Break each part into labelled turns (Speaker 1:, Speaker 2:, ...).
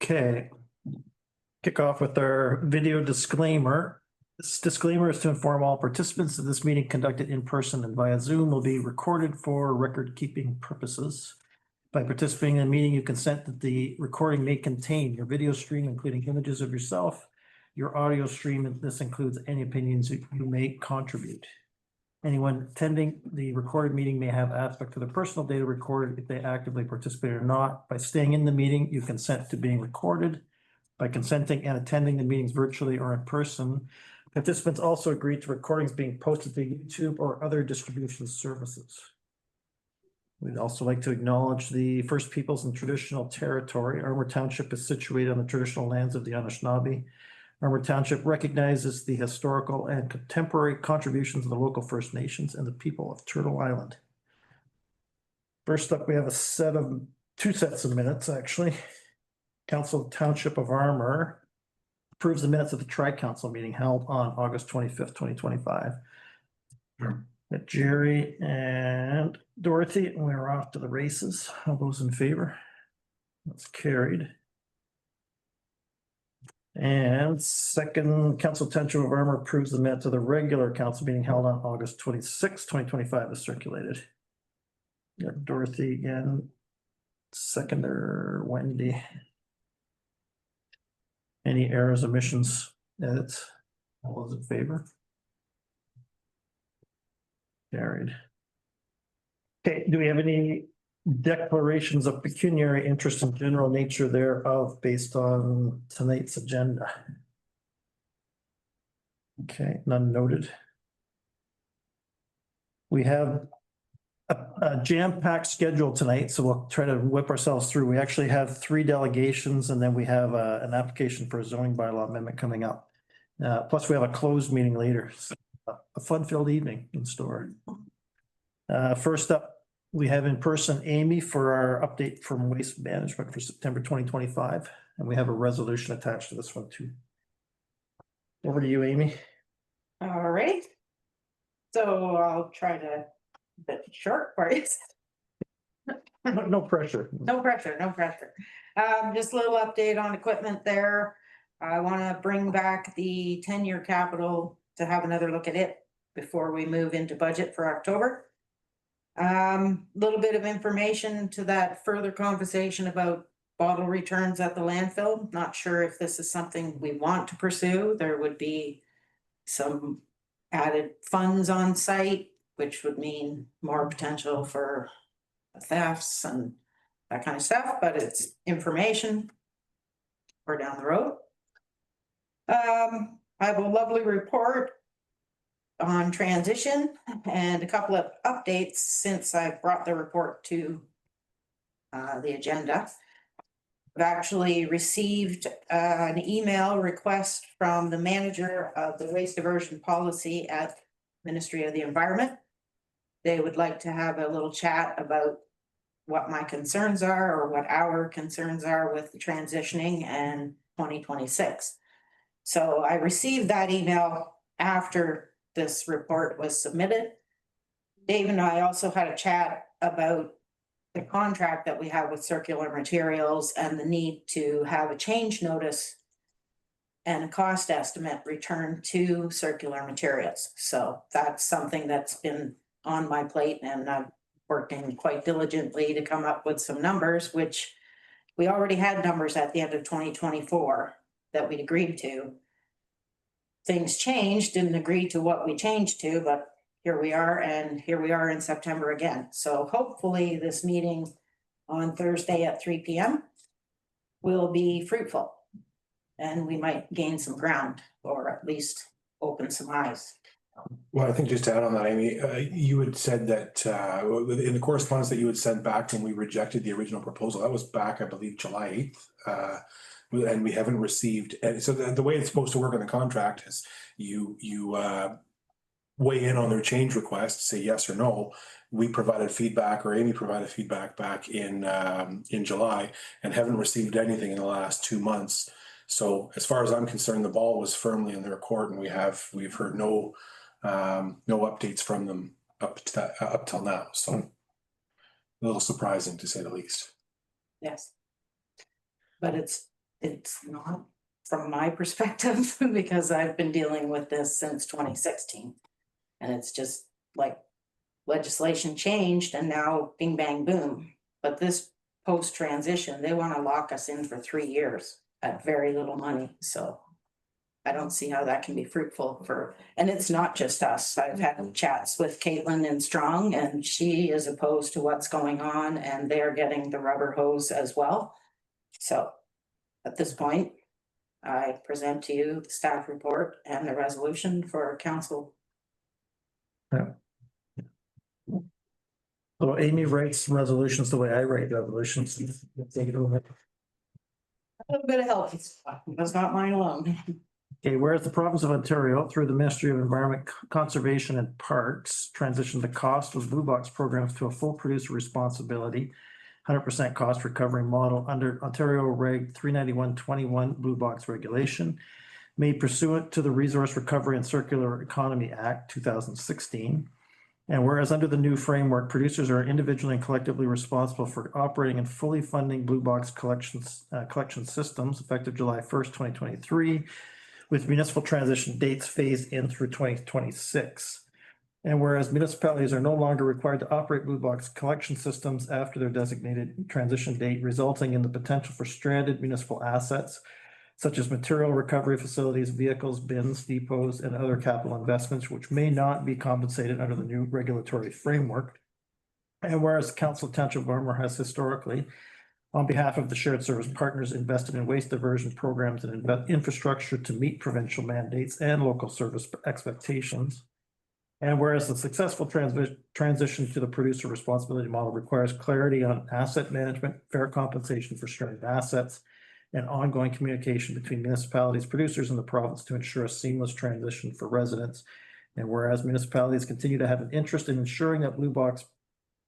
Speaker 1: Okay. Kick off with our video disclaimer. This disclaimer is to inform all participants that this meeting conducted in person and via Zoom will be recorded for record keeping purposes. By participating in the meeting, you consent that the recording may contain your video stream, including images of yourself, your audio stream, and this includes any opinions that you may contribute. Anyone attending the recorded meeting may have aspect of their personal data recorded if they actively participate or not. By staying in the meeting, you consent to being recorded. By consenting and attending the meetings virtually or in person, participants also agree to recordings being posted to YouTube or other distribution services. We'd also like to acknowledge the First Peoples and Traditional Territory. Armour Township is situated on the traditional lands of the Anishinaabe. Armour Township recognizes the historical and contemporary contributions of the local First Nations and the people of Turtle Island. First up, we have two sets of minutes, actually. Council Township of Armour approves the minutes of the Tri-Council meeting held on August 25th, 2025. With Jerry and Dorothy, and we're off to the races. All those in favor? That's carried. And second, Council Township of Armour approves the minutes of the regular council meeting held on August 26th, 2025 is circulated. Dorothy again, seconder Wendy. Any errors, omissions, edits? All those in favor? Carried. Okay, do we have any declarations of pecuniary interest and general nature thereof based on tonight's agenda? Okay, none noted. We have a jam-packed schedule tonight, so we'll try to whip ourselves through. We actually have 3 delegations, and then we have an application for a zoning bylaw amendment coming up. Plus, we have a closed meeting later. So a fun-filled evening in store. First up, we have in person Amy for our update from waste management for September 2025, and we have a resolution attached to this one too. Over to you, Amy.
Speaker 2: All right. So I'll try to bit short for you.
Speaker 1: No pressure.
Speaker 2: No pressure, no pressure. Just a little update on equipment there. I want to bring back the 10-year capital to have another look at it before we move into budget for October. Little bit of information to that further conversation about bottle returns at the landfill. Not sure if this is something we want to pursue. There would be some added funds on site, which would mean more potential for thefts and that kind of stuff, but it's information for down the road. I have a lovely report on transition and a couple of updates since I brought the report to the agenda. I've actually received an email request from the manager of the waste diversion policy at Ministry of the Environment. They would like to have a little chat about what my concerns are or what our concerns are with the transitioning and 2026. So I received that email after this report was submitted. Dave and I also had a chat about the contract that we have with Circular Materials and the need to have a change notice and a cost estimate returned to Circular Materials. So that's something that's been on my plate, and I've working quite diligently to come up with some numbers, which we already had numbers at the end of 2024 that we'd agreed to. Things changed, didn't agree to what we changed to, but here we are, and here we are in September again. So hopefully this meeting on Thursday at 3 p.m. will be fruitful, and we might gain some ground or at least open some eyes.
Speaker 3: Well, I think just to add on that, Amy, you had said that in the correspondence that you had sent back when we rejected the original proposal, that was back, I believe, July 8th. And we haven't received, and so the way it's supposed to work in the contract is you weigh in on their change request, say yes or no. We provided feedback, or Amy provided feedback back in July, and haven't received anything in the last 2 months. So as far as I'm concerned, the ball was firmly in their court, and we've heard no updates from them up till now. So a little surprising to say the least.
Speaker 2: Yes, but it's it's not from my perspective, because I've been dealing with this since 2016. And it's just like legislation changed and now bing, bang, boom. But this post-transition, they want to lock us in for 3 years at very little money, so I don't see how that can be fruitful for, and it's not just us. I've had chats with Caitlin and Strong, and she is opposed to what's going on, and they're getting the rubber hose as well. So at this point, I present to you the staff report and the resolution for council.
Speaker 1: So Amy writes resolutions the way I write resolutions. Take it over.
Speaker 2: A little bit of help, it's not mine alone.
Speaker 1: Okay, whereas the province of Ontario, through the Ministry of Environment, Conservation and Parks, transitioned the cost of blue box programs to a full producer responsibility, 100% cost recovery model under Ontario Reg 39121 Blue Box Regulation, made pursuant to the Resource Recovery and Circular Economy Act 2016. And whereas under the new framework, producers are individually and collectively responsible for operating and fully funding blue box collection systems effective July 1st, 2023, with municipal transition dates phased in through 2026. And whereas municipalities are no longer required to operate blue box collection systems after their designated transition date, resulting in the potential for stranded municipal assets, such as material recovery facilities, vehicles, bins, depots, and other capital investments, which may not be compensated under the new regulatory framework. And whereas the Council of Township of Armour has historically, on behalf of the shared service partners, invested in waste diversion programs and infrastructure to meet provincial mandates and local service expectations. And whereas the successful transition to the producer responsibility model requires clarity on asset management, fair compensation for stranded assets, and ongoing communication between municipalities, producers, and the province to ensure a seamless transition for residents. And whereas municipalities continue to have an interest in ensuring that blue box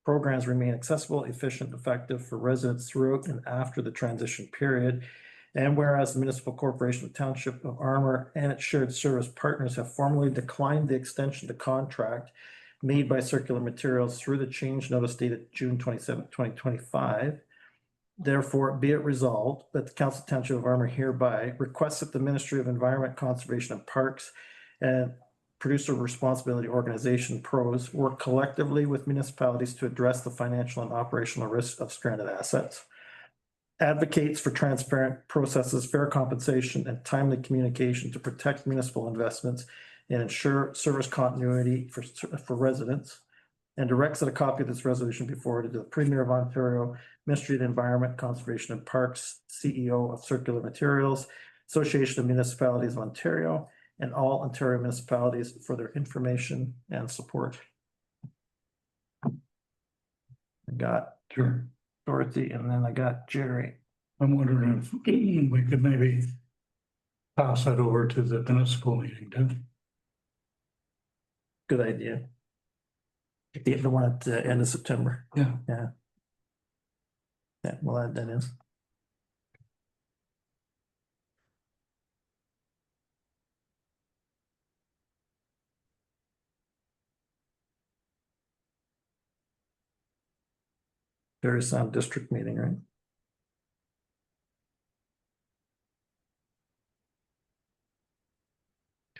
Speaker 1: programs remain accessible, efficient, effective for residents throughout and after the transition period. And whereas the Municipal Corporation of Township of Armour and its shared service partners have formally declined the extension to contract made by Circular Materials through the change notice dated June 27, 2025. Therefore, be it resolved that the Council of Township of Armour hereby requests that the Ministry of Environment, Conservation and Parks and Producer Responsibility Organization, PROS, work collectively with municipalities to address the financial and operational risks of stranded assets, advocates for transparent processes, fair compensation, and timely communication to protect municipal investments and ensure service continuity for residents, and directs that a copy of this resolution be forwarded to the Premier of Ontario, Ministry of the Environment, Conservation and Parks, CEO of Circular Materials, Association of Municipalities of Ontario, and all Ontario municipalities for their information and support. I got Dorothy, and then I got Jerry.
Speaker 4: I'm wondering if we could maybe pass that over to the municipal meeting too.
Speaker 1: Good idea. The one at the end of September.
Speaker 4: Yeah.
Speaker 1: Yeah. Yeah, we'll add that in. There is some district meeting, right?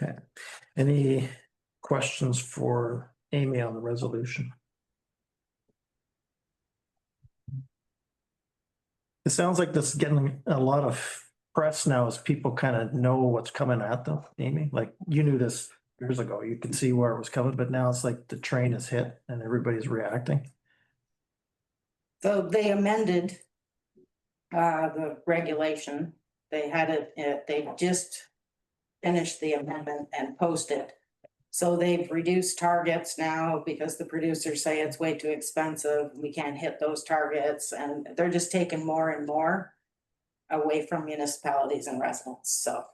Speaker 1: Okay. Any questions for Amy on the resolution? It sounds like this is getting a lot of press now as people kind of know what's coming at them, Amy. Like you knew this years ago, you could see where it was coming, but now it's like the train is hit and everybody's reacting.
Speaker 2: So they amended the regulation. They had it, they just finished the amendment and posted. So they've reduced targets now because the producers say it's way too expensive. We can't hit those targets, and they're just taking more and more away from municipalities and residents. So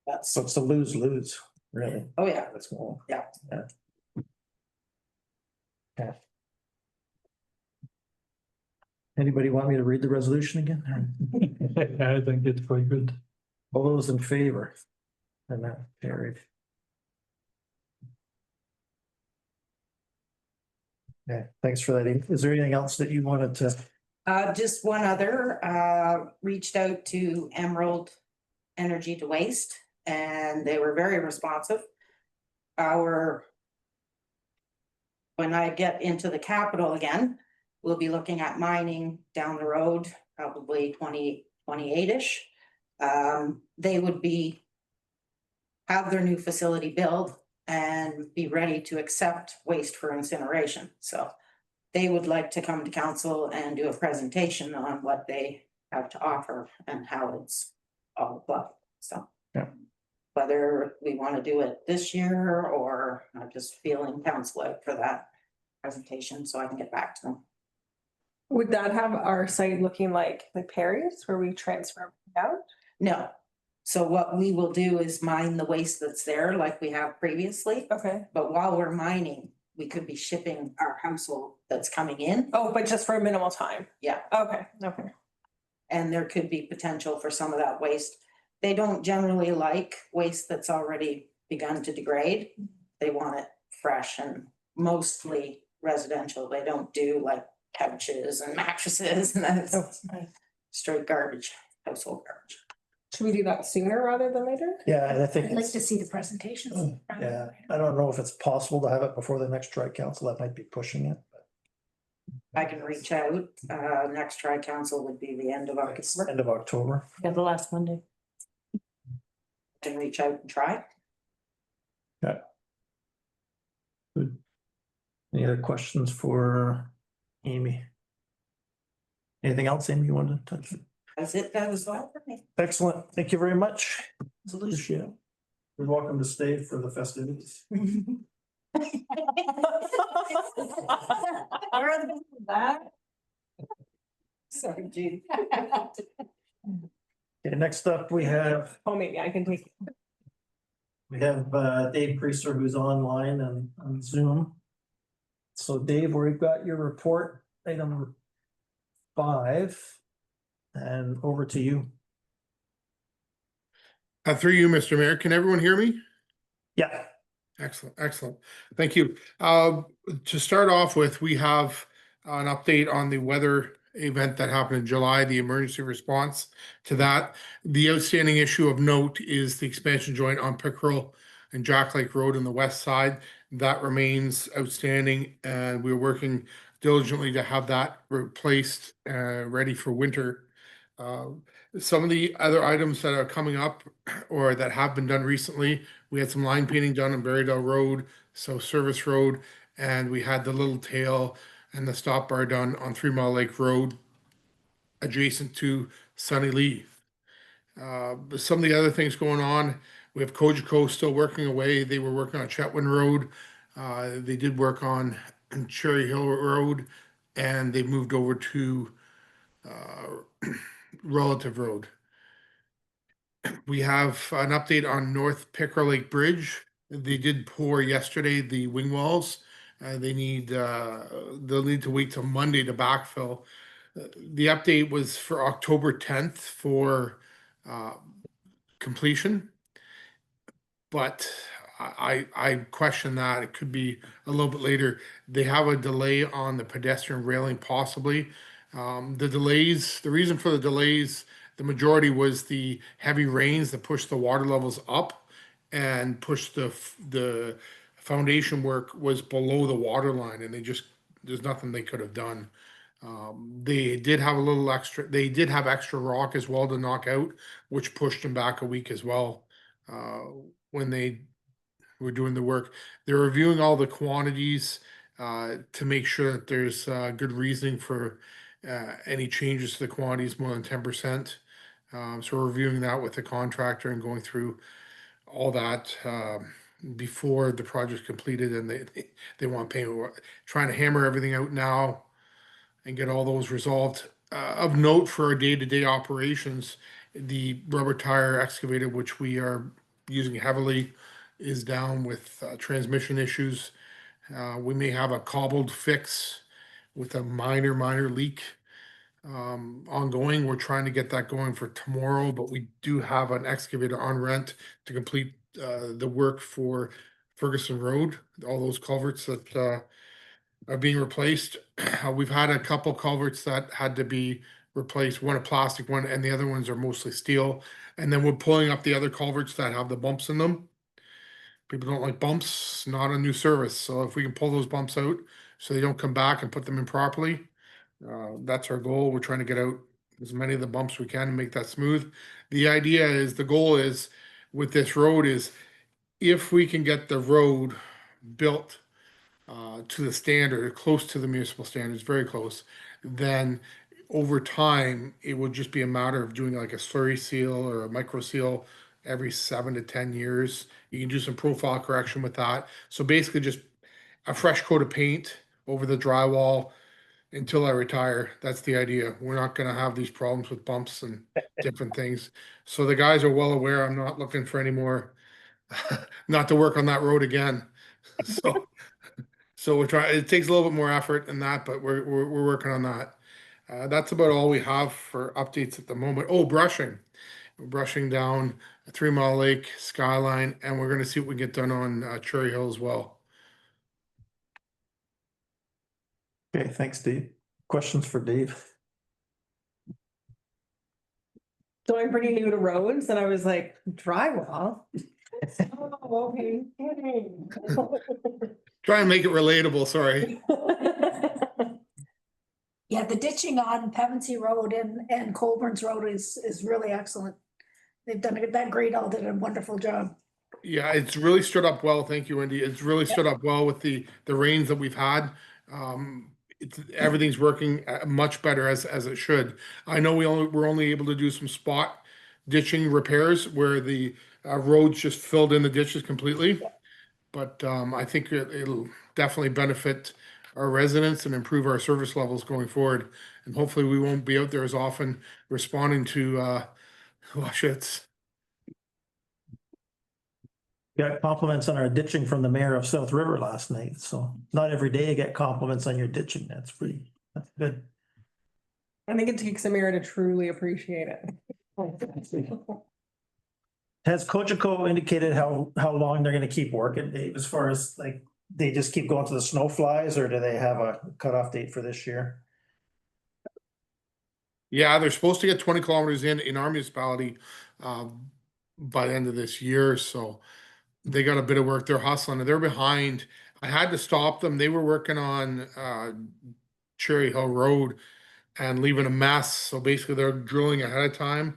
Speaker 2: that's,
Speaker 1: So it's a lose-lose, really.
Speaker 2: oh yeah,
Speaker 1: That's cool.
Speaker 2: yeah.
Speaker 1: Yeah. Okay. Anybody want me to read the resolution again?
Speaker 4: I think it's quite good.
Speaker 1: All those in favor? And that carried. Yeah, thanks for that. Is there anything else that you wanted to
Speaker 2: Just one other, reached out to Emerald Energy to Waste, and they were very responsive. When I get into the capital again, we'll be looking at mining down the road, probably 2028-ish. They would have their new facility built and be ready to accept waste for incineration. So they would like to come to council and do a presentation on what they have to offer and how it's all about. So.
Speaker 1: Yeah.
Speaker 2: Whether we want to do it this year or I'm just feeling council out for that presentation so I can get back to them.
Speaker 5: Would that have our site looking like Perry's where we transfer out?
Speaker 2: No. So what we will do is mine the waste that's there like we have previously.
Speaker 5: Okay.
Speaker 2: But while we're mining, we could be shipping our household that's coming in.
Speaker 5: Oh, but just for a minimal time?
Speaker 2: Yeah.
Speaker 5: Okay, okay.
Speaker 2: And there could be potential for some of that waste. They don't generally like waste that's already begun to degrade. They want it fresh and mostly residential. They don't do like couches and mattresses and that's straight garbage, household garbage.
Speaker 5: Should we do that sooner rather than later?
Speaker 1: Yeah, and I think
Speaker 6: I'd like
Speaker 1: it's,
Speaker 6: to see the presentations.
Speaker 1: yeah, I don't know if it's possible to have it before the next tri-council. That might be pushing it.
Speaker 2: I can reach out. Next tri-council would be the end of October.
Speaker 1: End of October.
Speaker 6: Yeah, the last Monday.
Speaker 2: Can reach out and try.
Speaker 1: Good. Any other questions for Amy? Anything else, Amy, you wanted to touch?
Speaker 2: That's it. That was all for me.
Speaker 1: Excellent. Thank you very much. Appreciate it. You're welcome to stay for the festivities.
Speaker 2: Sorry, Jude.
Speaker 1: Okay, next up, we have
Speaker 5: Oh, maybe I can take.
Speaker 1: Dave Priester, who's online and on Zoom. So Dave, we've got your report, item 5, and over to you.
Speaker 7: Through you, Mr. Mayor, can everyone hear me?
Speaker 1: Yeah.
Speaker 7: Excellent, excellent. Thank you. To start off with, we have an update on the weather event that happened in July, the emergency response to that. The outstanding issue of note is the expansion joint on Pickerel and Jack Lake Road on the west side. That remains outstanding, and we're working diligently to have that replaced, ready for winter. Some of the other items that are coming up or that have been done recently, we had some line painting done on Berrydale Road, so Service Road, and we had the little tail and the stop bar done on 3 Mile Lake Road adjacent to Sunny Lee. Some of the other things going on, we have Cogeco still working away. They were working on Chetwynd Road. They did work on Cherry Hill Road, and they moved over to Relative Road. We have an update on North Pickerel Lake Bridge. They did pour yesterday the wing walls. They'll need to wait till Monday to backfill. The update was for October 10th for completion, but I question that. It could be a little bit later. They have a delay on the pedestrian railing possibly. The reason for the delays, the majority was the heavy rains that pushed the water levels up and pushed the foundation work was below the water line, and there's nothing they could have done. They did have extra rock as well to knock out, which pushed them back a week as well, when they were doing the work. They're reviewing all the quantities, to make sure that there's, good reasoning for, any changes to the quantities more than 10%. So we're reviewing that with the contractor and going through all that before the project's completed, and they want payment. We're trying to hammer everything out now and get all those resolved. Of note for our day-to-day operations, the rubber tire excavator, which we are using heavily, is down with transmission issues. We may have a cobbled fix with a minor leak ongoing. We're trying to get that going for tomorrow, but we do have an excavator on rent to complete the work for Ferguson Road, all those culverts that are being replaced. We've had a couple culverts that had to be replaced, one a plastic one, and the other ones are mostly steel. And then we're pulling up the other culverts that have the bumps in them. People don't like bumps, not a new service. So if we can pull those bumps out so they don't come back and put them in properly, that's our goal. We're trying to get out as many of the bumps we can and make that smooth. The idea is, the goal is with this road is if we can get the road built to the standard, close to the municipal standards, very close, then over time, it will just be a matter of doing like a slurry seal or a micro seal every 7 to 10 years. You can do some profile correction with that. So basically just a fresh coat of paint over the drywall until I retire. That's the idea. We're not gonna have these problems with bumps and different things. So the guys are well aware I'm not looking for any more, not to work on that road again. So we're trying, it takes a little bit more effort than that, but we're working on that. That's about all we have for updates at the moment. Oh, brushing. We're brushing down 3 Mile Lake, Skyline, and we're gonna see what we get done on Cherry Hill as well.
Speaker 1: Okay, thanks, Dave. Questions for Dave?
Speaker 5: So I'm pretty new to roads and I was like, drywall? Oh, okay.
Speaker 7: Try and make it relatable, sorry.
Speaker 6: Yeah, the ditching on Pevensey Road and Colburn's Road is really excellent. They've done it, that grade all did a wonderful job.
Speaker 7: Yeah, it's really stood up well. Thank you, Wendy. It's really stood up well with the rains that we've had. Everything's working much better as it should. I know we're only able to do some spot ditching repairs where the roads just filled in the ditches completely. But I think it'll definitely benefit our residents and improve our service levels going forward. And hopefully we won't be out there as often responding to wash hits.
Speaker 1: Got compliments on our ditching from the mayor of South River last night, so not every day you get compliments on your ditching. That's good.
Speaker 5: I think it takes a mirror to truly appreciate it.
Speaker 1: Has Cogeco indicated how long they're gonna keep working, Dave, as far as like, they just keep going to the snow flies, or do they have a cutoff date for this year?
Speaker 7: Yeah, they're supposed to get 20 kilometers in our municipality by the end of this year. So they got a bit of work. They're hustling and they're behind. I had to stop them. They were working on Cherry Hill Road and leaving a mess. So basically they're drilling ahead of time.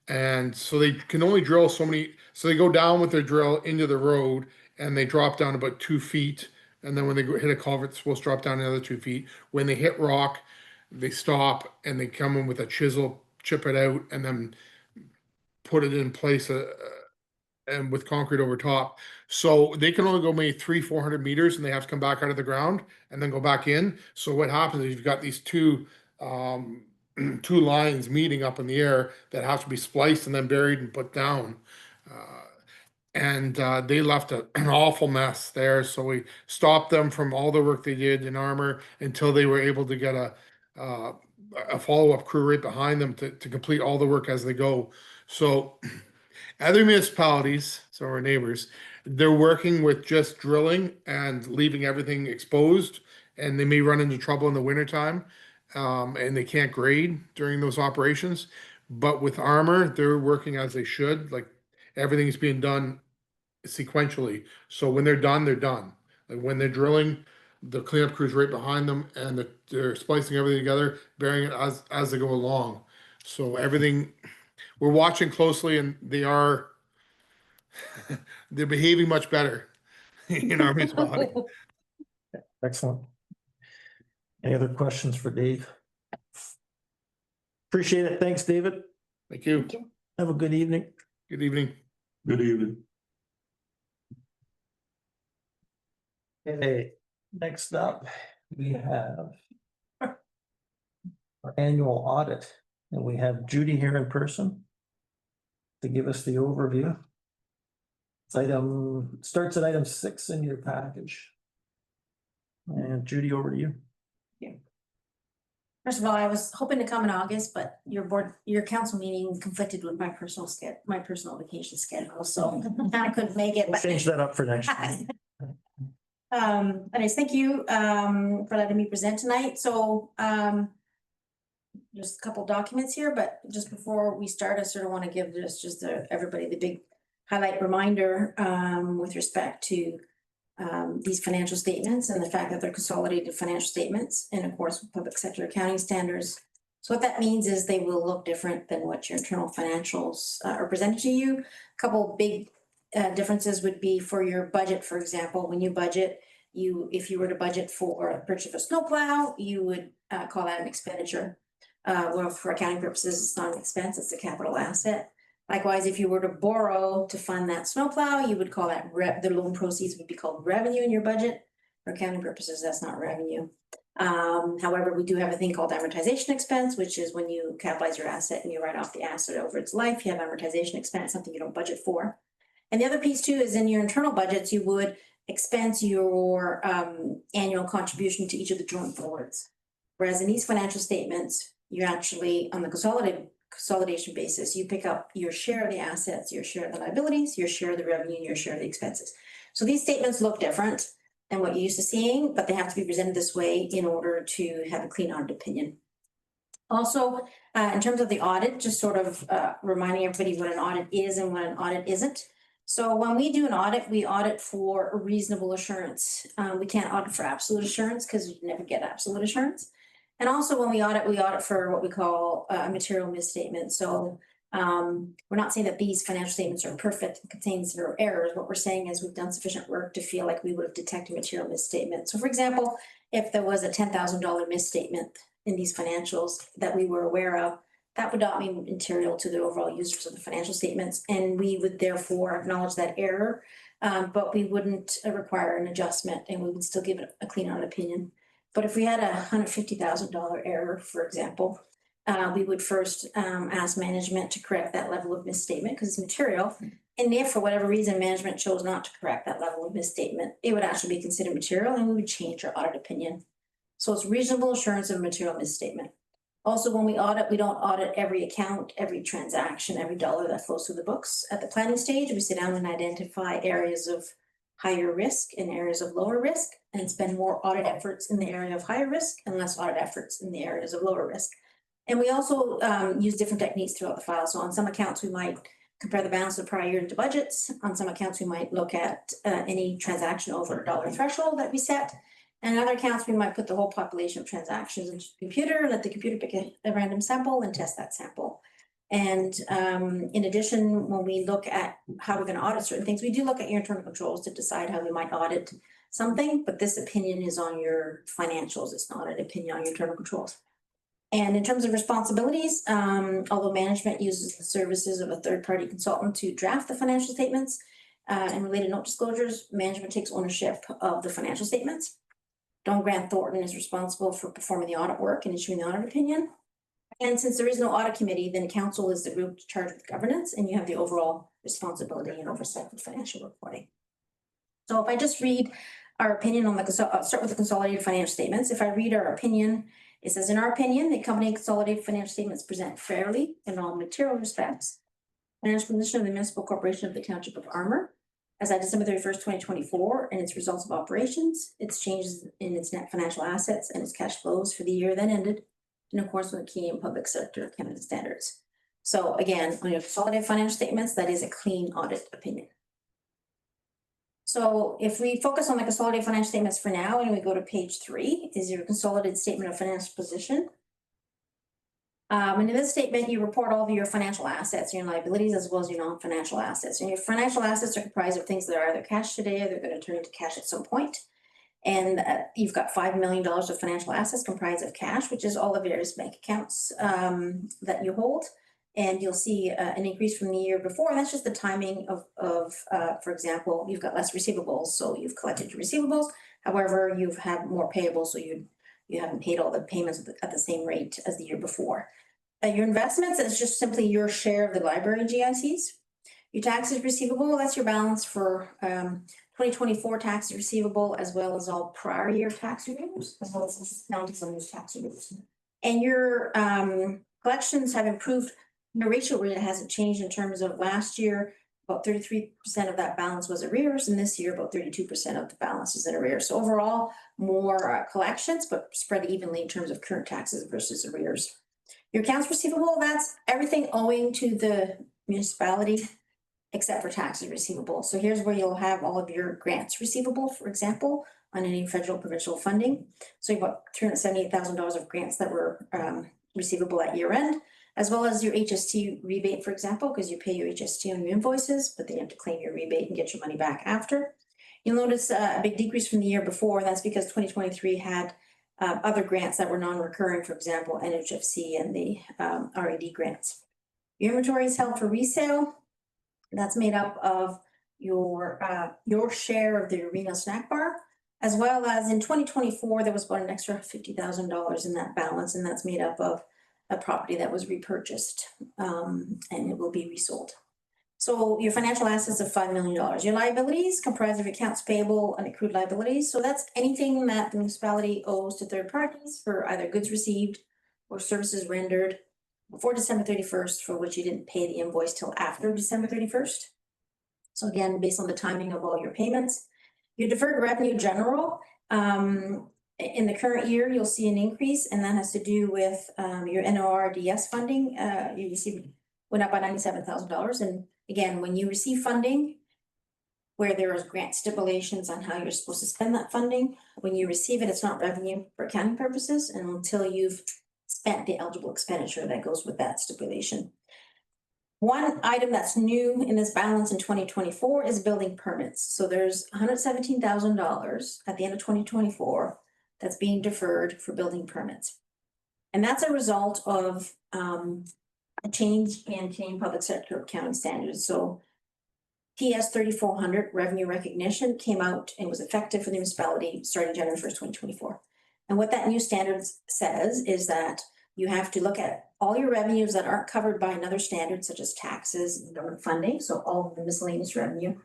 Speaker 7: And so they can only drill so many. So they go down with their drill into the road and they drop down about 2 feet. And then when they hit a culvert, it's supposed to drop down another 2 feet. When they hit rock, they stop and they come in with a chisel, chip it out, and then put it in place and with concrete over top. So they can only go maybe 300-400 meters and they have to come back out of the ground and then go back in. So what happens is you've got these two lines meeting up in the air that have to be spliced and then buried and put down. And they left an awful mess there. So we stopped them from all the work they did in Armour until they were able to get a follow-up crew right behind them to complete all the work as they go. So other municipalities, so our neighbors, they're working with just drilling and leaving everything exposed, and they may run into trouble in the wintertime, and they can't grade during those operations. But with Armour, they're working as they should. Like everything's being done sequentially. So when they're done, they're done. Like when they're drilling, the cleanup crew's right behind them, and they're splicing everything together, burying it as they go along. So everything, we're watching closely, and they're behaving much better in our municipality.
Speaker 1: Excellent. Any other questions for Dave? Appreciate it. Thanks, David.
Speaker 7: Thank you.
Speaker 1: Have a good evening.
Speaker 7: Good evening.
Speaker 4: Good evening.
Speaker 1: Okay, next up, we have our annual audit, and we have Judy here in person to give us the overview. Starts at item 6 in your package. And Judy, over to you.
Speaker 6: First of all, I was hoping to come in August, but your council meeting conflicted with my personal vacation schedule, so kind of couldn't make it.
Speaker 1: We'll
Speaker 6: but-
Speaker 1: change that up for next time.
Speaker 8: Anyways, thank you, for letting me present tonight. So, there's a couple documents here, but just before we start, I sort of want to give everybody the big highlight reminder, with respect to these financial statements and the fact that they're consolidated financial statements and of course, public sector accounting standards. So what that means is they will look different than what your internal financials are presented to you. A couple big differences would be for your budget, for example, when you budget, if you were to budget for a purchase of a snowplow, you would call that an expenditure. Well, for accounting purposes, it's not an expense, it's a capital asset. Likewise, if you were to borrow to fund that snowplow, you would call that the loan proceeds would be called revenue in your budget. For accounting purposes, that's not revenue. However, we do have a thing called amortization expense, which is when you capitalize your asset and you write off the asset over its life, you have amortization expense, something you don't budget for. And the other piece too is in your internal budgets, you would expense your annual contribution to each of the joint boards. Whereas in these financial statements, you actually, on the consolidation basis, you pick up your share of the assets, your share of the liabilities, your share of the revenue, and your share of the expenses. So these statements look different than what you're used to seeing, but they have to be presented this way in order to have a clean audit opinion. Also, in terms of the audit, just sort of reminding everybody what an audit is and what an audit isn't. So when we do an audit, we audit for a reasonable assurance. We can't audit for absolute assurance because you never get absolute assurance. And also when we audit for what we call a material misstatement. So we're not saying that these financial statements are perfect and contain zero errors. What we're saying is we've done sufficient work to feel like we would have detected material misstatement. So for example, if there was a $10,000 misstatement in these financials that we were aware of, that would not be material to the overall users of the financial statements. And we would therefore acknowledge that error, but we wouldn't require an adjustment and we would still give it a clean audit opinion. But if we had a $150,000 error, for example, we would first ask management to correct that level of misstatement because it's material. And if for whatever reason management chose not to correct that level of misstatement, it would actually be considered material and we would change our audit opinion. So it's reasonable assurance of material misstatement. Also, when we audit, we don't audit every account, every transaction, every dollar that flows through the books. At the planning stage, we sit down and identify areas of higher risk and areas of lower risk and spend more audit efforts in the area of higher risk and less audit efforts in the areas of lower risk. And we also use different techniques throughout the file. So on some accounts, we might compare the balance of the prior year into budgets. On some accounts, we might look at any transaction over a dollar threshold that we set. And in other accounts, we might put the whole population of transactions into the computer, let the computer pick a random sample and test that sample. And in addition, when we look at how we're going to audit certain things, we do look at your internal controls to decide how we might audit something, but this opinion is on your financials. It's not an opinion on your internal controls. And in terms of responsibilities, although management uses the services of a third-party consultant to draft the financial statements and related note disclosures, management takes ownership of the financial statements. Don Grant Thornton is responsible for performing the audit work and issuing the audit opinion. And since there is no audit committee, then council is the group charged with governance and you have the overall responsibility and oversight of financial reporting. So if I just read our opinion on start with the consolidated financial statements. If I read our opinion, it says, in our opinion, the company consolidated financial statements present fairly in all material respects. Financial position of the municipal corporation of the Township of Armour as at December 31st, 2024, and its results of operations, its changes in its net financial assets and its cash flows for the year then ended in accordance with Canadian public sector accounting standards. So again, on your consolidated financial statements, that is a clean audit opinion. So if we focus on the consolidated financial statements for now, and we go to page 3, is your consolidated statement of financial position. And in this statement, you report all of your financial assets, your liabilities, as well as your non-financial assets. And your financial assets are comprised of things that are either cash today or they're going to turn into cash at some point. And you've got $5 million of financial assets comprised of cash, which is all the various bank accounts that you hold. And you'll see an increase from the year before. And that's just the timing of for example, you've got less receivables, so you've collected your receivables. However, you've had more payables, so you haven't paid all the payments at the same rate as the year before. Your investments is just simply your share of the library GICs. Your taxes receivable, that's your balance for 2024 taxes receivable, as well as all prior year tax revenues, as well as penalties on those tax revenues. And your collections have improved. The ratio really hasn't changed in terms of last year. about 33% of that balance was arrears, and this year about 32% of the balance is in arrears. So overall, more collections, but spread evenly in terms of current taxes versus arrears. Your accounts receivable, that's everything owing to the municipality except for taxes receivable. So here's where you'll have all of your grants receivable, for example, on any federal provincial funding. So you've got $378,000 of grants that were receivable at year end, as well as your HST rebate, for example, because you pay your HST on your invoices, but then you have to claim your rebate and get your money back after. You'll notice a big decrease from the year before. That's because 2023 had other grants that were non-recurring, for example, NHFC and the RAD grants. Your inventory is held for resale. That's made up of your share of the Arena snack bar, as well as in 2024, there was about an extra $50,000 in that balance, and that's made up of a property that was repurchased, and it will be resold. So your financial assets of $5 million. Your liabilities comprise of accounts payable and accrued liabilities. So that's anything that the municipality owes to third parties for either goods received or services rendered before December 31st, for which you didn't pay the invoice till after December 31st. So again, based on the timing of all your payments. Your deferred revenue general, in the current year, you'll see an increase, and that has to do with your NORDS funding. You received went up by $97,000. And again, when you receive funding, where there is grant stipulations on how you're supposed to spend that funding, when you receive it, it's not revenue for accounting purposes, and until you've spent the eligible expenditure that goes with that stipulation. One item that's new in this balance in 2024 is building permits. So there's $117,000 at the end of 2024 that's being deferred for building permits. And that's a result of a change in Canadian public sector accounting standards. So PS 3400 revenue recognition came out and was effective for the municipality starting January 1st, 2024. And what that new standard says is that you have to look at all your revenues that aren't covered by another standard, such as taxes and government funding, so all of the miscellaneous revenue.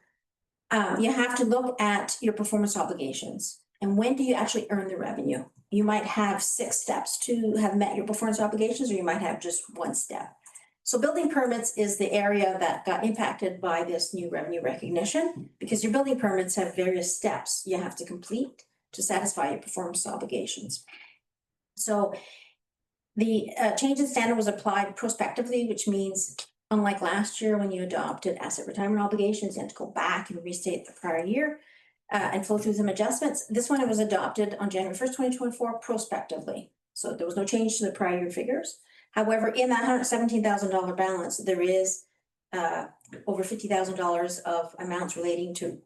Speaker 8: You have to look at your performance obligations. And when do you actually earn the revenue? You might have 6 steps to have met your performance obligations, or you might have just 1 step. So building permits is the area that got impacted by this new revenue recognition, because your building permits have various steps you have to complete to satisfy your performance obligations. So the change in standard was applied prospectively, which means unlike last year when you adopted asset retirement obligations, you had to go back and restate the prior year and flow through some adjustments. This one, it was adopted on January 1st, 2024 prospectively. So there was no change to the prior year figures. However, in that $117,000 balance, there is over $50,000 of amounts relating to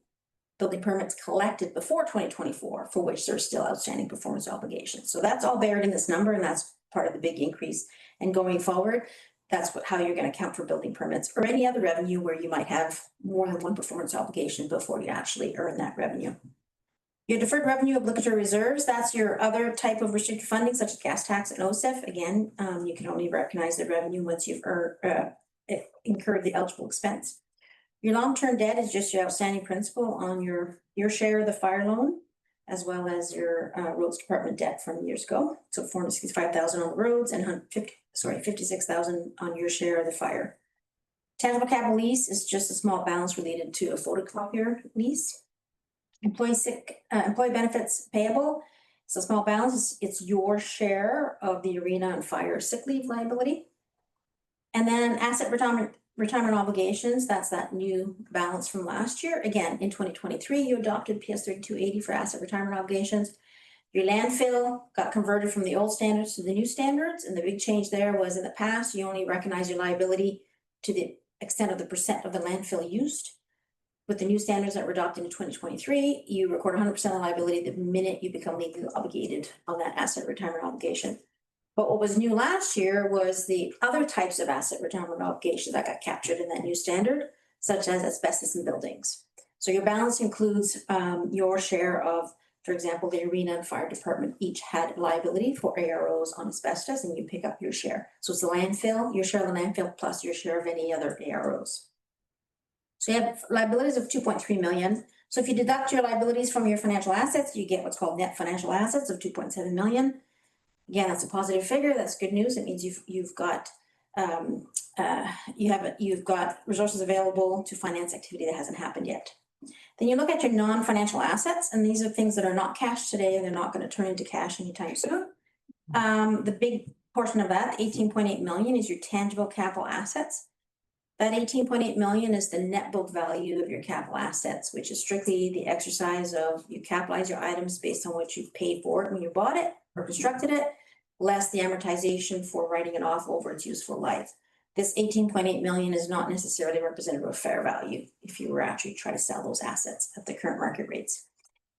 Speaker 8: building permits collected before 2024, for which there's still outstanding performance obligations. So that's all buried in this number, and that's part of the big increase. And going forward, that's how you're going to account for building permits or any other revenue where you might have more than 1 performance obligation before you actually earn that revenue. Your deferred revenue obligatory reserves, that's your other type of restricted funding, such as gas tax and OSIF. Again, you can only recognize the revenue once you've incurred the eligible expense. Your long-term debt is just your outstanding principal on your share of the fire loan, as well as your roads department debt from years ago. So $465,000 on the roads and $56,000 on your share of the fire. Tangible capital lease is just a small balance related to a photocopier lease. Employee benefits payable, it's a small balance. It's your share of the arena and fire sick leave liability. And then asset retirement obligations, that's that new balance from last year. Again, in 2023, you adopted PS 3280 for asset retirement obligations. Your landfill got converted from the old standards to the new standards. And the big change there was in the past, you only recognize your liability to the extent of the % of the landfill used. With the new standards that were adopted in 2023, you record 100% of the liability the minute you become legally obligated on that asset retirement obligation. But what was new last year was the other types of asset retirement obligations that got captured in that new standard, such as asbestos in buildings. So your balance includes your share of, for example, the arena and fire department each had liability for AROs on asbestos, and you pick up your share. So it's the landfill, your share of the landfill, plus your share of any other AROs. So you have liabilities of 2.3 million. So if you deduct your liabilities from your financial assets, you get what's called net financial assets of 2.7 million. Again, that's a positive figure. That's good news. It means you've got you've got resources available to finance activity that hasn't happened yet. Then you look at your non-financial assets, and these are things that are not cash today, they're not gonna turn into cash anytime soon. The big portion of that, 18.8 million, is your tangible capital assets. That 18.8 million is the net book value of your capital assets, which is strictly the exercise of you capitalize your items based on what you've paid for it when you bought it or constructed it, less the amortization for writing it off over its useful life. This 18.8 million is not necessarily representative of fair value if you were actually trying to sell those assets at the current market rates.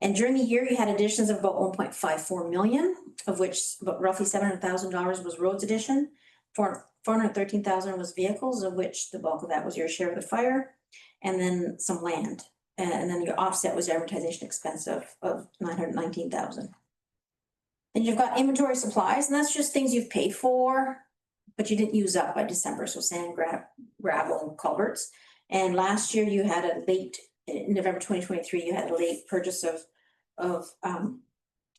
Speaker 8: And during the year, you had additions of about 1.54 million, of which about roughly $700,000 was roads addition, 413,000 was vehicles, of which the bulk of that was your share of the fire, and then some land. And then your offset was amortization expense of 919,000. Then you've got inventory supplies, and that's just things you've paid for, but you didn't use up by December, so sand, gravel, and culverts. And last year you had a late, in November 2023, you had a late purchase of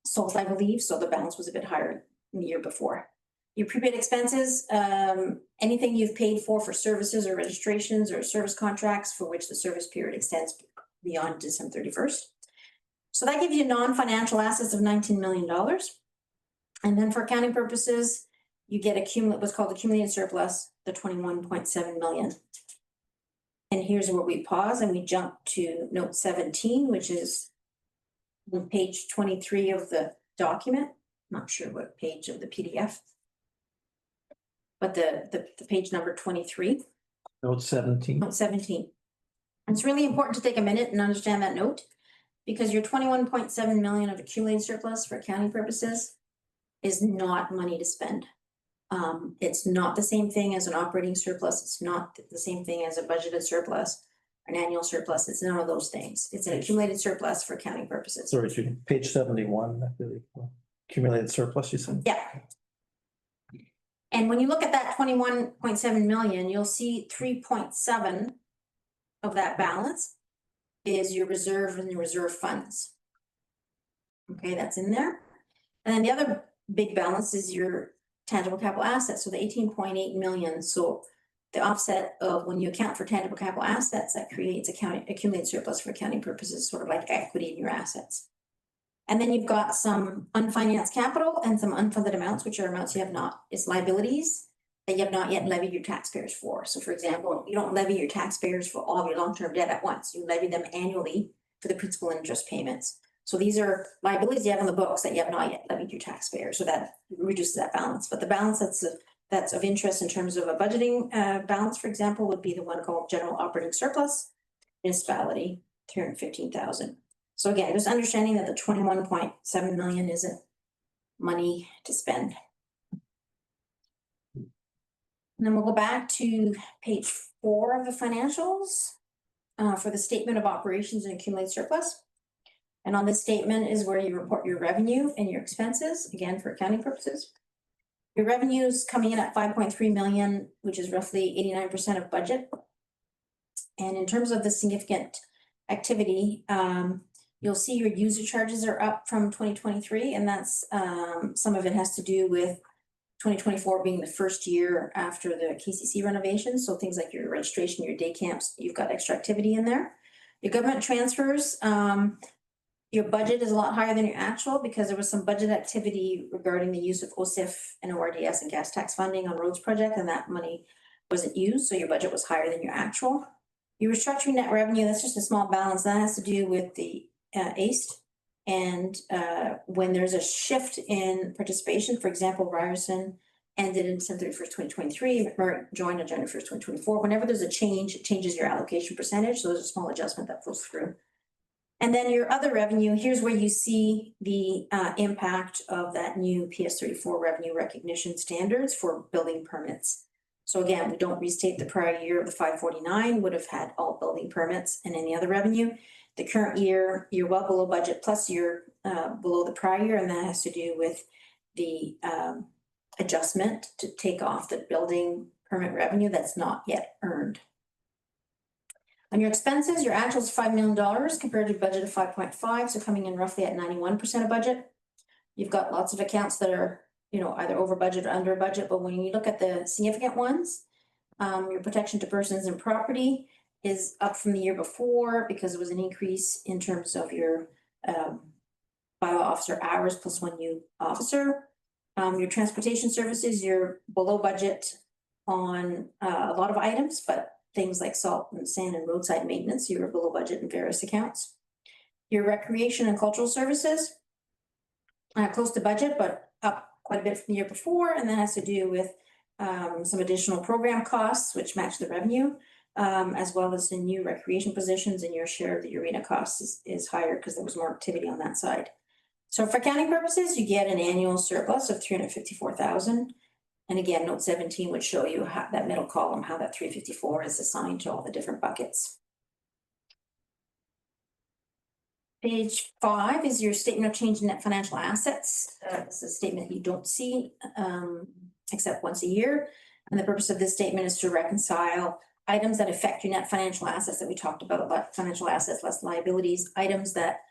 Speaker 8: salt, I believe, so the balance was a bit higher than the year before. Your prepaid expenses, anything you've paid for services or registrations or service contracts for which the service period extends beyond December 31st. So that gives you non-financial assets of $19 million. And then for accounting purposes, you get what's called accumulated surplus, the 21.7 million. And here's where we pause and we jump to note 17, which is on page 23 of the document. Not sure what page of the PDF, but the page number 23.
Speaker 1: Note 17.
Speaker 8: Note 17. And it's really important to take a minute and understand that note, because your 21.7 million of accumulated surplus for accounting purposes is not money to spend. It's not the same thing as an operating surplus. It's not the same thing as a budgeted surplus, an annual surplus. It's none of those things. It's an accumulated surplus for accounting purposes.
Speaker 1: Sorry, Judy, page 71, I believe. Accumulated surplus, you said?
Speaker 8: Yeah. And when you look at that 21.7 million, you'll see 3.7 of that balance is your reserve and your reserve funds. Okay, that's in there. And then the other big balance is your tangible capital assets, so the 18.8 million. So the offset of when you account for tangible capital assets, that creates accumulated surplus for accounting purposes, sort of like equity in your assets. And then you've got some unfinanced capital and some unfunded amounts, which are amounts you have not, it's liabilities that you have not yet levied your taxpayers for. So for example, you don't levy your taxpayers for all of your long-term debt at once. You levy them annually for the principal and interest payments. So these are liabilities you have on the books that you have not yet levied your taxpayers. So that reduces that balance. But the balance that's of interest in terms of a budgeting balance, for example, would be the one called general operating surplus, municipality, 315,000. So again, just understanding that the 21.7 million isn't money to spend. And then we'll go back to page 4 of the financials for the statement of operations and accumulated surplus. And on this statement is where you report your revenue and your expenses, again, for accounting purposes. Your revenue is coming in at 5.3 million, which is roughly 89% of budget. And in terms of the significant activity, you'll see your user charges are up from 2023, and that's some of it has to do with 2024 being the first year after the KCC renovation. So things like your registration, your day camps, you've got extra activity in there. Your government transfers, your budget is a lot higher than your actual because there was some budget activity regarding the use of OSIF and ORDS and gas tax funding on roads project, and that money wasn't used, so your budget was higher than your actual. Your restructuring net revenue, that's just a small balance. That has to do with the ACE. And when there's a shift in participation, for example, Ryerson ended in December 31st, 2023, McMurray joined on January 1st, 2024. Whenever there's a change, it changes your allocation percentage. So there's a small adjustment that flows through. And then your other revenue, here's where you see the impact of that new PS34 revenue recognition standards for building permits. So again, we don't restate the prior year of the 549 would have had all building permits and any other revenue. The current year, you're well below budget, plus you're below the prior year, and that has to do with the adjustment to take off the building permit revenue that's not yet earned. On your expenses, your actual is $5 million compared to budget of 5.5, so coming in roughly at 91% of budget. You've got lots of accounts that are you know, either over budget or under budget, but when you look at the significant ones, your protection to persons and property is up from the year before because it was an increase in terms of your bylaw officer hours plus one new officer. Your transportation services, you're below budget on a lot of items, but things like salt and sand and roadside maintenance, you're below budget in various accounts. Your recreation and cultural services, close to budget, but up quite a bit from the year before, and that has to do with some additional program costs, which match the revenue, as well as the new recreation positions, and your share of the arena costs is higher because there was more activity on that side. So for accounting purposes, you get an annual surplus of 354,000. And again, note 17 would show you how that middle column, how that 354 is assigned to all the different buckets. Page 5 is your statement of change in net financial assets. It's a statement you don't see except once a year. And the purpose of this statement is to reconcile items that affect your net financial assets that we talked about financial assets less liabilities, items that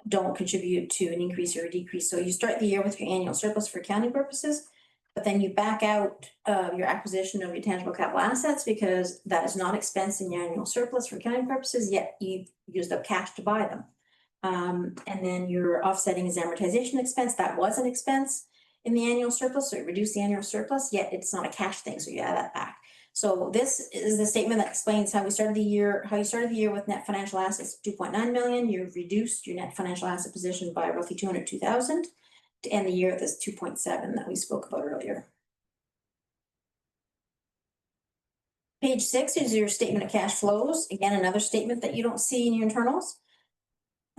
Speaker 8: don't contribute to an increase or a decrease. So you start the year with your annual surplus for accounting purposes, but then you back out your acquisition of your tangible capital assets because that is not expense in your annual surplus for accounting purposes, yet you used up cash to buy them. And then your offsetting is amortization expense. That was an expense in the annual surplus, so it reduced the annual surplus, yet it's not a cash thing, so you add that back. So this is the statement that explains how you started the year with net financial assets of 2.9 million. You've reduced your net financial asset position by roughly 202,000 to end the year at this 2.7 that we spoke about earlier. Page 6 is your statement of cash flows. Again, another statement that you don't see in your internals.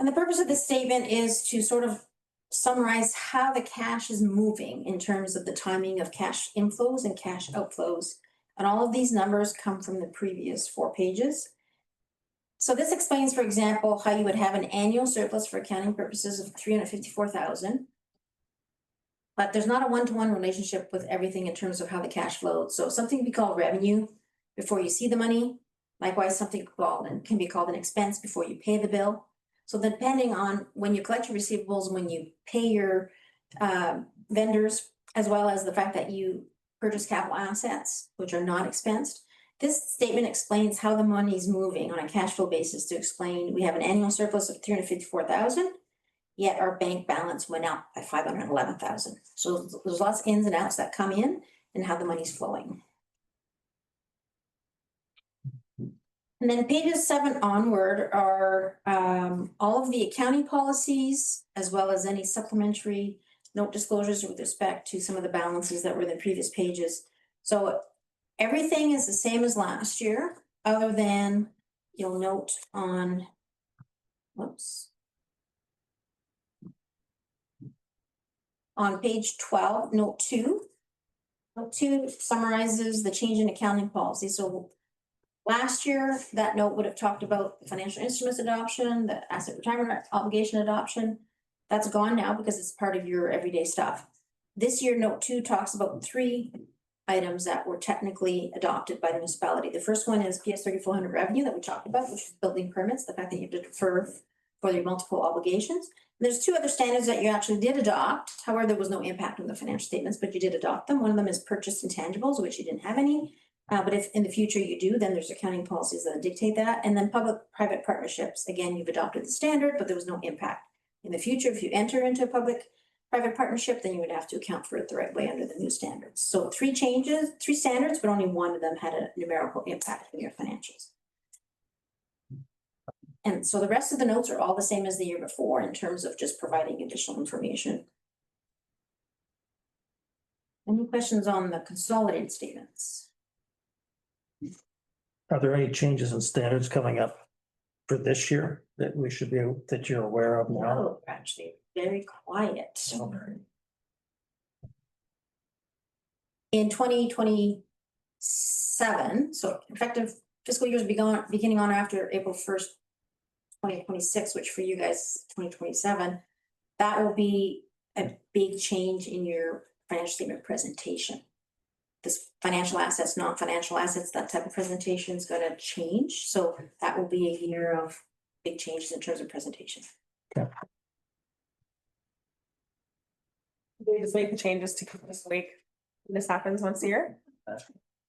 Speaker 8: And the purpose of this statement is to sort of summarize how the cash is moving in terms of the timing of cash inflows and cash outflows. And all of these numbers come from the previous 4 pages. So this explains, for example, how you would have an annual surplus for accounting purposes of 354,000. But there's not a one-to-one relationship with everything in terms of how the cash flows. So something we call revenue before you see the money. Likewise, something can be called an expense before you pay the bill. So depending on when you collect your receivables, when you pay your vendors, as well as the fact that you purchase capital assets, which are not expensed, this statement explains how the money is moving on a cash flow basis to explain we have an annual surplus of 354,000, yet our bank balance went up by 511,000. So there's lots of ins and outs that come in and how the money's flowing. And then pages 7 onward are all of the accounting policies, as well as any supplementary note disclosures with respect to some of the balances that were in the previous pages. So everything is the same as last year, other than you'll note on, whoops. On page 12, note 2. Note 2 summarizes the change in accounting policy. So last year, that note would have talked about the financial instruments adoption, the asset retirement obligation adoption. That's gone now because it's part of your everyday stuff. This year, note 2 talks about 3 items that were technically adopted by the municipality. The first one is PS 3400 revenue that we talked about, which is building permits, the fact that you have to defer for your multiple obligations. And there's 2 other standards that you actually did adopt. However, there was no impact on the financial statements, but you did adopt them. One of them is purchased intangibles, which you didn't have any. But if in the future you do, then there's accounting policies that dictate that. And then public-private partnerships. Again, you've adopted the standard, but there was no impact. In the future, if you enter into a public-private partnership, then you would have to account for it the right way under the new standards. So 3 changes, 3 standards, but only one of them had a numerical impact on your financials. And so the rest of the notes are all the same as the year before in terms of just providing additional information. Any questions on the consolidated statements?
Speaker 1: Are there any changes in standards coming up for this year that we should be, that you're aware of now?
Speaker 8: No, actually, very quiet. In 2027, so effective fiscal years beginning on or after April 1st, 2026, which for you guys, 2027, that will be a big change in your financial statement presentation. This financial assets, non-financial assets, that type of presentation is going to change. So that will be a year of big changes in terms of presentation.
Speaker 1: Okay.
Speaker 5: They just make the changes to keep us awake. This happens once a year.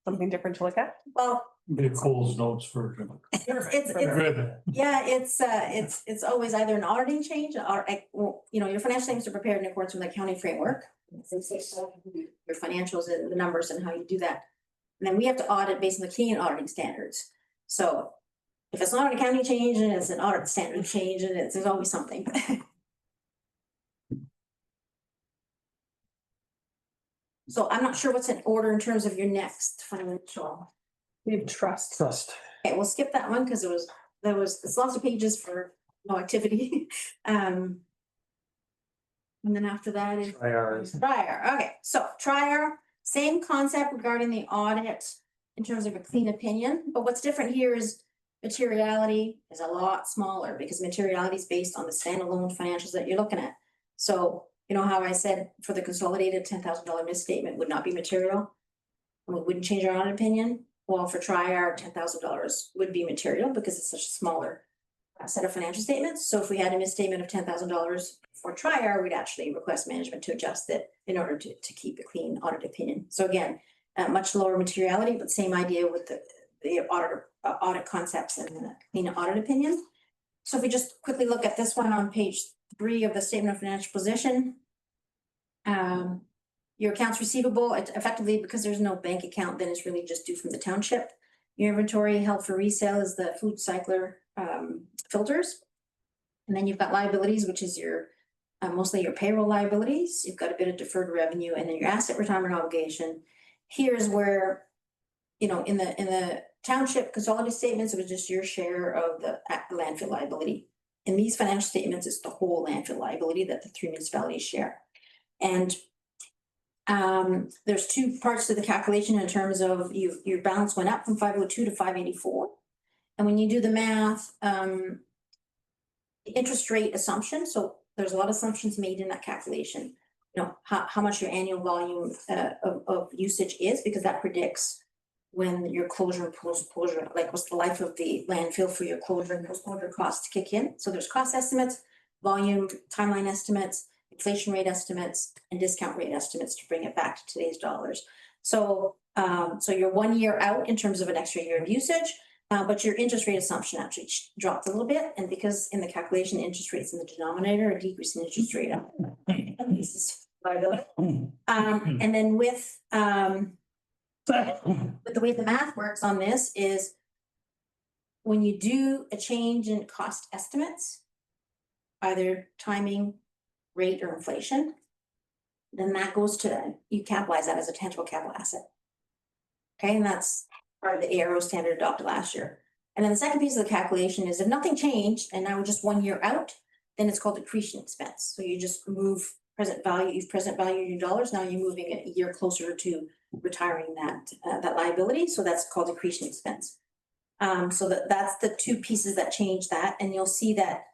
Speaker 5: Something different to look at.
Speaker 8: Well,
Speaker 4: Be Cole's notes version.
Speaker 8: it's,
Speaker 4: Good.
Speaker 8: yeah, it's always either an auditing change or, well, you know, your financial statements are prepared in accordance with the accounting framework. Your financials and the numbers and how you do that. And then we have to audit based on the Canadian auditing standards. So if it's not an accounting change and it's an audit standard change and there's always something. So I'm not sure what's in order in terms of your next financial.
Speaker 5: We have trust.
Speaker 1: Trust.
Speaker 8: Okay, we'll skip that one because it's lots of pages for no activity. And then after that is Trier. Okay, so Trier, same concept regarding the audit in terms of a clean opinion, but what's different here is materiality is a lot smaller because materiality is based on the standalone financials that you're looking at. So you know how I said for the consolidated $10,000 misstatement would not be material? And we wouldn't change our audit opinion? Well, for Trier, $10,000 would be material because it's such a smaller set of financial statements. So if we had a misstatement of $10,000 for Trier, we'd actually request management to adjust it in order to keep a clean audit opinion. So again, much lower materiality, but same idea with the audit concepts and the clean audit opinion. So if we just quickly look at this one on page 3 of the statement of financial position. Your accounts receivable, effectively because there's no bank account, then it's really just due from the township. Your inventory held for resale is the food cycler filters. And then you've got liabilities, which is your mostly your payroll liabilities. You've got a bit of deferred revenue, and then your asset retirement obligation. Here's where, you know, in the township consolidated statements, it was just your share of the landfill liability. In these financial statements, it's the whole landfill liability that the 3 municipalities share. And there's 2 parts to the calculation in terms of your balance went up from 502 to 584. And when you do the math, the interest rate assumption, so there's a lot of assumptions made in that calculation. You know, how much your annual volume of usage is, because that predicts when your closure and post-closure, like what's the life of the landfill for your closure and post-closure costs to kick in. So there's cost estimates, volume, timeline estimates, inflation rate estimates, and discount rate estimates to bring it back to today's dollars. So, so you're 1 year out in terms of an extra year of usage, but your interest rate assumption actually dropped a little bit. And because in the calculation, interest rates in the denominator, a decrease in interest rate. And then with the way the math works on this is when you do a change in cost estimates, either timing, rate, or inflation, then that goes to, you capitalize that as a tangible capital asset. Okay, and that's part of the ARO standard adopted last year. And then the second piece of the calculation is if nothing changed and now we're just 1 year out, then it's called accretion expense. So you just move present value, you've present value your dollars, now you're moving it a year closer to retiring that liability. So that's called accretion expense. So that's the 2 pieces that change that. And you'll see that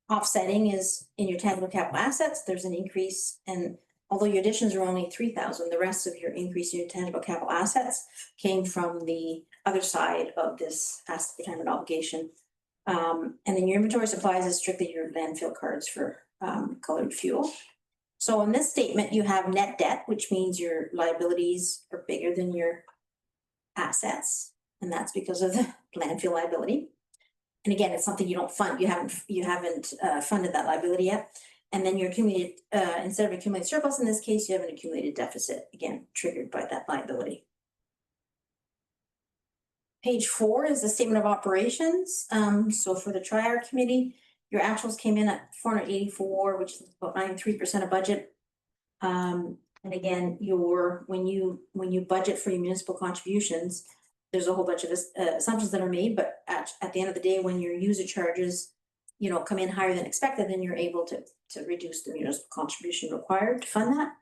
Speaker 8: offsetting is in your tangible capital assets, there's an increase. And although your additions are only 3,000, the rest of your increase in your tangible capital assets came from the other side of this asset retirement obligation. And then your inventory supplies is strictly your landfill cards for colored fuel. So in this statement, you have net debt, which means your liabilities are bigger than your assets. And that's because of the landfill liability. And again, it's something you don't fund. You haven't funded that liability yet. And then your accumulated, instead of accumulated surplus, in this case, you have an accumulated deficit, again, triggered by that liability. Page 4 is the statement of operations. So for the Trier committee, your actuals came in at 484, which is about 93% of budget. And again, when you budget for your municipal contributions, there's a whole bunch of assumptions that are made, but at the end of the day, when your user charges, you know, come in higher than expected, then you're able to reduce the municipal contribution required to fund that.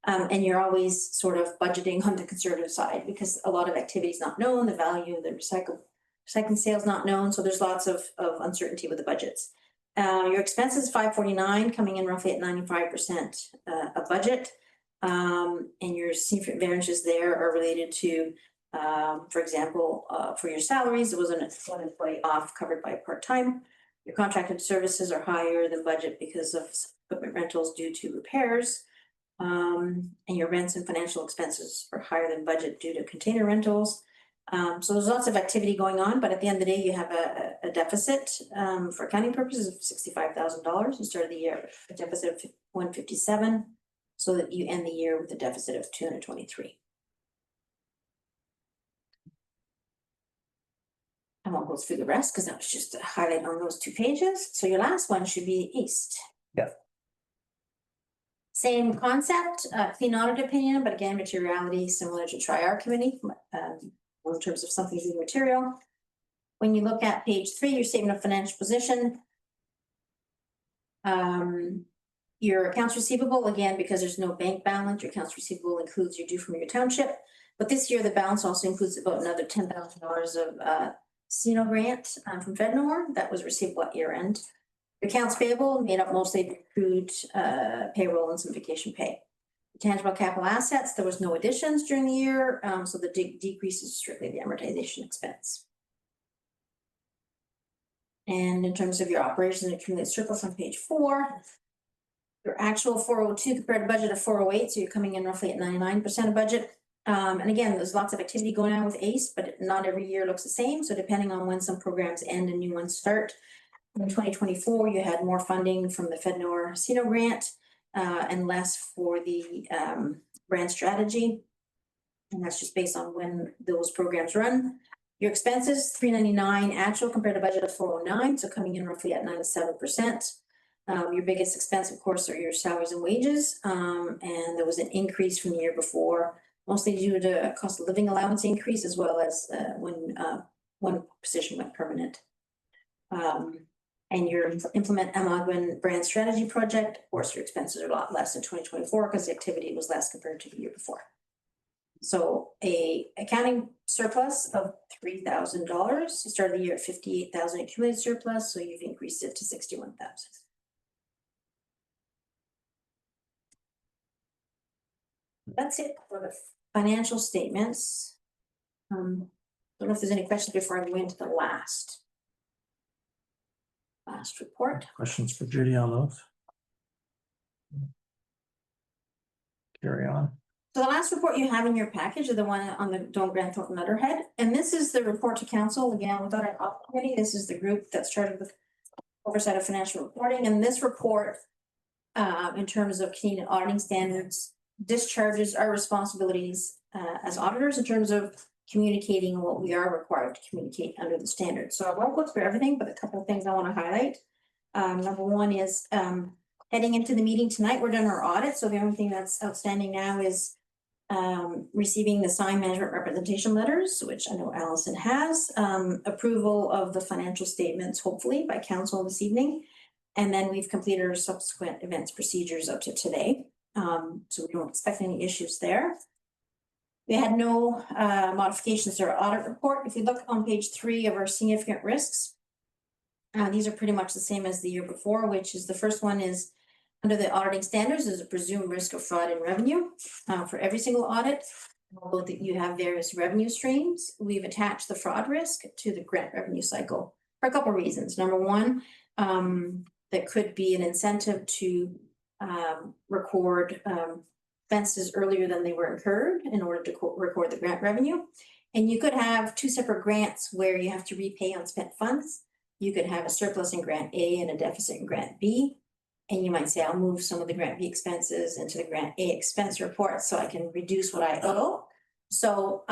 Speaker 8: And you're always sort of budgeting on the conservative side because a lot of activity is not known, the value of the recycling sales not known, so there's lots of uncertainty with the budgets. Your expenses 549 coming in roughly at 95% of budget. And your significant variances there are related to, for example, for your salaries, it was one employee off covered by part-time. Your contracted services are higher than budget because of equipment rentals due to repairs. And your rents and financial expenses are higher than budget due to container rentals. So there's lots of activity going on, but at the end of the day, you have a deficit, for accounting purposes of $65,000. You started the year with a deficit of 157, so that you end the year with a deficit of 223. I won't go through the rest because that was just a highlight on those 2 pages. So your last one should be East.
Speaker 1: Yeah.
Speaker 8: Same concept, clean audit opinion, but again, materiality similar to Tri-R committee, in terms of something being material. When you look at page 3, your statement of financial position. Your accounts receivable, again, because there's no bank balance, your accounts receivable includes your due from your township. But this year, the balance also includes about another $10,000 of CNO grant from FedNor that was receivable at year end. Accounts payable made up mostly of accrued payroll and some vacation pay. Tangible capital assets, there was no additions during the year, so the decrease is strictly the amortization expense. And in terms of your operations and accumulated surplus on page 4, your actual 402 compared to budget of 408, so you're coming in roughly at 99% of budget. And again, there's lots of activity going on with ACE, but not every year looks the same. So depending on when some programs end and new ones start. In 2024, you had more funding from the FedNor CNO grant and less for the brand strategy. And that's just based on when those programs run. Your expenses, 399 actual compared to budget of 409, so coming in roughly at 97%. Your biggest expense, of course, are your salaries and wages. And there was an increase from the year before, mostly due to a cost of living allowance increase, as well as when one position went permanent. And your implement Amagwin brand strategy project, of course, your expenses are a lot less in 2024 because the activity was less compared to the year before. So a accounting surplus of $3,000. You started the year at 58,000 accumulated surplus, so you've increased it to 61,000. That's it for the financial statements. Don't know if there's any questions before I go into the last report.
Speaker 1: Questions for Judy on those? Carry on.
Speaker 8: So the last report you have in your package is the one on the Don Granthorpe letterhead, and this is the report to council. Again, without our audit committee, this is the group that's charged with oversight of financial reporting, and this report, in terms of Canadian auditing standards, discharges our responsibilities as auditors in terms of communicating what we are required to communicate under the standards. So I won't go through everything, but a couple of things I want to highlight. Number one is heading into the meeting tonight, we're done our audit. So the only thing that's outstanding now is receiving the signed management representation letters, which I know Allison has, approval of the financial statements, hopefully by council this evening. And then we've completed our subsequent events procedures up to today. So we don't expect any issues there. We had no modifications to our audit report. If you look on page 3 of our significant risks, these are pretty much the same as the year before, which is the first one is under the auditing standards, there's a presumed risk of fraud in revenue for every single audit. Although you have various revenue streams, we've attached the fraud risk to the grant revenue cycle for a couple of reasons. Number one, that could be an incentive to record expenses earlier than they were incurred in order to record the grant revenue. And you could have 2 separate grants where you have to repay unspent funds. You could have a surplus in grant A and a deficit in grant B. And you might say, I'll move some of the grant B expenses into the grant A expense report so I can reduce what I owe. So,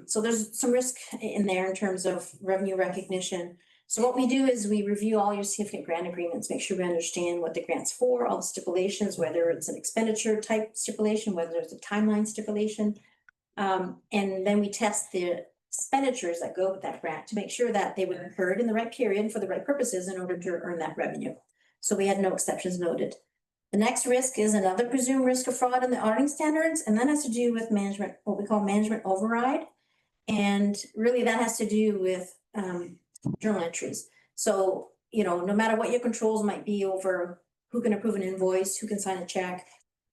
Speaker 8: so there's some risk in there in terms of revenue recognition. So what we do is we review all your significant grant agreements, make sure we understand what the grant's for, all the stipulations, whether it's an expenditure type stipulation, whether it's a timeline stipulation. And then we test the expenditures that go with that grant to make sure that they were incurred in the right period for the right purposes in order to earn that revenue. So we had no exceptions noted. The next risk is another presumed risk of fraud in the auditing standards, and that has to do with management, what we call management override. And really that has to do with journal entries. So, you know, no matter what your controls might be over who can approve an invoice, who can sign a check,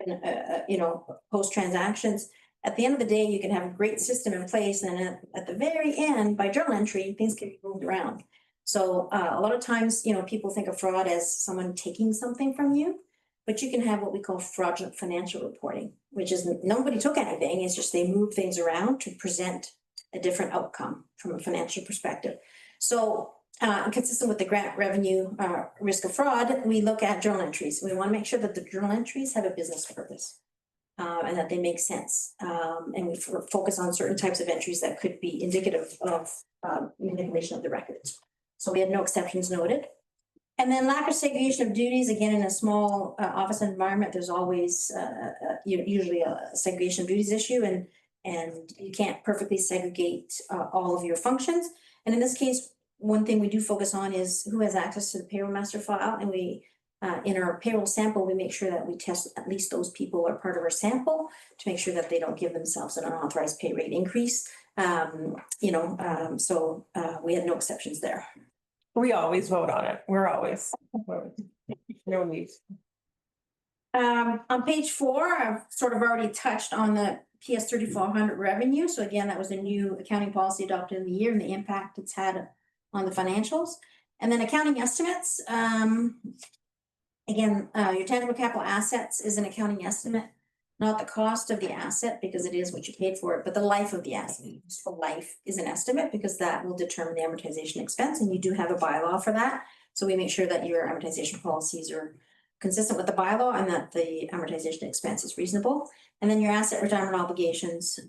Speaker 8: and, you know, post transactions, at the end of the day, you can have a great system in place. And at the very end, by journal entry, things can be moved around. So a lot of times, you know, people think of fraud as someone taking something from you. but you can have what we call fraudulent financial reporting, which is nobody took anything, it's just they move things around to present a different outcome from a financial perspective. So consistent with the grant revenue risk of fraud, we look at journal entries. We want to make sure that the journal entries have a business purpose and that they make sense. And we focus on certain types of entries that could be indicative of manipulation of the records. So we had no exceptions noted. And then lack of segregation of duties, again, in a small office environment, there's always usually a segregation of duties issue, and you can't perfectly segregate all of your functions. And in this case, one thing we do focus on is who has access to the payroll master file, and we in our payroll sample, we make sure that we test at least those people are part of our sample to make sure that they don't give themselves an unauthorized pay rate increase. So we had no exceptions there.
Speaker 5: We always vote on it. We're always. No need.
Speaker 8: On page 4, I've sort of already touched on the PS 3400 revenue. So again, that was a new accounting policy adopted in the year and the impact it's had on the financials. And then accounting estimates. Again, your tangible capital assets is an accounting estimate, not the cost of the asset because it is what you paid for it, but the life of the asset. Useful life is an estimate because that will determine the amortization expense, and you do have a bylaw for that. So we make sure that your amortization policies are consistent with the bylaw and that the amortization expense is reasonable. And then your asset retirement obligations,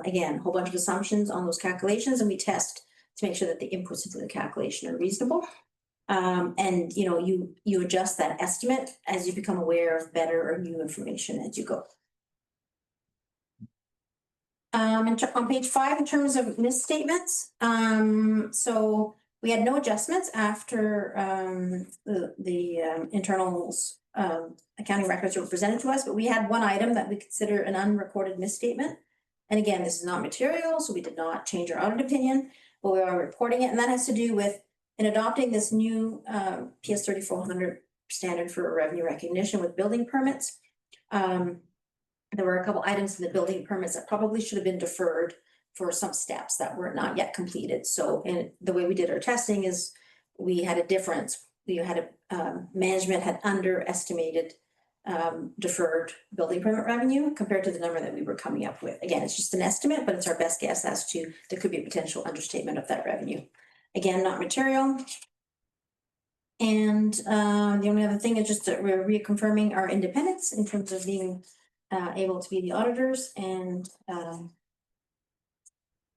Speaker 8: again, a whole bunch of assumptions on those calculations, and we test to make sure that the inputs into the calculation are reasonable. And you adjust that estimate as you become aware of better or new information as you go. On page 5, in terms of misstatements, so we had no adjustments after the internals accounting records were presented to us, but we had one item that we consider an unrecorded misstatement. And again, this is not material, so we did not change our audit opinion, but we are reporting it, and that has to do with in adopting this new PS 3400 standard for revenue recognition with building permits. There were a couple items in the building permits that probably should have been deferred for some steps that were not yet completed. So, and the way we did our testing is we had a difference. We had management had underestimated deferred building permit revenue compared to the number that we were coming up with. Again, it's just an estimate, but it's our best guess as to there could be a potential understatement of that revenue. Again, not material. And the only other thing is just that we're reconfirming our independence in terms of being able to be the auditors. And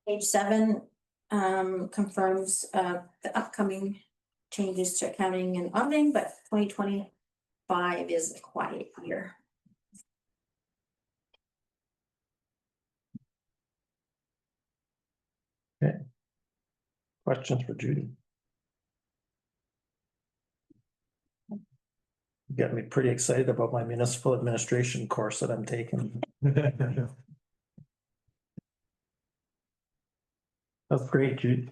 Speaker 8: page 7 confirms the upcoming changes to accounting and auditing, but 2025 is a quiet year.
Speaker 1: Okay. Questions for Judy? You got me pretty excited about my municipal administration course that I'm taking. That's great, Judy.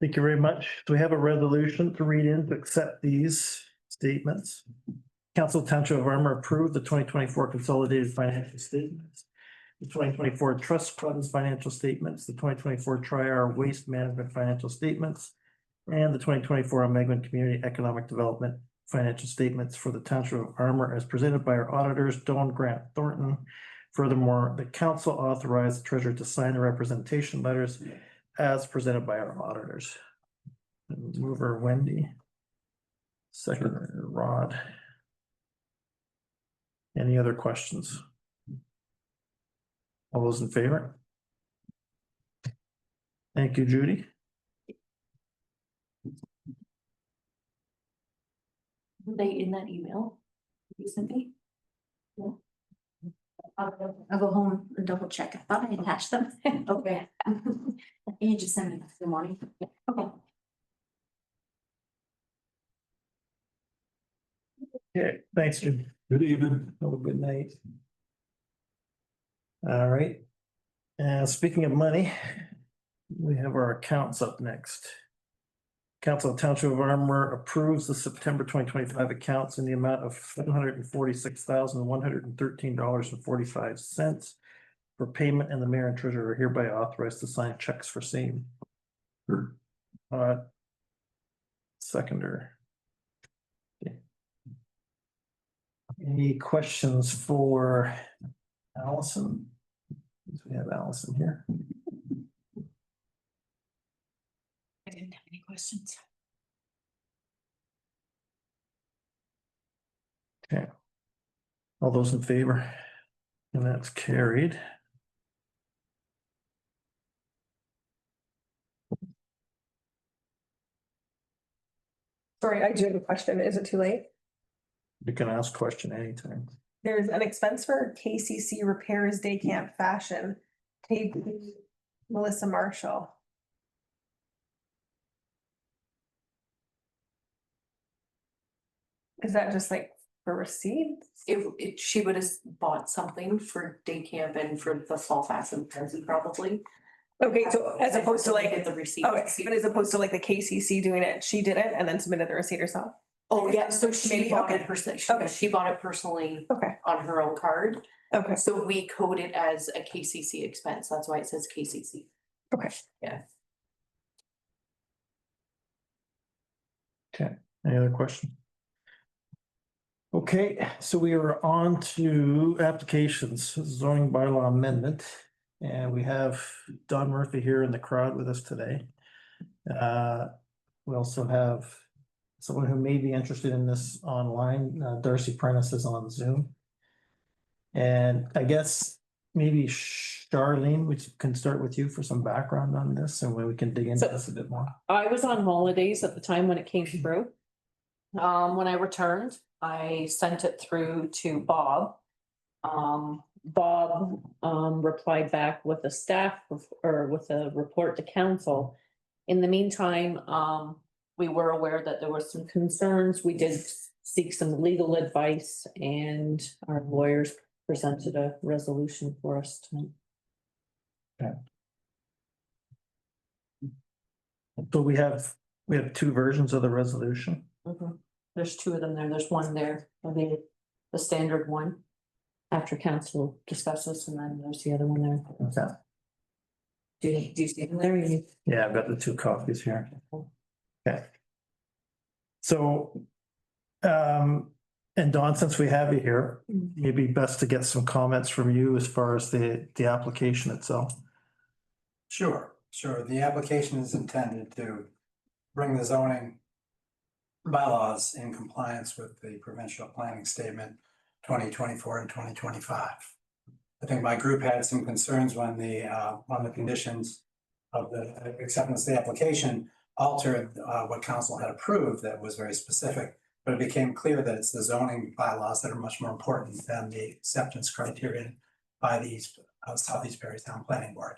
Speaker 1: Thank you very much. Do we have a resolution to read in to accept these statements? Council Township of Armour approved the 2024 consolidated financial statements, the 2024 trust funds financial statements, the 2024 Tri-R waste management financial statements, and the 2024 Megwin Community Economic Development financial statements for the Township of Armour as presented by our auditors, Don Grant Thornton. Furthermore, the council authorized the treasurer to sign the representation letters as presented by our auditors. Mover Wendy. Seconder Rod. Any other questions? All those in favor? Thank you, Judy.
Speaker 8: Were they in that email you sent me? No. I'll go home and double check. I thought I attached them. Okay. You just send me in the morning. Okay.
Speaker 1: Okay, thanks, Judy.
Speaker 4: Good evening.
Speaker 1: Have a good night. All right. Speaking of money, we have our accounts up next. Council of Township of Armour approves the September 2025 accounts in the amount of $746,113.45 for payment, and the mayor and treasurer are hereby authorized to sign checks for same. Seconder. Okay. Any questions for Allison? We have Allison here.
Speaker 6: I didn't have any questions.
Speaker 1: Okay. All those in favor? And that's carried.
Speaker 5: Sorry, I do have a question. Is it too late?
Speaker 1: You can ask question anytime.
Speaker 5: There's an expense for KCC repairs day camp fashion. Paid to Melissa Marshall. Is that just like for receipts?
Speaker 9: She would have bought something for day camp and for the fall fashion fancy probably.
Speaker 5: Okay, so as opposed to like,
Speaker 9: Get the receipt.
Speaker 5: okay, but as opposed to like the KCC doing it, she did it and then submitted the receipt herself?
Speaker 9: Oh, yeah, so she
Speaker 5: Maybe,
Speaker 9: bought
Speaker 5: okay.
Speaker 9: it personally,
Speaker 5: Okay.
Speaker 9: she bought it personally
Speaker 5: Okay,
Speaker 9: on her own card.
Speaker 5: okay,
Speaker 9: So we code it as a KCC expense, that's why it says KCC.
Speaker 5: okay.
Speaker 1: Any other question? Okay, so we are on to applications, zoning bylaw amendment. And we have Don Murphy here in the crowd with us today. We also have someone who may be interested in this online, Darcy Prentice is on Zoom. And I guess maybe Charlene, we can start with you for some background on this and we can dig into this a bit more.
Speaker 9: I was on holidays at the time when it came through. When I returned, I sent it through to Bob. Bob replied back with a staff or with a report to council. In the meantime, we were aware that there were some concerns. We did seek some legal advice and our lawyers presented a resolution for us tonight.
Speaker 1: So we have two versions of the resolution.
Speaker 9: There's two of them there. There's one there, the standard one. After council discusses, and then there's the other one there.
Speaker 1: Okay.
Speaker 9: Do you see them there?
Speaker 1: Yeah, I've got the two copies here. Okay. So, and Don, since we have you here, maybe best to get some comments from you as far as the application itself.
Speaker 10: Sure. The application is intended to bring the zoning bylaws in compliance with the provincial planning statement 2024 and 2025. I think my group had some concerns when the conditions of the acceptance of the application altered what council had approved that was very specific, but it became clear that it's the zoning bylaws that are much more important than the acceptance criterion by the Southeast Barrytown Planning Board.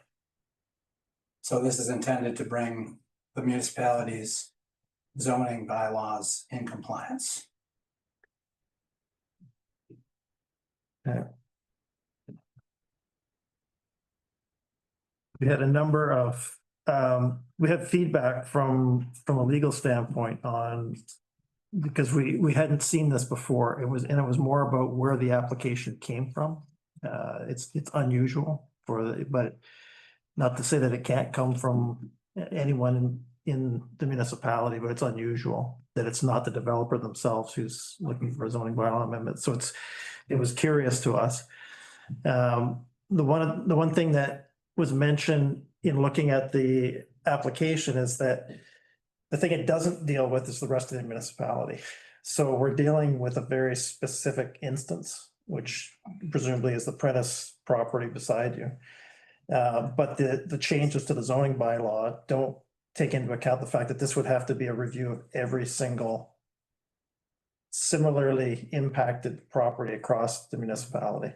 Speaker 10: So this is intended to bring the municipality's zoning bylaws in compliance.
Speaker 1: We had a number of, we had feedback from a legal standpoint on, because we hadn't seen this before. It was more about where the application came from. It's unusual but not to say that it can't come from anyone in the municipality, but it's unusual that it's not the developer themselves who's looking for a zoning bylaw amendment. So it was curious to us. The one thing that was mentioned in looking at the application is that the thing it doesn't deal with is the rest of the municipality. So we're dealing with a very specific instance, which presumably is the Prentice property beside you. But the changes to the zoning bylaw don't take into account the fact that this would have to be a review of every single similarly impacted property across the municipality.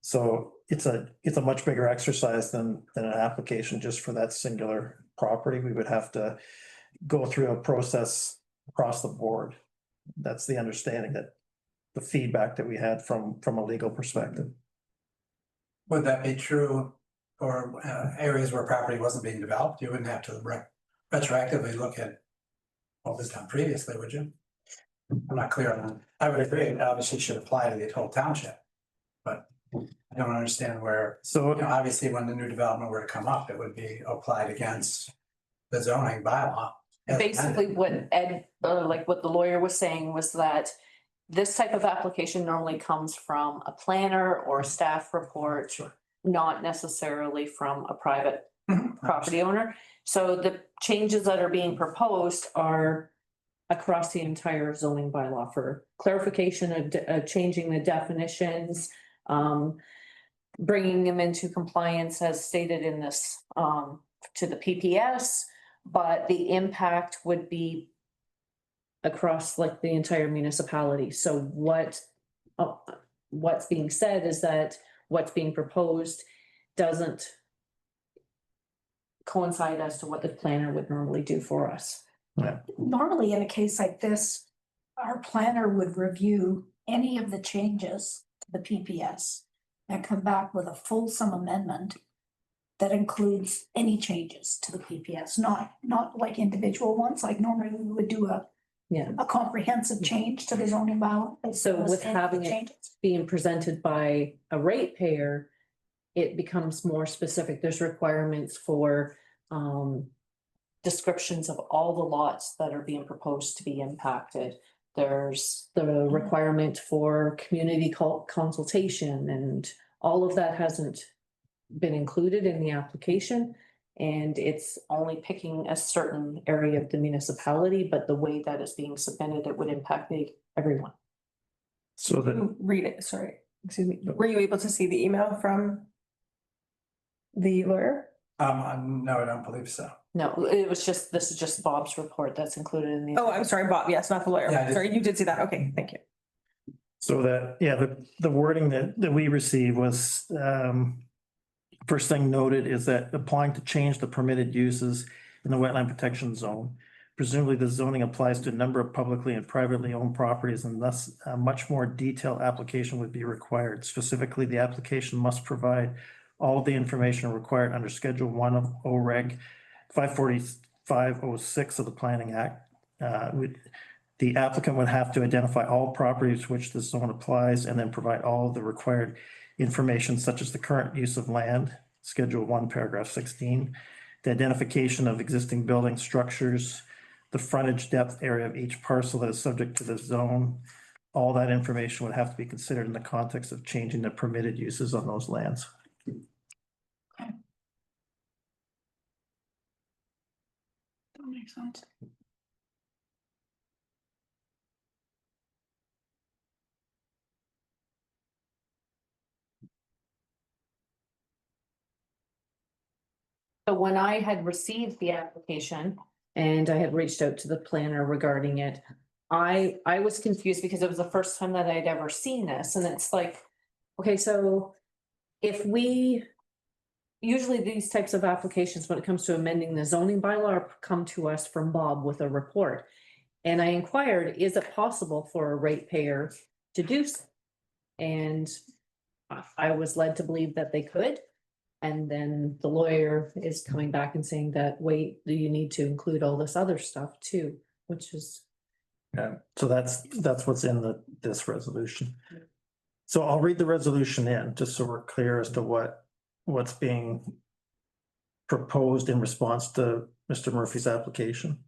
Speaker 1: So it's a much bigger exercise than an application just for that singular property. We would have to go through a process across the board. That's the understanding, that the feedback that we had from a legal perspective.
Speaker 10: Would that be true for areas where property wasn't being developed? You wouldn't have to retroactively look at what was done previously, would you? I'm not clear on that. I would agree, it obviously should apply to the whole township, but I don't understand where, obviously when the new development were to come up, it would be applied against the zoning bylaw.
Speaker 9: Basically, what Ed, like what the lawyer was saying was that this type of application normally comes from a planner or a staff report, not necessarily from a private property owner. So the changes that are being proposed are across the entire zoning bylaw for clarification of changing the definitions, bringing them into compliance as stated in this, to the PPS, but the impact would be across like the entire municipality. So what's being said is that what's being proposed doesn't coincide as to what the planner would normally do for us.
Speaker 6: Normally, in a case like this, our planner would review any of the changes to the PPS and come back with a fulsome amendment that includes any changes to the PPS, not like individual ones, like normally we would do a comprehensive change to the zoning bylaw.
Speaker 9: So with having it being presented by a ratepayer, it becomes more specific. There's requirements for descriptions of all the lots that are being proposed to be impacted. There's the requirement for community consultation, and all of that hasn't been included in the application. And it's only picking a certain area of the municipality, but the way that it's being submitted, it would impact everyone.
Speaker 1: So that,
Speaker 5: Read it, sorry, excuse me. Were you able to see the email from the lawyer?
Speaker 10: No, I don't believe so.
Speaker 9: No, it was just, this is just Bob's report that's included in the.
Speaker 5: Oh, I'm sorry, Bob. Yes, not the lawyer.
Speaker 10: Yeah, I did.
Speaker 5: Sorry, you did see that. Okay, thank you.
Speaker 1: so that, yeah, the wording that we received was, first thing noted is that applying to change the permitted uses in the wetland protection zone. Presumably the zoning applies to a number of publicly and privately owned properties, and thus a much more detailed application would be required. Specifically, the application must provide all of the information required under Schedule 1 of OREG 54506 of the Planning Act. The applicant would have to identify all properties to which this zone applies and then provide all of the required information such as the current use of land, Schedule 1, paragraph 16, the identification of existing building structures, the frontage depth area of each parcel that is subject to this zone. All that information would have to be considered in the context of changing the permitted uses on those lands.
Speaker 6: That makes sense.
Speaker 9: So when I had received the application and I had reached out to the planner regarding it, I was confused because it was the first time that I'd ever seen this, and it's like, okay, so if we, usually these types of applications, when it comes to amending the zoning bylaw, come to us from Bob with a report. And I inquired, is it possible for a ratepayer to do so? And I was led to believe that they could. And then the lawyer is coming back and saying that, wait, do you need to include all this other stuff too, which is.
Speaker 1: Yeah, so that's what's in this resolution. So I'll read the resolution in, just so we're clear as to what's being proposed in response to Mr. Murphy's application.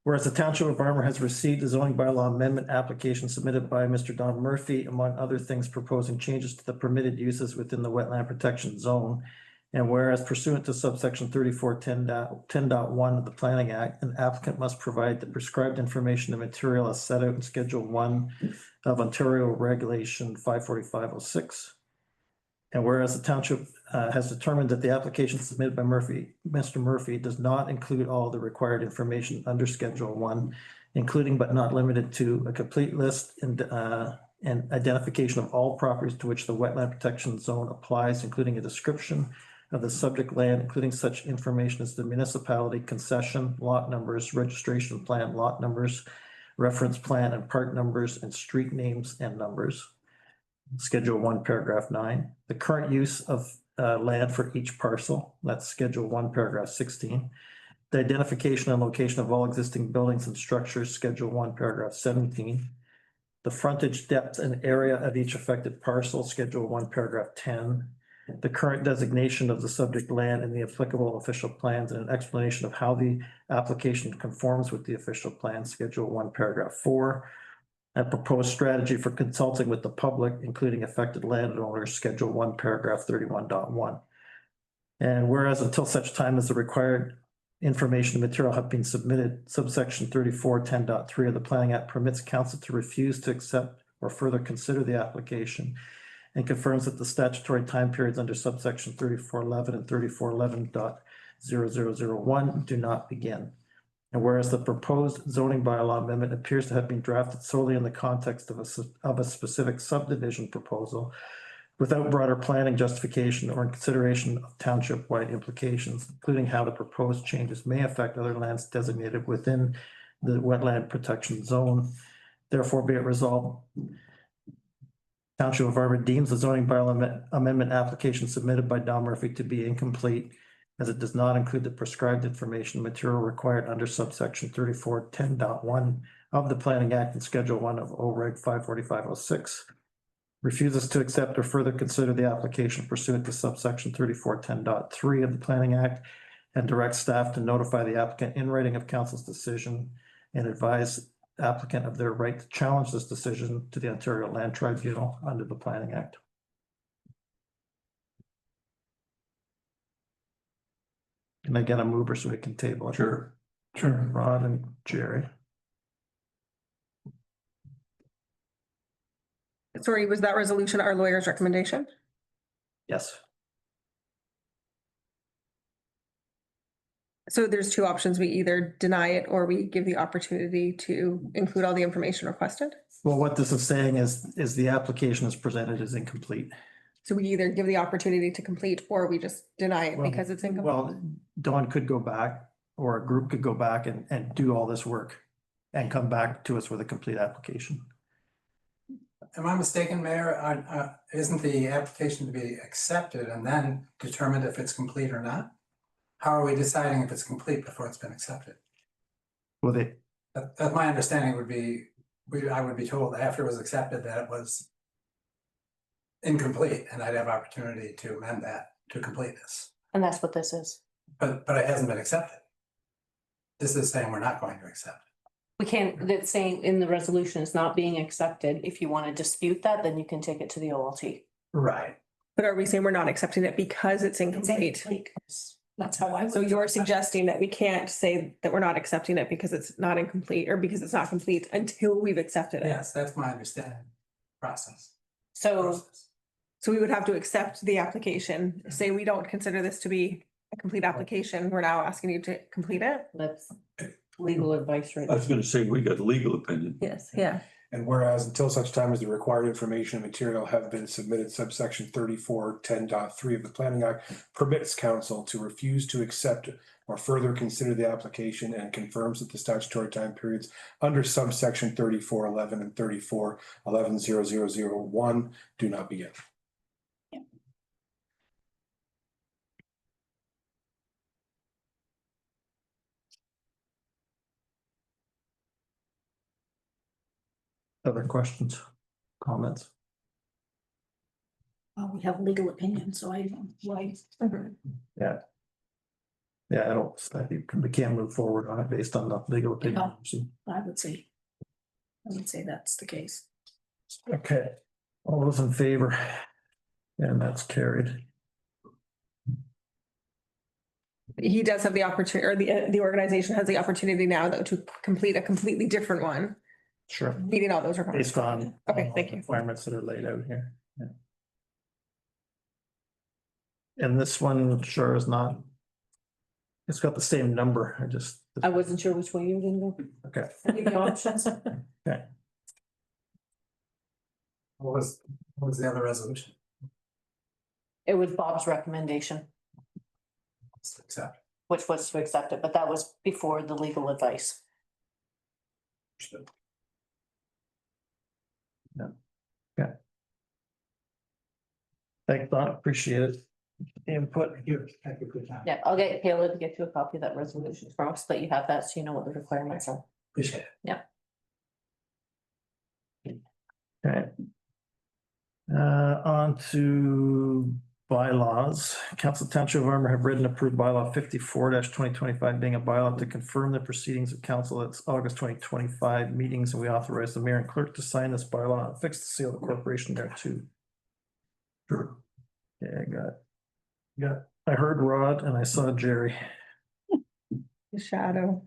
Speaker 1: Whereas the Township of Armour has received a zoning bylaw amendment application submitted by Mr. Don Murphy, among other things proposing changes to the permitted uses within the wetland protection zone. And whereas pursuant to subsection 3410.1 of the Planning Act, an applicant must provide the prescribed information and material as set out in Schedule 1 of Ontario Regulation 54506. And whereas the township has determined that the application submitted by Mr. Murphy does not include all the required information under Schedule 1, including but not limited to a complete list and identification of all properties to which the wetland protection zone applies, including a description of the subject land, including such information as the municipality concession, lot numbers, registration plan, lot numbers, reference plan and part numbers, and street names and numbers. Schedule 1, paragraph 9. The current use of land for each parcel, that's Schedule 1, paragraph 16. The identification and location of all existing buildings and structures, Schedule 1, paragraph 17. The frontage depth and area of each affected parcel, Schedule 1, paragraph 10. The current designation of the subject land and the applicable official plans, and an explanation of how the application conforms with the official plan, Schedule 1, paragraph 4. A proposed strategy for consulting with the public, including affected landowners, Schedule 1, paragraph 31.1. And whereas until such time as the required information and material have been submitted, subsection 3410.3 of the Planning Act permits council to refuse to accept or further consider the application and confirms that the statutory time periods under subsection 3411 and 3411.0001 do not begin. And whereas the proposed zoning bylaw amendment appears to have been drafted solely in the context of a specific subdivision proposal without broader planning justification or in consideration of township-wide implications, including how the proposed changes may affect other lands designated within the wetland protection zone. Therefore, be it resolved, Township of Armour deems the zoning bylaw amendment application submitted by Don Murphy to be incomplete, as it does not include the prescribed information material required under subsection 3410.1 of the Planning Act and Schedule 1 of OReg 54506. Refuses to accept or further consider the application pursuant to subsection 3410.3 of the Planning Act, and directs staff to notify the applicant in writing of council's decision and advise applicant of their right to challenge this decision to the Ontario Land Tribunal under the Planning Act. Can I get a mover so we can table it?
Speaker 4: Sure.
Speaker 1: Rod and Jerry.
Speaker 5: Sorry, was that resolution our lawyer's recommendation?
Speaker 1: Yes.
Speaker 5: So there's two options. We either deny it or we give the opportunity to include all the information requested.
Speaker 1: Well, what this is saying is the application is presented as incomplete.
Speaker 5: So we either give the opportunity to complete or we just deny it
Speaker 1: Well,
Speaker 5: because it's incomplete.
Speaker 1: Well, Dawn could go back or a group could go back and do all this work and come back to us with a complete application.
Speaker 10: Am I mistaken, Mayor? Isn't the application to be accepted and then determined if it's complete or not? How are we deciding if it's complete before it's been accepted?
Speaker 1: Well,
Speaker 10: That my understanding would be, I would be told after it was accepted that it was incomplete and I'd have opportunity to amend that to complete this.
Speaker 9: And that's what this is.
Speaker 10: But it hasn't been accepted. This is saying we're not going to accept it.
Speaker 9: We can't, that's saying in the resolution it's not being accepted. If you want to dispute that, then you can take it to the OLT.
Speaker 10: Right.
Speaker 5: But are we saying we're not accepting it because it's
Speaker 6: It's
Speaker 5: incomplete?
Speaker 6: incomplete. That's how I would.
Speaker 5: So you're suggesting that we can't say that we're not accepting it because it's not incomplete or because it's not complete until we've accepted it?
Speaker 10: Yes, that's my understanding. Process.
Speaker 9: So
Speaker 5: So we would have to accept the application, say we don't consider this to be a complete application. We're now asking you to complete it?
Speaker 9: that's legal advice right
Speaker 11: I was gonna say, we got legal opinion.
Speaker 5: Yes, yeah.
Speaker 3: And whereas until such time as the required information and material have been submitted, subsection 3410.3 of the Planning Act permits council to refuse to accept or further consider the application and confirms that the statutory time periods under subsection 3411 and 3411.0001 do not begin.
Speaker 1: Other questions, comments?
Speaker 6: Well, we have legal opinion, so I don't, why.
Speaker 1: Yeah, I don't, I think we can't move forward on it based on the legal opinion.
Speaker 6: I would say that's the case.
Speaker 1: Okay, all those in favor? And that's carried.
Speaker 5: He does have the opportunity, or the organization has the opportunity now though to complete a completely different one,
Speaker 1: Sure.
Speaker 5: meeting all those requirements.
Speaker 1: Based on.
Speaker 5: Okay, thank you.
Speaker 1: Requirements that are laid out here. Yeah. And this one sure is not. It's got the same number,
Speaker 9: I wasn't sure which way you were gonna go.
Speaker 1: Okay,
Speaker 9: I give you options.
Speaker 10: What was the other resolution?
Speaker 9: It was Bob's recommendation,
Speaker 10: Let's accept.
Speaker 9: which was to accept it, but that was before the legal advice.
Speaker 10: Understood.
Speaker 1: thanks, Don, appreciate it. Input.
Speaker 10: Thank you for your time.
Speaker 9: Yeah, I'll get Kayla to get you a copy of that resolution from us, but you have that, so you know what the requirements are.
Speaker 10: Appreciate it.
Speaker 1: Okay. On to bylaws. Council Township of Armour have read and approved bylaw 54-2025 being a bylaw to confirm the proceedings of council at August 2025 meetings, and we authorize the mayor and clerk to sign this bylaw and fix the seal of the corporation there too. Sure. Yeah, I heard Rod and I saw Jerry.
Speaker 5: The shadow.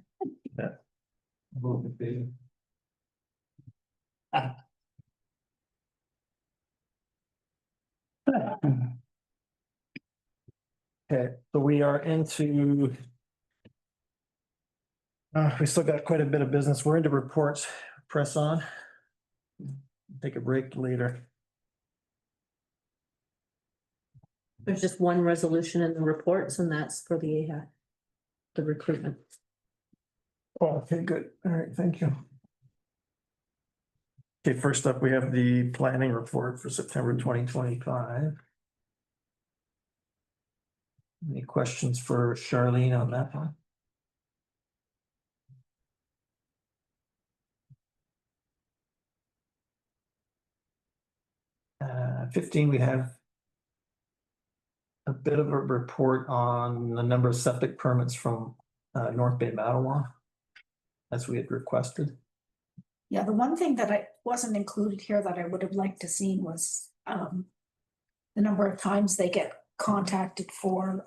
Speaker 1: Okay, so we are into. We still got quite a bit of business. We're into reports. Press on. Take a break later.
Speaker 9: There's just one resolution in the reports and that's for the recruitment.
Speaker 1: Oh, okay, good. All right, thank you. Okay, first up, we have the planning report for September 2025. Any questions for Charlene on that one? 15, we have a bit of a report on the number of septic permits from North Bay Mattawa, as we had requested.
Speaker 6: Yeah, the one thing that I wasn't included here that I would have liked to see was the number of times they get contacted for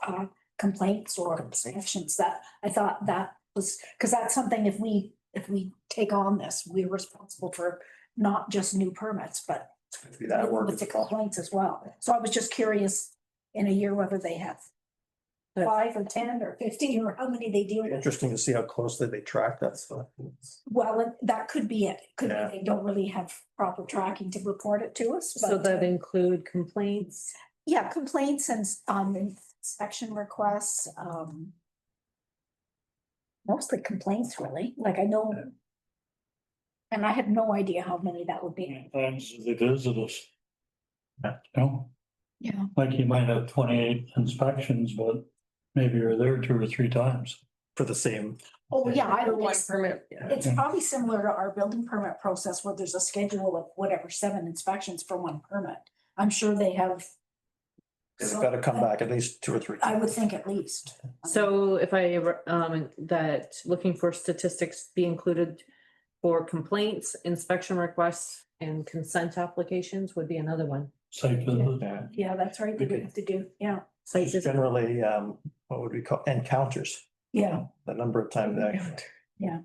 Speaker 6: complaints or inspections. That I thought that was, because that's something if we take on this, we're responsible for not just new permits, but with the complaints as well. So I was just curious in a year whether they have 5 or 10 or 15 or how many they deal with.
Speaker 1: Interesting to see how closely they track that stuff.
Speaker 6: Well, that could be it. Could be
Speaker 1: Yeah.
Speaker 6: they don't really have proper tracking to report it to us.
Speaker 9: So
Speaker 6: but,
Speaker 9: that include complaints.
Speaker 6: yeah, complaints and inspection requests, mostly complaints, really. Like I know, and I had no idea how many that would be.
Speaker 4: Times they visit us.
Speaker 1: Yeah.
Speaker 4: No,
Speaker 6: Yeah.
Speaker 4: like you might have 28 inspections, but maybe you're there 2 or 3 times.
Speaker 1: For the same.
Speaker 6: Oh, yeah, I
Speaker 5: For
Speaker 6: don't,
Speaker 5: one
Speaker 6: it's
Speaker 5: permit, yeah.
Speaker 6: probably similar to our building permit process where there's a schedule of whatever, 7 inspections for one permit. I'm sure they have.
Speaker 1: They've got to come back at least 2 or 3
Speaker 6: I
Speaker 1: times.
Speaker 6: would think at least.
Speaker 9: So if I, that looking for statistics be included for complaints, inspection requests and consent applications would be another one.
Speaker 4: Site visit.
Speaker 1: Yeah.
Speaker 6: Yeah, that's right. They would have to do, yeah,
Speaker 9: Site visit.
Speaker 1: Generally, what would we call encounters?
Speaker 6: yeah,
Speaker 1: The number of times that.
Speaker 6: yeah.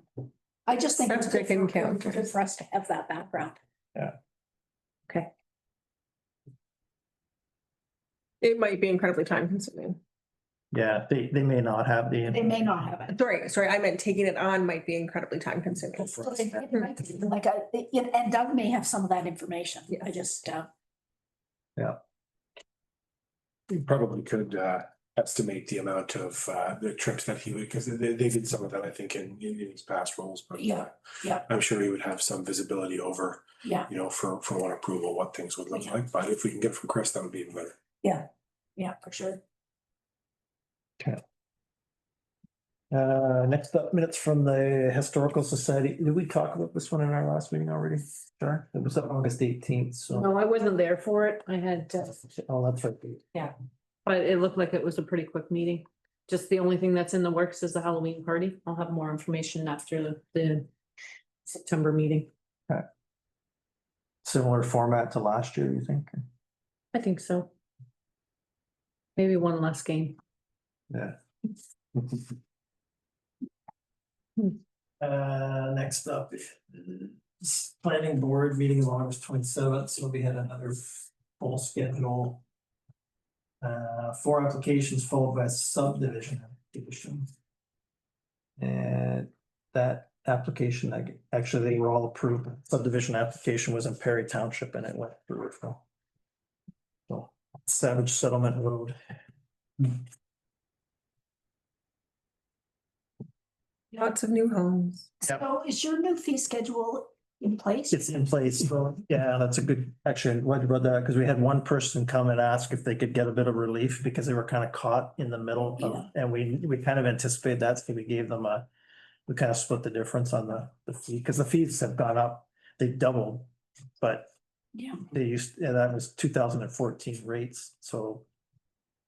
Speaker 6: I just think it's good
Speaker 5: Septic
Speaker 6: for,
Speaker 5: encounters.
Speaker 6: good for us to have that background.
Speaker 9: Okay.
Speaker 5: It might be incredibly time consuming.
Speaker 1: Yeah, they may not have the.
Speaker 6: They may not have it.
Speaker 5: Sorry, I meant taking it on might be incredibly time consuming.
Speaker 6: So it might be like, and Doug may have some of that information. I just,
Speaker 3: We probably could estimate the amount of the trips that he would, because they did some of that, I think, in his past roles, but
Speaker 6: Yeah, yeah.
Speaker 3: I'm sure he would have some visibility over,
Speaker 6: yeah,
Speaker 3: you know, for one approval, what things would look like, but if we can get it from Chris, that would be even better.
Speaker 6: yeah, for sure.
Speaker 1: Next up, minutes from the Historical Society. Did we talk about this one in our last meeting already? Sure. It was August 18th, so.
Speaker 9: No, I wasn't there for it. I had,
Speaker 1: Oh, that's right.
Speaker 9: but it looked like it was a pretty quick meeting. Just the only thing that's in the works is the Halloween party. I'll have more information after the September meeting.
Speaker 1: Similar format to last year, you think?
Speaker 9: I think so. Maybe one less game.
Speaker 1: Yeah. Next up, planning board meeting is August 27th, so we had another full schedule. 4 applications followed by a subdivision application. And that application, actually, they were all approved. Subdivision application was in Perry Township and it went through. So Savage Settlement Road.
Speaker 5: Lots of new homes.
Speaker 6: So is your new fee schedule in place?
Speaker 1: It's in place, so, yeah, that's a good, actually, glad you brought that, because we had one person come and ask if they could get a bit of relief, because they were kind of caught in the middle of, and we kind of anticipated that, so we gave them we kind of split the difference on the fee, because the fees have gone up, they doubled, but
Speaker 6: Yeah.
Speaker 1: that was 2014 rates, so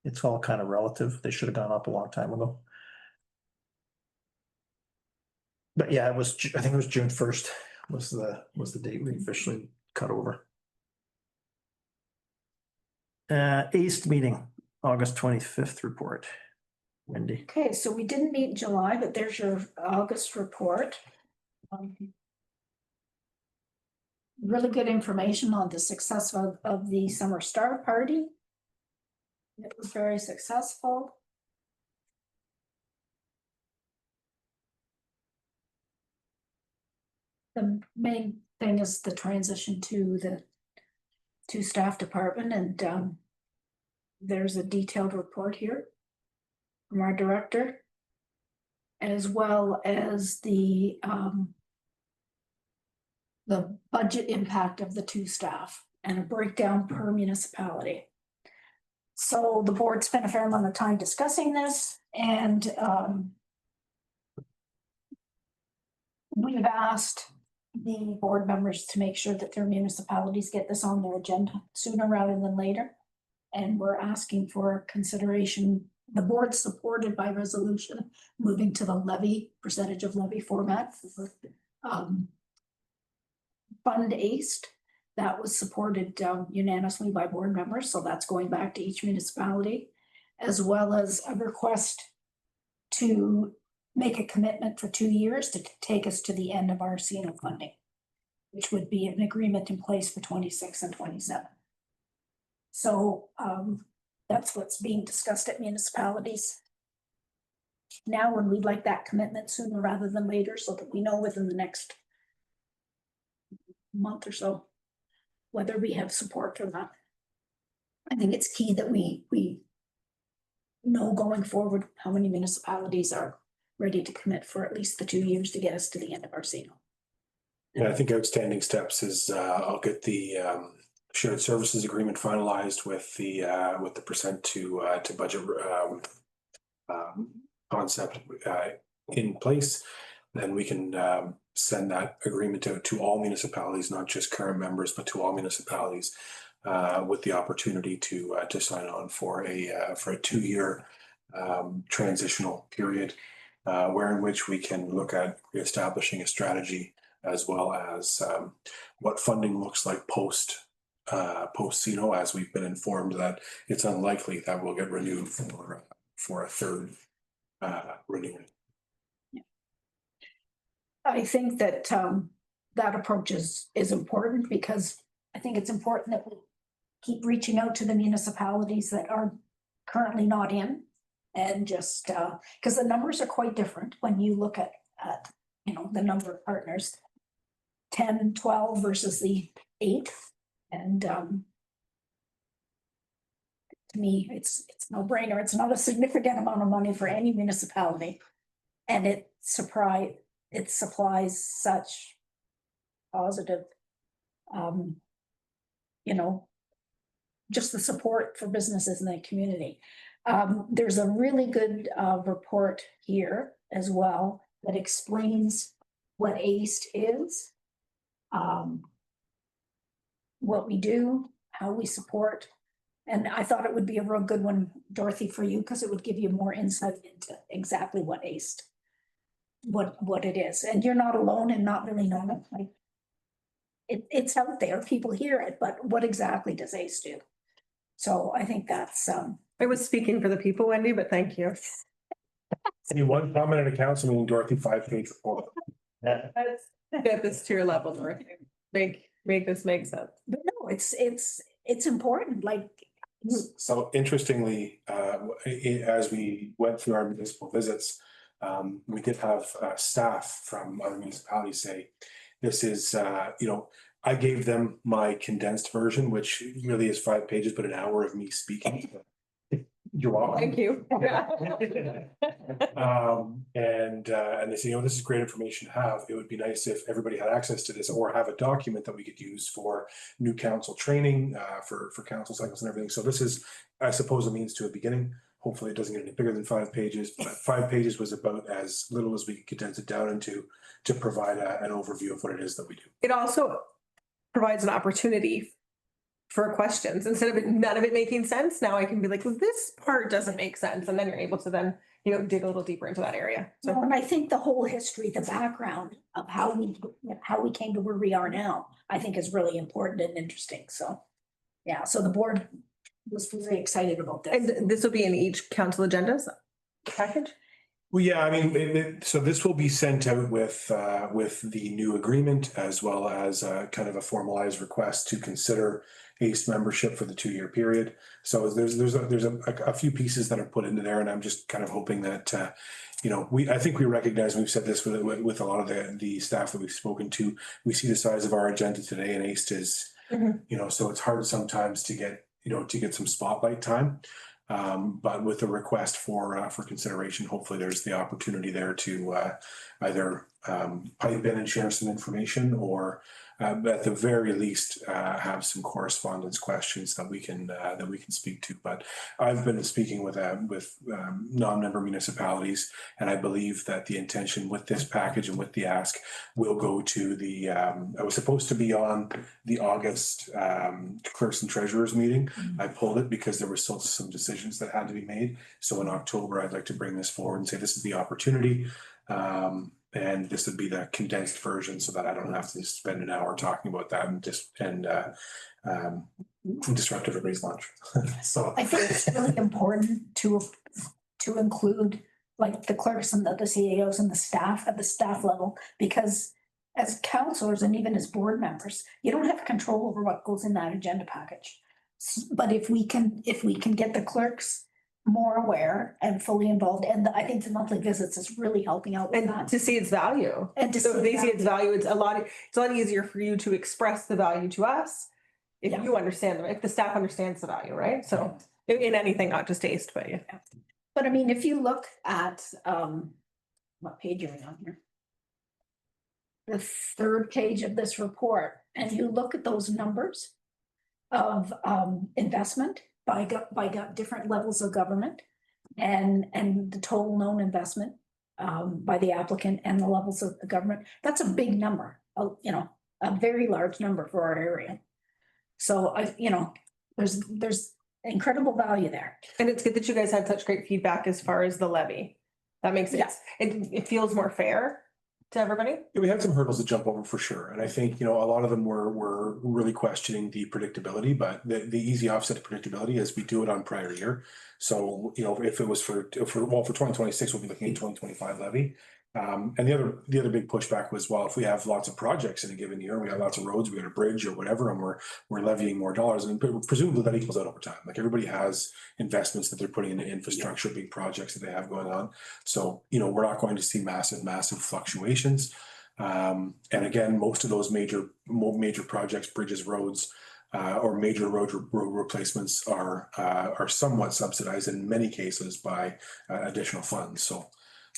Speaker 1: It's all kind of relative. They should have gone up a long time ago. But yeah, I think it was June 1st was the date we officially cut over. ACE meeting, August 25th report. Wendy.
Speaker 6: Okay, so we didn't meet in July, but there's your August report. Really good information on the success of the Summer Star Party. It was very successful. The main thing is the transition to the two-staff department, and there's a detailed report here from our director, as well as the budget impact of the two staff and a breakdown per municipality. So the board spent a fair amount of time discussing this, and we've asked the board members to make sure that their municipalities get this on their agenda sooner rather than later. And we're asking for consideration, the board supported by resolution, moving to the levy, percentage of levy format for fund ACE. That was supported unanimously by board members, so that's going back to each municipality, as well as a request to make a commitment for 2 years to take us to the end of our CNO funding, which would be an agreement in place for 26 and 27. So that's what's being discussed at municipalities now, and we'd like that commitment sooner rather than later so that we know within the next month or so whether we have support or not. I think it's key that we know going forward how many municipalities are ready to commit for at least the 2 years to get us to the end of our CNO.
Speaker 3: Yeah, I think outstanding steps is I'll get the shared services agreement finalized with the percent to budget concept in place. Then we can send that agreement out to all municipalities, not just current members, but to all municipalities, with the opportunity to sign on for a 2-year transitional period, where in which we can look at establishing a strategy as well as what funding looks like post CNO, as we've been informed that it's unlikely that we'll get renewed for a third renewal.
Speaker 6: I think that that approach is important, because I think it's important that we keep reaching out to the municipalities that are currently not in, and just because the numbers are quite different when you look at the number of partners, 10, 12 versus the 8. And to me, it's no brainer. It's not a significant amount of money for any municipality, and it supplies such positive, just the support for businesses in the community. There's a really good report here as well that explains what ACE is, what we do, how we support. And I thought it would be a real good one, Dorothy, for you, because it would give you more insight into exactly what ACE, what it is. And you're not alone in not really knowing. Like, it's out there, people hear it, but what exactly does ACE do? So I think that's
Speaker 5: I was speaking for the people, Wendy, but thank you.
Speaker 3: Any one comment at a council meeting, Dorothy, 5-page report.
Speaker 5: Get this to your level, Dorothy. Make this make sense.
Speaker 6: But no, it's important. Like,
Speaker 3: So interestingly, as we went through our municipal visits, we did have staff from other municipalities say, this is, I gave them my condensed version, which really is 5 pages, but an hour of me speaking. You're welcome.
Speaker 5: Thank you.
Speaker 3: And they say, this is great information to have. It would be nice if everybody had access to this, or have a document that we could use for new council training, for council cycles and everything. So this is, I suppose, a means to a beginning. Hopefully it doesn't get any bigger than 5 pages, but 5 pages was about as little as we could condense it down into, to provide an overview of what it is that we do.
Speaker 5: It also provides an opportunity for questions instead of none of it making sense. Now I can be like, well, this part doesn't make sense. And then you're able to then, dig a little deeper into that area.
Speaker 6: So,
Speaker 5: So
Speaker 6: and I think the whole history, the background of how we came to where we are now, I think is really important and interesting. So, yeah, so the board was very excited about this.
Speaker 5: and this will be in each council agendas package.
Speaker 3: Well, yeah, I mean, so this will be sent out with the new agreement as well as kind of a formalized request to consider ACE membership for the 2-year period. So there's a few pieces that are put into there, and I'm just kind of hoping that, I think we recognize, and we've said this with a lot of the staff that we've spoken to, we see the size of our agenda today, and ACE is, so it's hard sometimes to get some spotlight time. But with the request for consideration, hopefully there's the opportunity there to either pipe in and share some information, or at the very least have some correspondence questions that we can speak to. But I've been speaking with non-member municipalities, and I believe that the intention with this package and with the ask will go to the I was supposed to be on the August clerks and treasurers meeting. I pulled it because there were still some decisions that had to be made. So in October, I'd like to bring this forward and say this is the opportunity. And this would be the condensed version so that I don't have to spend an hour talking about that and disrupt everybody's lunch. So
Speaker 6: I think it's really important to include like the clerks and the CAOs and the staff at the staff level, because as counselors and even as board members, you don't have control over what goes in that agenda package. But if we can get the clerks more aware and fully involved, and I think the monthly visits is really helping out with
Speaker 5: And
Speaker 6: that.
Speaker 5: to see its value.
Speaker 6: And to
Speaker 5: So if
Speaker 6: see
Speaker 5: they see its value, it's a lot easier for you to express the value to us. If
Speaker 6: Yeah.
Speaker 5: you understand them, if the staff understands the value, right? So in anything, not just taste, but yeah.
Speaker 6: But I mean, if you look at, what page are we on here? The third page of this report, and you look at those numbers of, investment by different levels of government, and the total known investment, by the applicant and the levels of the government, that's a big number, a very large number for our area. So there's incredible value there.
Speaker 5: And it's good that you guys had such great feedback as far as the levy. That makes it,
Speaker 6: Yeah.
Speaker 5: it feels more fair to everybody.
Speaker 3: yeah, we had some hurdles to jump over for sure. And I think, a lot of them were really questioning the predictability, but the easy offset of predictability is we do it on prior year. So, if it was for 2026, we'll be looking at 2025 levy. And the other big pushback was, well, if we have lots of projects in a given year, we have lots of roads, we got a bridge or whatever, and we're levying more dollars, and presumably that equals out over time. Like everybody has investments that they're putting into infrastructure, big projects that they have going on. So, we're not going to see massive fluctuations. And again, most of those major projects, bridges, roads, or major road replacements are somewhat subsidized in many cases by additional funds. So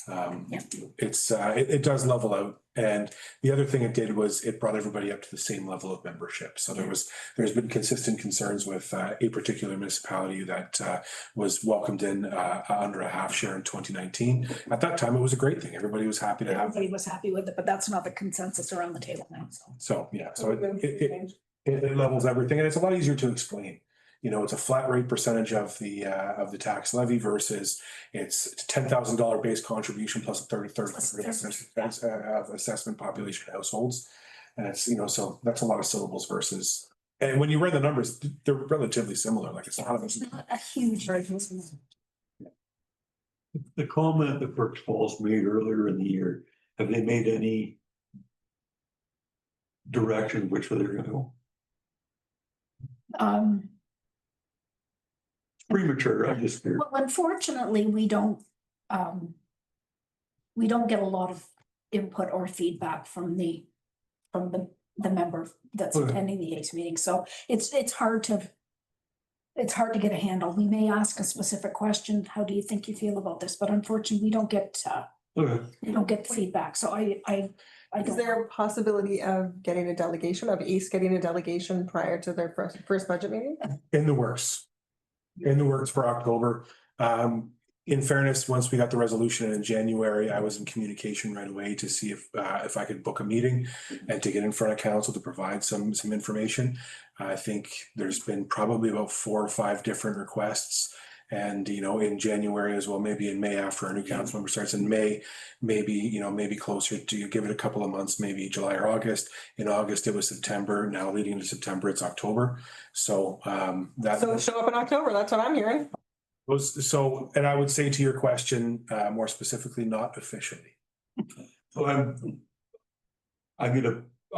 Speaker 3: it does level out. And the other thing it did was it brought everybody up to the same level of membership. So there's been consistent concerns with a particular municipality that was welcomed in under a half share in 2019. At that time, it was a great thing. Everybody was happy to have.
Speaker 6: Everybody was happy with it, but that's not the consensus around the table now, so.
Speaker 3: So it levels everything, and it's a lot easier to explain. It's a flat rate percentage of the tax levy versus it's $10,000 base contribution plus a 30% of assessment population households. And it's, so that's a lot of syllables versus, and when you read the numbers, they're relatively similar. Like it's
Speaker 6: Not a huge.
Speaker 11: The comment that Berks Falls made earlier in the year, have they made any direction which way they're gonna go? Premature, I'm just scared.
Speaker 6: Well, unfortunately, we don't get a lot of input or feedback from the member that's
Speaker 11: Okay.
Speaker 6: attending the ACE meeting, so it's hard to get a handle. We may ask a specific question, how do you think you feel about this? But unfortunately, we don't get the feedback, so I
Speaker 5: Is
Speaker 6: don't.
Speaker 5: there a possibility of getting a delegation, of ACE getting a delegation prior to their first budget meeting?
Speaker 3: in the works for October. in fairness, once we got the resolution in January, I was in communication right away to see if I could book a meeting and to get in front of council to provide some information. I think there's been probably about 4 or 5 different requests. And, you know, in January as well, maybe in May after our new council member starts in May, maybe, you know, maybe closer to give it a couple of months, maybe July or August. In August, it was September. Now leading into September, it's October. So that.
Speaker 5: So show up in October, that's what I'm hearing.
Speaker 3: So, and I would say to your question, more specifically, not officially.
Speaker 11: So I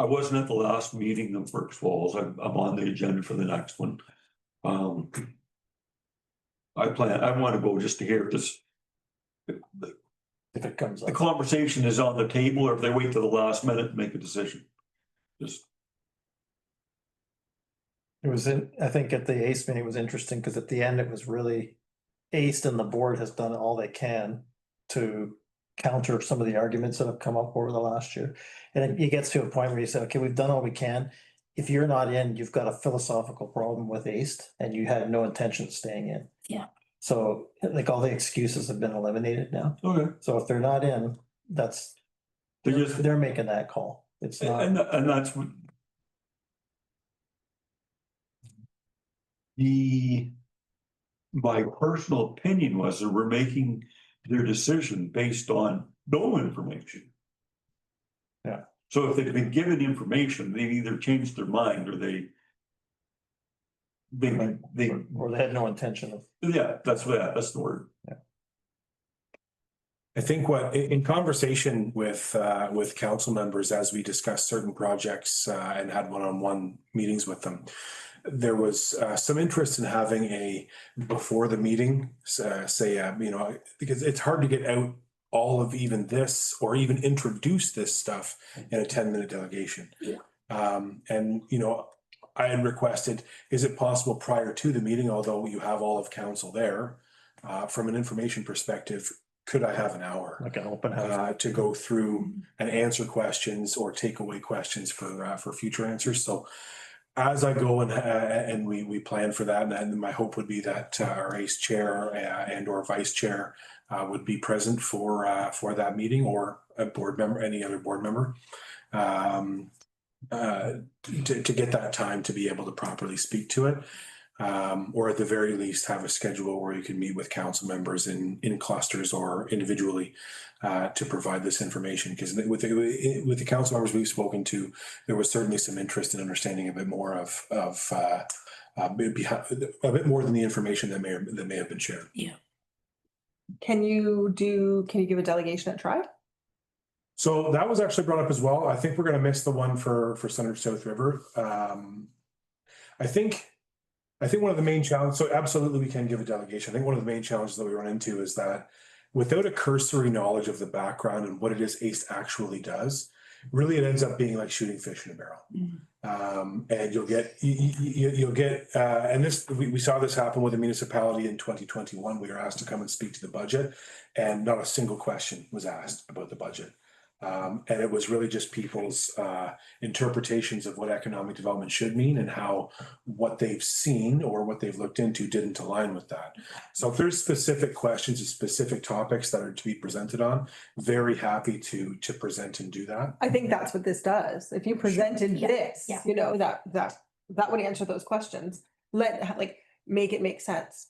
Speaker 11: wasn't at the last meeting of Burks Falls. I'm on the agenda for the next one. I want to go just to hear this.
Speaker 1: If it comes
Speaker 11: The
Speaker 1: up.
Speaker 11: conversation is on the table, or if they wait to the last minute and make a decision. Just.
Speaker 1: It was I think at the ACE meeting, it was interesting because at the end, it was really ACE and the board has done all they can to counter some of the arguments that have come up over the last year. And it gets to a point where you say, okay, we've done all we can. If you're not in, you've got a philosophical problem with ACE and you had no intention of staying in.
Speaker 6: Yeah.
Speaker 1: So like all the excuses have been eliminated now.
Speaker 11: Okay.
Speaker 1: So if they're not in, they're making that call. It's not.
Speaker 11: And that's what. My personal opinion was that we're making their decision based on no information.
Speaker 1: Yeah.
Speaker 11: So if they've been given information, they've either changed their mind or they
Speaker 1: Or they had no intention of.
Speaker 11: yeah, that's the word.
Speaker 1: Yeah.
Speaker 3: I think in conversation with council members as we discussed certain projects and had one-on-one meetings with them, there was some interest in having a before the meeting, you know, because it's hard to get out all of even this or even introduce this stuff in a 10-minute delegation.
Speaker 6: Yeah.
Speaker 3: And, you know, I had requested, is it possible prior to the meeting, although you have all of council there, from an information perspective, could I have an hour?
Speaker 1: Like an open house.
Speaker 3: To go through and answer questions or take away questions for future answers. So as I go and we plan for that, and my hope would be that our ACE chair and or vice chair would be present for that meeting, or a board member, any other board member, to get that time to be able to properly speak to it. Or at the very least have a schedule where you can meet with council members in clusters or individually to provide this information. Because with the council members we've spoken to, there was certainly some interest in understanding a bit more of a bit more than the information that may have been shared.
Speaker 6: Yeah.
Speaker 5: Can you give a delegation a try?
Speaker 3: So that was actually brought up as well. I think we're going to miss the one for Senator South River. I think one of the main challenges, so absolutely we can give a delegation. I think one of the main challenges that we run into is that without a cursory knowledge of the background and what it is ACE actually does, really it ends up being like shooting fish in a barrel.
Speaker 6: Mm-hmm.
Speaker 3: And you'll get, and this, we saw this happen with a municipality in 2021. We were asked to come and speak to the budget and not a single question was asked about the budget. And it was really just people's interpretations of what economic development should mean and how what they've seen or what they've looked into didn't align with that. So if there's specific questions and specific topics that are to be presented on, very happy to present and do that.
Speaker 5: I think that's what this does. If you presented
Speaker 6: Yeah.
Speaker 5: this,
Speaker 6: Yeah.
Speaker 5: you know, that would answer those questions. Make it make sense,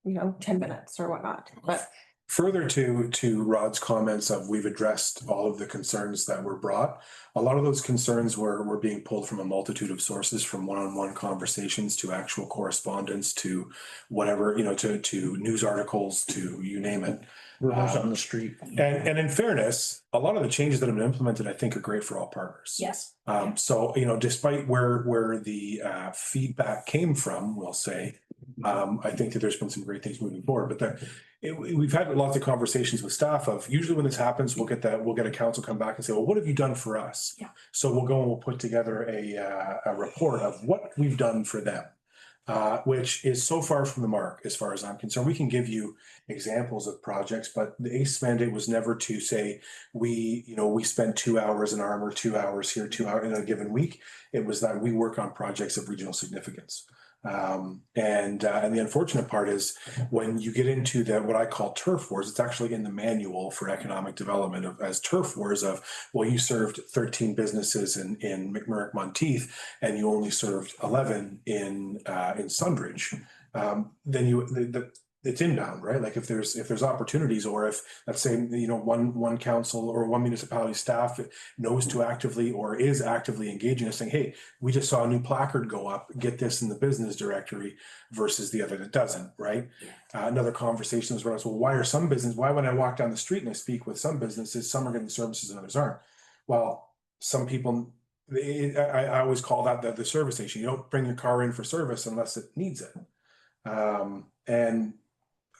Speaker 5: you know, 10 minutes or whatnot, but.
Speaker 3: Further to Rod's comments of we've addressed all of the concerns that were brought. A lot of those concerns were being pulled from a multitude of sources, from one-on-one conversations to actual correspondence to whatever, you know, to news articles, to you name it.
Speaker 1: Rumors on the street.
Speaker 3: And in fairness, a lot of the changes that have been implemented, I think, are great for all partners.
Speaker 6: Yes.
Speaker 3: So, you know, despite where the feedback came from, we'll say, I think that there's been some great things moving forward, but we've had lots of conversations with staff of usually when this happens, we'll get a council come back and say, well, what have you done for us?
Speaker 6: Yeah.
Speaker 3: So we'll go and we'll put together a report of what we've done for them, which is so far from the mark as far as I'm concerned. We can give you examples of projects, but the ACE mandate was never to say we spend 2 hours in Armour, 2 hours here, 2 hours in a given week. It was that we work on projects of regional significance. And the unfortunate part is when you get into what I call turf wars, it's actually in the manual for economic development as turf wars of, well, you served 13 businesses in McMurrick Monteith and you only served 11 in Sundridge. Then it's inbound, right? Like if there's opportunities, or if, let's say, one council or one municipality staff knows to actively or is actively engaging us saying, hey, we just saw a new placard go up, get this in the business directory, versus the other that doesn't, right? Another conversation is, well, why when I walk down the street and I speak with some businesses, some are getting services and others aren't? Well, some people, I always call that the service station. You don't bring your car in for service unless it needs it. And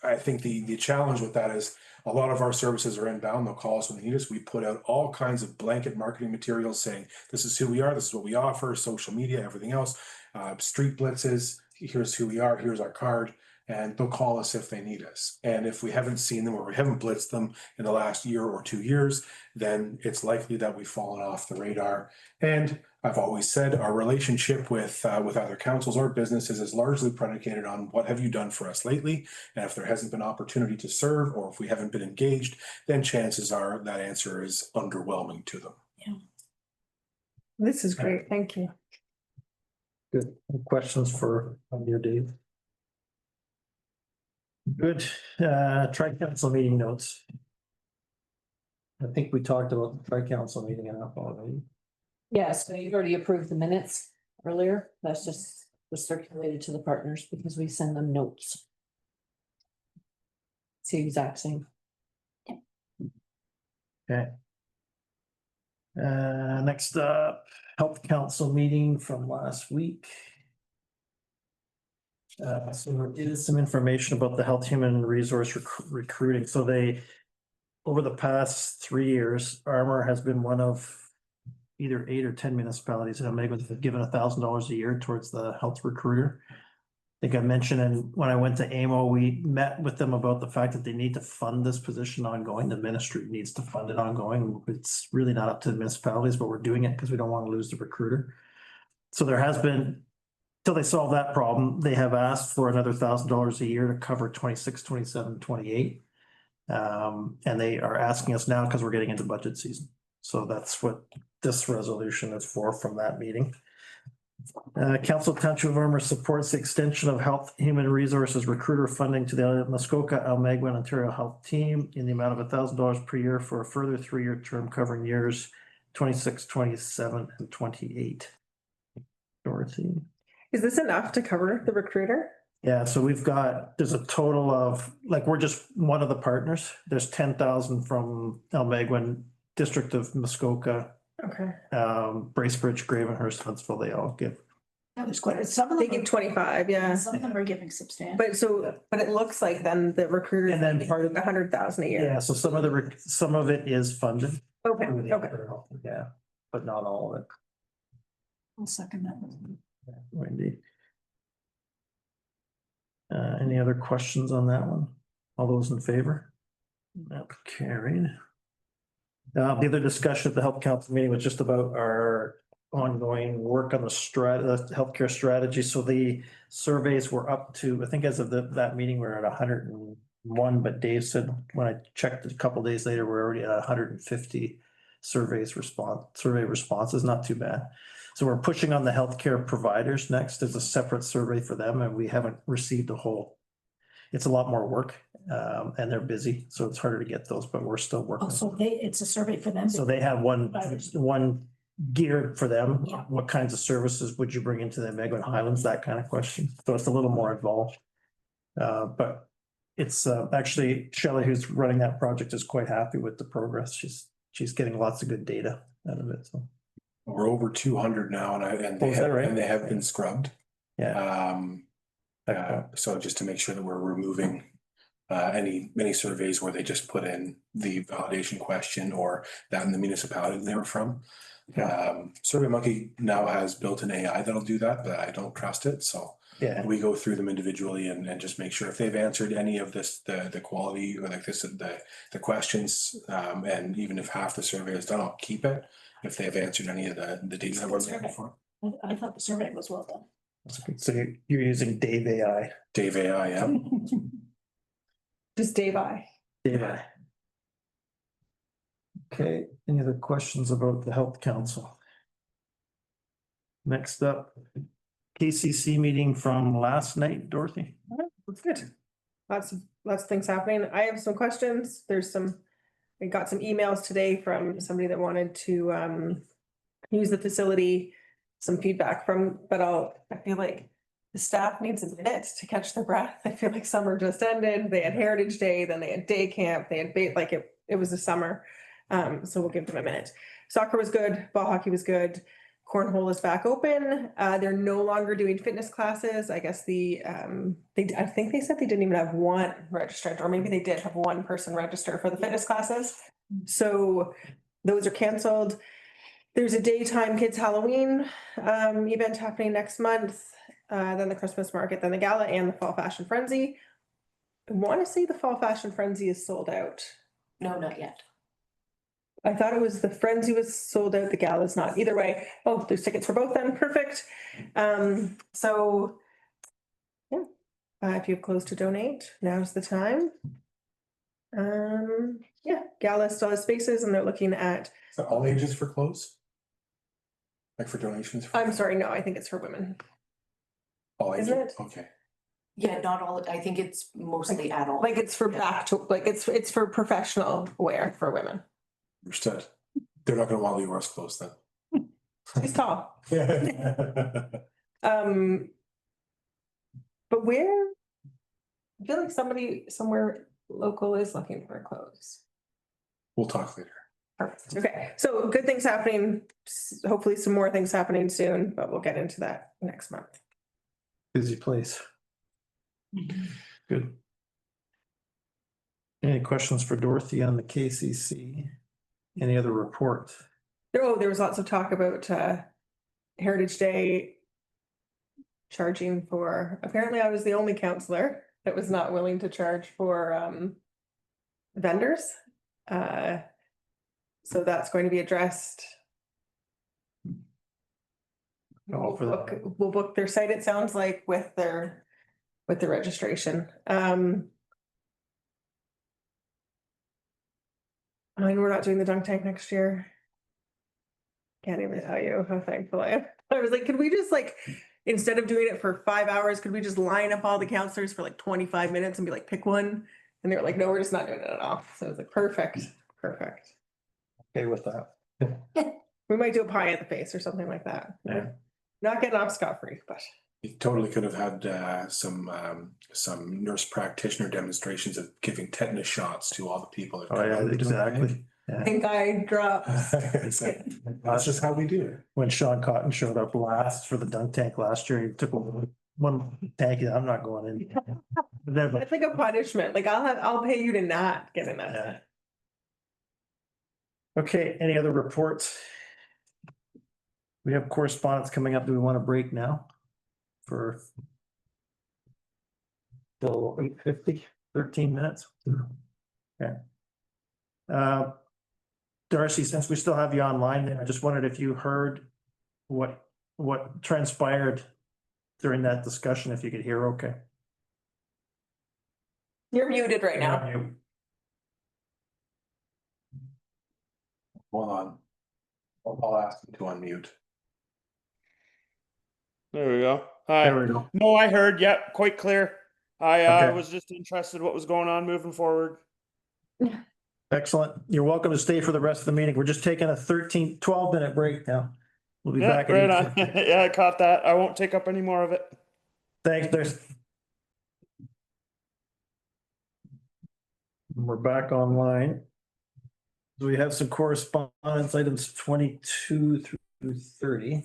Speaker 3: I think the challenge with that is a lot of our services are inbound. They'll call us when they need us. We put out all kinds of blanket marketing materials saying, this is who we are, this is what we offer, social media, everything else, street blitzes, here's who we are, here's our card, and they'll call us if they need us. And if we haven't seen them or we haven't blitzed them in the last year or 2 years, then it's likely that we've fallen off the radar. And I've always said our relationship with other councils or businesses is largely predicated on what have you done for us lately? And if there hasn't been opportunity to serve, or if we haven't been engaged, then chances are that answer is underwhelming to them.
Speaker 5: This is great. Thank you.
Speaker 1: Good. Any questions for your Dave? Good. Tri-council meeting notes. I think we talked about the tri-council meeting enough already.
Speaker 9: Yes, so you've already approved the minutes earlier. That's just was circulated to the partners because we send them notes. It's the exact same.
Speaker 1: Okay. Next up, health council meeting from last week. So there is some information about the health human resource recruiting. So over the past 3 years, Armour has been one of either 8 or 10 municipalities that have given $1,000 a year towards the health recruiter. I think I mentioned, and when I went to AMO, we met with them about the fact that they need to fund this position ongoing. The ministry needs to fund it ongoing. It's really not up to the municipalities, but we're doing it because we don't want to lose the recruiter. So there has been, till they solve that problem, they have asked for another $1,000 a year to cover 26, 27, 28. And they are asking us now because we're getting into budget season. So that's what this resolution is for from that meeting. Council Township of Armour supports the extension of health human resources recruiter funding to the Muskoka Almagwin Ontario Health Team in the amount of $1,000 per year for a further 3-year term covering years 26, 27, and 28. Dorothy.
Speaker 5: Is this enough to cover the recruiter?
Speaker 1: Yeah, so there's a total of, like, we're just one of the partners. There's 10,000 from Almagwin, District of Muskoka,
Speaker 5: Okay.
Speaker 1: Bracebridge, Gravenhurst, Huntsville, they all give.
Speaker 6: That was quite, some of
Speaker 5: They
Speaker 6: them,
Speaker 5: give 25, yeah.
Speaker 6: some of them are giving substantial.
Speaker 5: But it looks like then the recruiter.
Speaker 1: And then part of
Speaker 5: 100,000 a year.
Speaker 1: Yeah, so some of it is funded.
Speaker 5: Okay,
Speaker 1: through the
Speaker 5: okay.
Speaker 1: Alberta, yeah, but not all of it.
Speaker 6: I'll second that.
Speaker 1: Yeah, Wendy. Any other questions on that one? All those in favor? That carried. The other discussion at the health council meeting was just about our ongoing work on the healthcare strategy. So the surveys were up to, I think as of that meeting, we're at 101, but Dave said when I checked a couple of days later, we're already at 150 survey responses, not too bad. So we're pushing on the healthcare providers next. There's a separate survey for them and we haven't received it's a lot more work and they're busy, so it's harder to get those, but we're still working.
Speaker 6: Oh, so it's a survey for them.
Speaker 1: So they have one geared for them.
Speaker 6: Yeah.
Speaker 1: What kinds of services would you bring into the Almagwin Highlands? That kind of question. So it's a little more involved. But it's actually Shelley, who's running that project, is quite happy with the progress. She's getting lots of good data out of it. So
Speaker 3: We're over 200 now, and
Speaker 1: Oh, is that right?
Speaker 3: they have been scrubbed.
Speaker 1: yeah.
Speaker 3: So just to make sure that we're removing any surveys where they just put in the validation question or that in the municipality they were from. SurveyMonkey now has built an AI that'll do that, but I don't trust it. So
Speaker 1: Yeah.
Speaker 3: we go through them individually and just make sure if they've answered any of this, the quality or like this, the questions, and even if half the survey is done, I'll keep it. If they've answered any of the data that we're looking for.
Speaker 6: I thought the survey was well done.
Speaker 1: So you're using Dave AI.
Speaker 3: Dave AI, yeah.
Speaker 5: Just Dave I.
Speaker 1: Dave AI. Okay, any other questions about the Health Council? Next up, KCC meeting from last night, Dorothy.
Speaker 5: That's good. Lots of things happening. I have some questions. I got some emails today from somebody that wanted to use the facility. Some feedback but I feel like the staff needs a minute to catch their breath. I feel like summer just ended. They had Heritage Day, then they had day camp, they had it was the summer. So we'll give them a minute. Soccer was good, ball hockey was good. Cornhole is back open. They're no longer doing fitness classes. I guess I think they said they didn't even have one registered, or maybe they did have one person register for the fitness classes. So those are canceled. There's a daytime kids Halloween event happening next month. Then the Christmas market, then the gala and the fall fashion frenzy. I want to say the fall fashion frenzy is sold out.
Speaker 8: No, not yet.
Speaker 5: I thought it was the frenzy was sold out, the gala's not. Either way, there's tickets for both then, perfect. So yeah, if you have clothes to donate, now's the time. Yeah, gala still has spaces and they're looking at.
Speaker 3: Is that all ages for clothes? Like for donations?
Speaker 5: I'm sorry, no, I think it's for women.
Speaker 3: All ages?
Speaker 5: Isn't it?
Speaker 3: Okay.
Speaker 8: Yeah, not all, I think it's mostly adult.
Speaker 5: Like it's for it's for professional wear for women.
Speaker 3: Understood. They're not gonna want Leroy's clothes then.
Speaker 5: She's tall.
Speaker 3: Yeah.
Speaker 5: But where? I feel like somebody somewhere local is looking for clothes.
Speaker 3: We'll talk later.
Speaker 5: Perfect. Okay, so good things happening. Hopefully some more things happening soon, but we'll get into that next month.
Speaker 1: Busy place. Good. Any questions for Dorothy on the KCC? Any other report?
Speaker 5: There was lots of talk about Heritage Day charging for, apparently I was the only counselor that was not willing to charge for vendors. So that's going to be addressed. We'll book their site, it sounds like, with the registration. I mean, we're not doing the dunk tank next year. Can't even tell you how thankful I am. I was like, could we just instead of doing it for 5 hours, could we just line up all the counselors for 25 minutes and be like, pick one? And they were like, no, we're just not doing it at all. So it was like, perfect.
Speaker 1: Okay with that.
Speaker 5: We might do a pie at the face or something like that.
Speaker 1: Yeah.
Speaker 5: Not getting off scot-free, but.
Speaker 3: You totally could have had some nurse practitioner demonstrations of giving tetanus shots to all the people. That
Speaker 1: Oh yeah, exactly.
Speaker 5: I think I dropped.
Speaker 3: That's just how we do it.
Speaker 1: When Sean Cotton showed up last for the dunk tank last year, he took one tank. I'm not going in.
Speaker 5: It's like a punishment. I'll pay you to not get in that.
Speaker 1: Yeah. Okay, any other reports? We have correspondence coming up. Do we want to break now? For till 8:50, 13 minutes. Okay. Darcy, since we still have you online, I just wondered if you heard what transpired during that discussion, if you could hear okay.
Speaker 5: You're muted right now.
Speaker 1: You're mute.
Speaker 3: Hold on. I'll ask him to unmute.
Speaker 12: There we go. Hi.
Speaker 1: There we go.
Speaker 12: No, I heard. Yep, quite clear. I
Speaker 1: Okay.
Speaker 12: was just interested what was going on moving forward.
Speaker 1: Excellent. You're welcome to stay for the rest of the meeting. We're just taking a 12-minute break now. We'll be
Speaker 12: Yeah,
Speaker 1: back.
Speaker 12: right
Speaker 1: At
Speaker 12: on. Yeah, I caught that. I won't take up any more of it.
Speaker 1: Thanks. We're back online. So we have some correspondence items 22 through 30.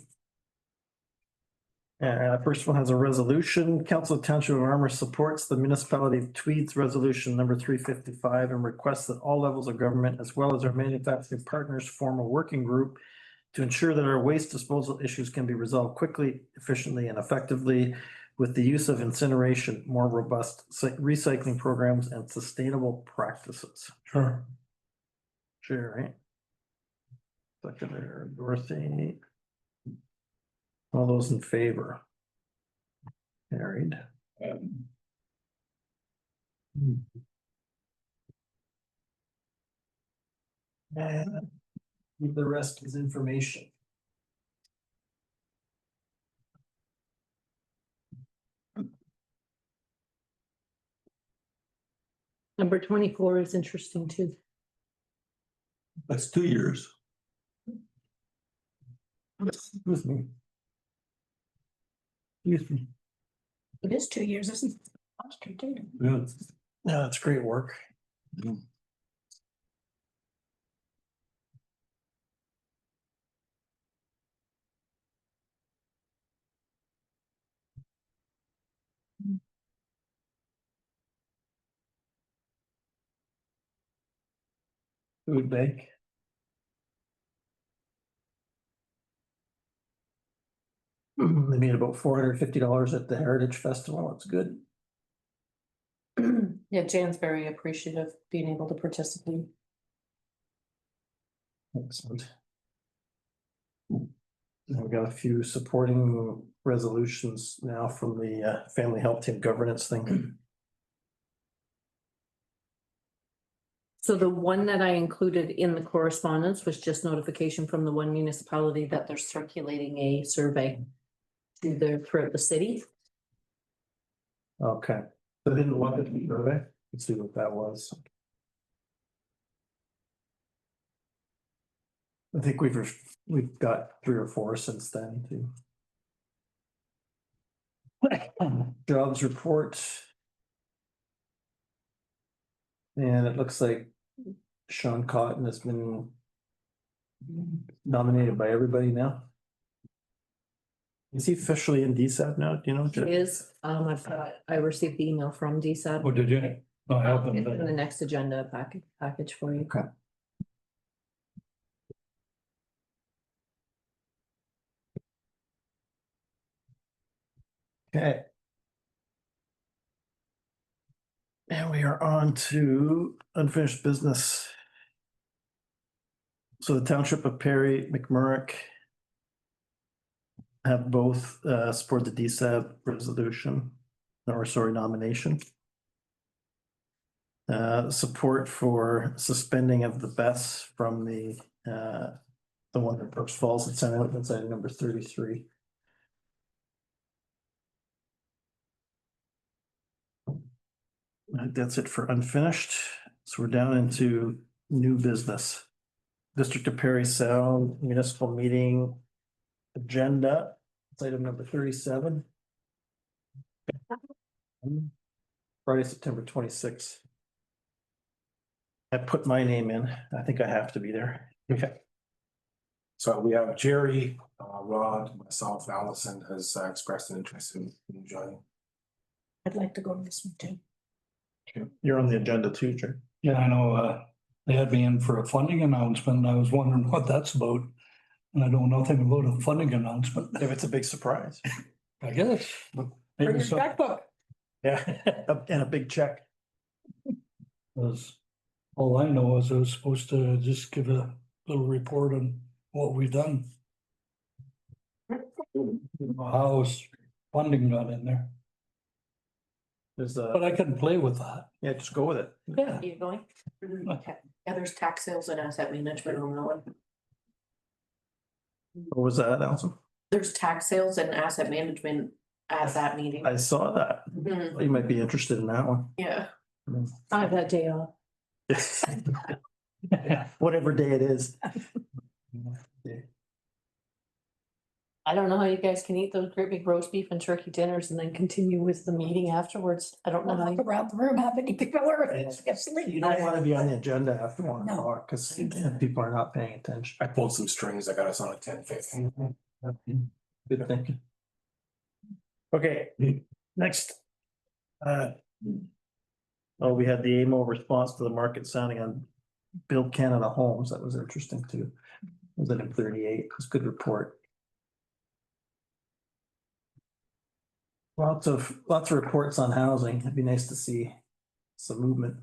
Speaker 1: First one has a resolution. Council of Township of Armour supports the municipality of Tweed's resolution number 355 and requests that all levels of government as well as our manufacturing partners form a working group to ensure that our waste disposal issues can be resolved quickly, efficiently, and effectively with the use of incineration, more robust recycling programs, and sustainable practices. Sure, right? Seconder Dorothy. All those in favor? Carried. And the rest is information.
Speaker 9: Number 24 is interesting too.
Speaker 11: That's 2 years.
Speaker 1: Excuse me. Excuse me.
Speaker 6: It is 2 years, isn't it? Last year, too.
Speaker 11: Yeah.
Speaker 1: No, that's great work. Food bank. They made about $450 at the Heritage Festival. That's good.
Speaker 9: Yeah, Jan's very appreciative of being able to participate.
Speaker 1: Excellent. Now we got a few supporting resolutions now from the Family Health Team governance thing.
Speaker 9: So the one that I included in the correspondence was just notification from the one municipality that they're circulating a survey throughout the city.
Speaker 1: Okay, so I didn't look at the survey. Let's see what that was. I think we've got 3 or 4 since then too. Jobs report. And it looks like Sean Cotton has been nominated by everybody now. Is he officially in DSAP now? Do you know?
Speaker 9: It is, I received the email from DSAP.
Speaker 4: Oh, did you? I haven't.
Speaker 9: It's in the next agenda package for you.
Speaker 1: Okay. Okay. And we are on to unfinished business. So the Township of Perry, McMurrick have both support the DSAB resolution, or sorry, nomination. Support for suspending of the BES from the one that Brooks Falls and sent out, that's item number 33. That's it for unfinished. So we're down into new business. District of Perry Sound municipal meeting agenda. It's item number 37. Friday, September 26th. I put my name in. I think I have to be there.
Speaker 3: Okay. So we have Jerry, Rod, myself, Allison has expressed an interest in joining.
Speaker 6: I'd like to go to this one too.
Speaker 1: You're on the agenda too, Jerry.
Speaker 4: Yeah, I know, they had me in for a funding announcement, and I was wondering what that's about. And I don't know nothing about a funding announcement,
Speaker 1: If it's a big surprise.
Speaker 4: I guess.
Speaker 6: For
Speaker 4: Maybe
Speaker 6: your
Speaker 4: some,
Speaker 6: checkbook.
Speaker 1: Yeah, and a big check.
Speaker 4: was, all I know is I was supposed to just give a little report on what we've done. How's funding got in there,
Speaker 1: There's
Speaker 4: but I couldn't play with that.
Speaker 1: yeah, just go with it.
Speaker 9: Yeah, you going? Okay. Yeah, there's tax sales and asset management on that one.
Speaker 1: What was that, Allison?
Speaker 9: There's tax sales and asset management at that meeting.
Speaker 1: I saw that.
Speaker 9: Mhm.
Speaker 1: You might be interested in that one.
Speaker 9: Yeah.
Speaker 1: Mm.
Speaker 9: I have that day off.
Speaker 1: Whatever day it is.
Speaker 9: I don't know how you guys can eat those great big roast beef and turkey dinners and then continue with the meeting afterwards. I don't know how.
Speaker 6: Look around the room, how many people are
Speaker 1: It's-
Speaker 6: asleep?
Speaker 1: You don't want to be on the agenda after 1
Speaker 6: No.
Speaker 1: o'clock because people are not paying attention.
Speaker 3: I pulled some strings. I got us on at 10:50.
Speaker 1: Good thinking. Okay, next. Oh, we had the AMO response to the market sounding on Build Canada Homes. That was interesting too. It was item 38. It was a good report. Lots of reports on housing. It'd be nice to see some movement.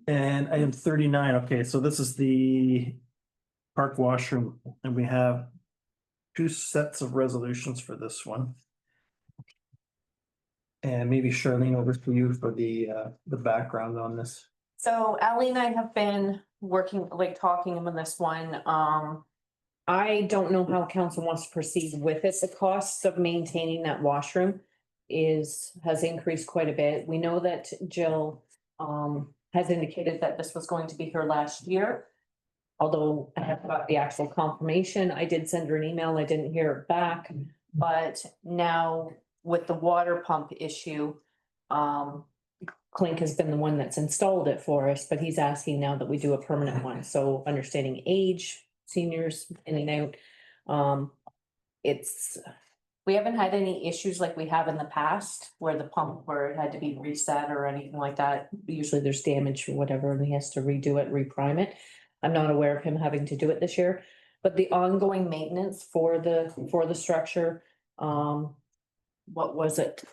Speaker 1: And item 39, okay, so this is the park washroom, and we have 2 sets of resolutions for this one. And maybe Charlene, over to you for the background on this.
Speaker 9: So Ally and I have been working, like talking on this one. I don't know how council wants to proceed with it. The costs of maintaining that washroom has increased quite a bit. We know that Jill has indicated that this was going to be her last year. Although I haven't got the actual confirmation, I did send her an email, I didn't hear it back, but now with the water pump issue, Clink has been the one that's installed it for us, but he's asking now that we do a permanent one, so understanding age, seniors in and out. We haven't had any issues like we have in the past where the pump where it had to be reset or anything like that. Usually there's damage or whatever and he has to redo it, reprime it. I'm not aware of him having to do it this year, but the ongoing maintenance for the structure, what was it?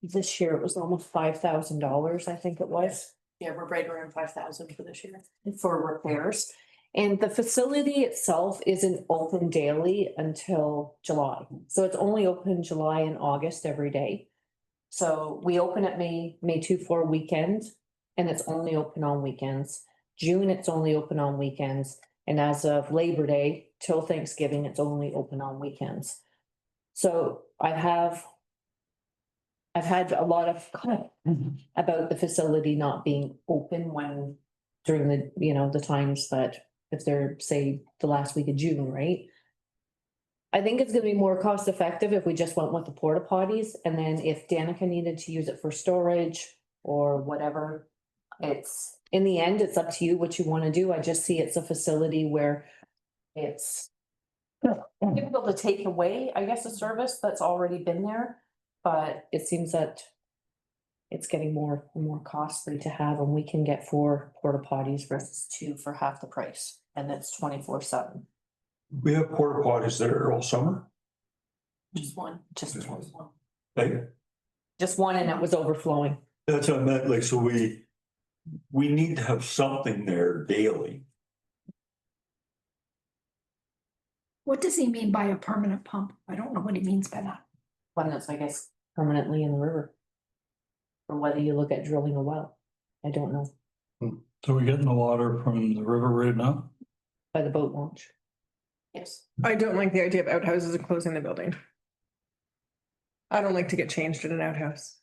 Speaker 9: This year it was almost $5,000, I think it was. Yeah, we're right around 5,000 for this year for repairs. And the facility itself isn't open daily until July. So it's only open July and August every day. So we open at May 2-4 weekend, and it's only open on weekends. June, it's only open on weekends. And as of Labor Day till Thanksgiving, it's only open on weekends. So I've had a lot of comment about the facility not being open during the times that if they're, say, the last week of June, right? I think it's gonna be more cost effective if we just went with the porta potties, and then if Danica needed to use it for storage or whatever, in the end, it's up to you what you wanna do. I just see it's a facility where it's difficult to take away, I guess, a service that's already been there, but it seems that it's getting more and more costly to have, and we can get 4 porta potties versus 2 for half the price, and it's 24/7.
Speaker 11: We have porta potties there all summer.
Speaker 9: Just one.
Speaker 11: Like,
Speaker 9: Just one, and it was overflowing.
Speaker 11: that's what I meant, like, so we need to have something there daily.
Speaker 6: What does he mean by a permanent pump? I don't know what he means by that.
Speaker 9: One that's, I guess, permanently in the river. Or whether you look at drilling a well, I don't know,
Speaker 4: So we're getting the water from the river right now?
Speaker 9: by the boat launch. Yes.
Speaker 5: I don't like the idea of outhouses and closing the building. I don't like to get changed in an outhouse.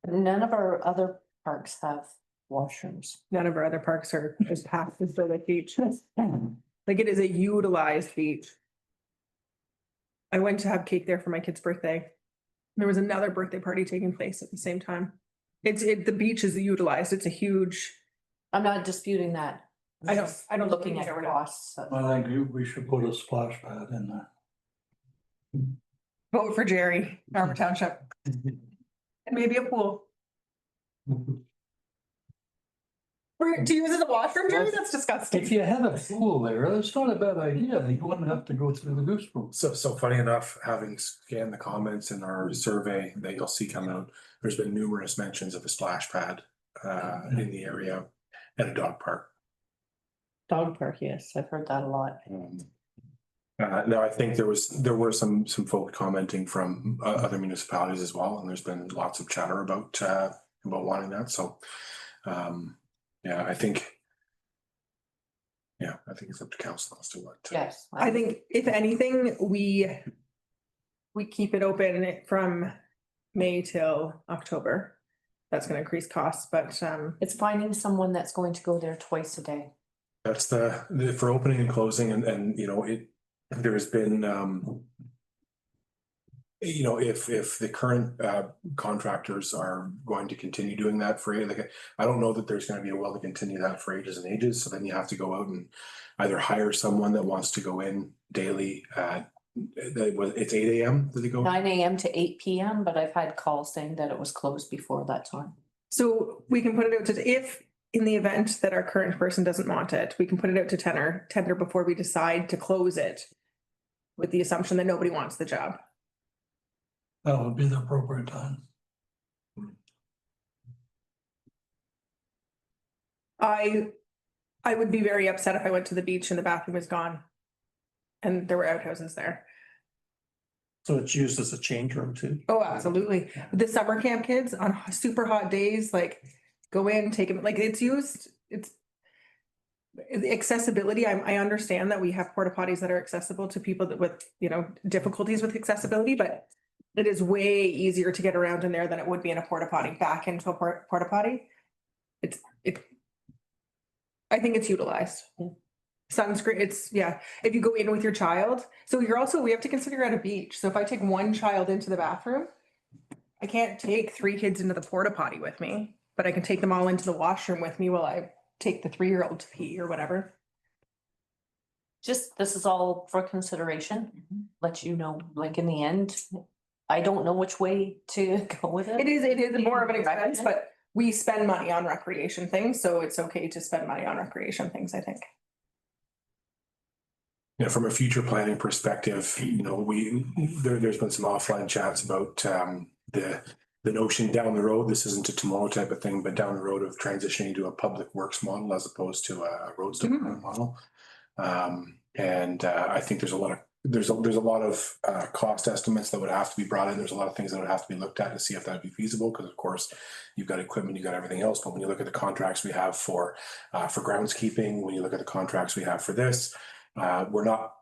Speaker 9: None of our other parks have washrooms.
Speaker 5: None of our other parks are as packed as the beach. Like it is a utilized beach. I went to have cake there for my kid's birthday. There was another birthday party taking place at the same time. The beach is utilized. It's a huge.
Speaker 9: I'm not disputing that.
Speaker 5: I don't
Speaker 9: Looking at
Speaker 5: think it
Speaker 9: costs.
Speaker 4: I think we should put a splash pad in there.
Speaker 5: Vote for Jerry, Armour Township. And maybe a pool. To use as a washroom, Jerry? That's disgusting.
Speaker 4: If you had a pool there, that's not a bad idea. You wouldn't have to go through the goose pool.
Speaker 3: So funny enough, having scanned the comments in our survey that you'll see come out, there's been numerous mentions of a splash pad in the area and a dog park.
Speaker 9: Dog park, yes, I've heard that a lot.
Speaker 3: Now, I think there were some folk commenting from other municipalities as well, and there's been lots of chatter about wanting that. So, yeah, I think it's up to council as to what.
Speaker 9: Yes.
Speaker 5: I think if anything, we keep it open from May till October. That's gonna increase costs, but
Speaker 9: It's finding someone that's going to go there twice a day.
Speaker 3: That's the for opening and closing, and there's been if the current contractors are going to continue doing that for I don't know that there's going to be a will to continue that for ages and ages. So then you have to go out and either hire someone that wants to go in daily at it's 8 a.m. Did they go
Speaker 9: 9 a.m. to 8 p.m., but I've had calls saying that it was closed before that time.
Speaker 5: so we can put it out to, if in the event that our current person doesn't want it, we can put it out to tender before we decide to close it. With the assumption that nobody wants the job.
Speaker 4: That would be the appropriate time.
Speaker 5: I would be very upset if I went to the beach and the bathroom was gone. And there were outhouses there.
Speaker 1: So it's used as a change room too.
Speaker 5: Oh, absolutely. The summer camp kids on super hot days, like go in, take them, like it's used, it's. The accessibility, I understand that we have porta potties that are accessible to people that with, difficulties with accessibility, but. It is way easier to get around in there than it would be in a porta potty, back into a porta potty. I think it's utilized. Sunscreen, if you go in with your child, so we have to consider you're at a beach, so if I take one child into the bathroom. I can't take 3 kids into the porta potty with me, but I can take them all into the washroom with me while I take the 3-year-old to pee or whatever.
Speaker 9: Just, this is all for consideration, let you know, like in the end, I don't know which way to go with it.
Speaker 5: It is more of an expense, but we spend money on recreation things, so it's okay to spend money on recreation things, I think.
Speaker 3: From a future planning perspective, there's been some offline chats about the notion down the road. This isn't a tomorrow type of thing, but down the road of transitioning to a public works model as opposed to a roads department model. I think there's a lot of cost estimates that would have to be brought in. There's a lot of things that would have to be looked at to see if that would be feasible, because of course you've got equipment, you've got everything else. But when you look at the contracts we have for groundskeeping, when you look at the contracts we have for this, we're not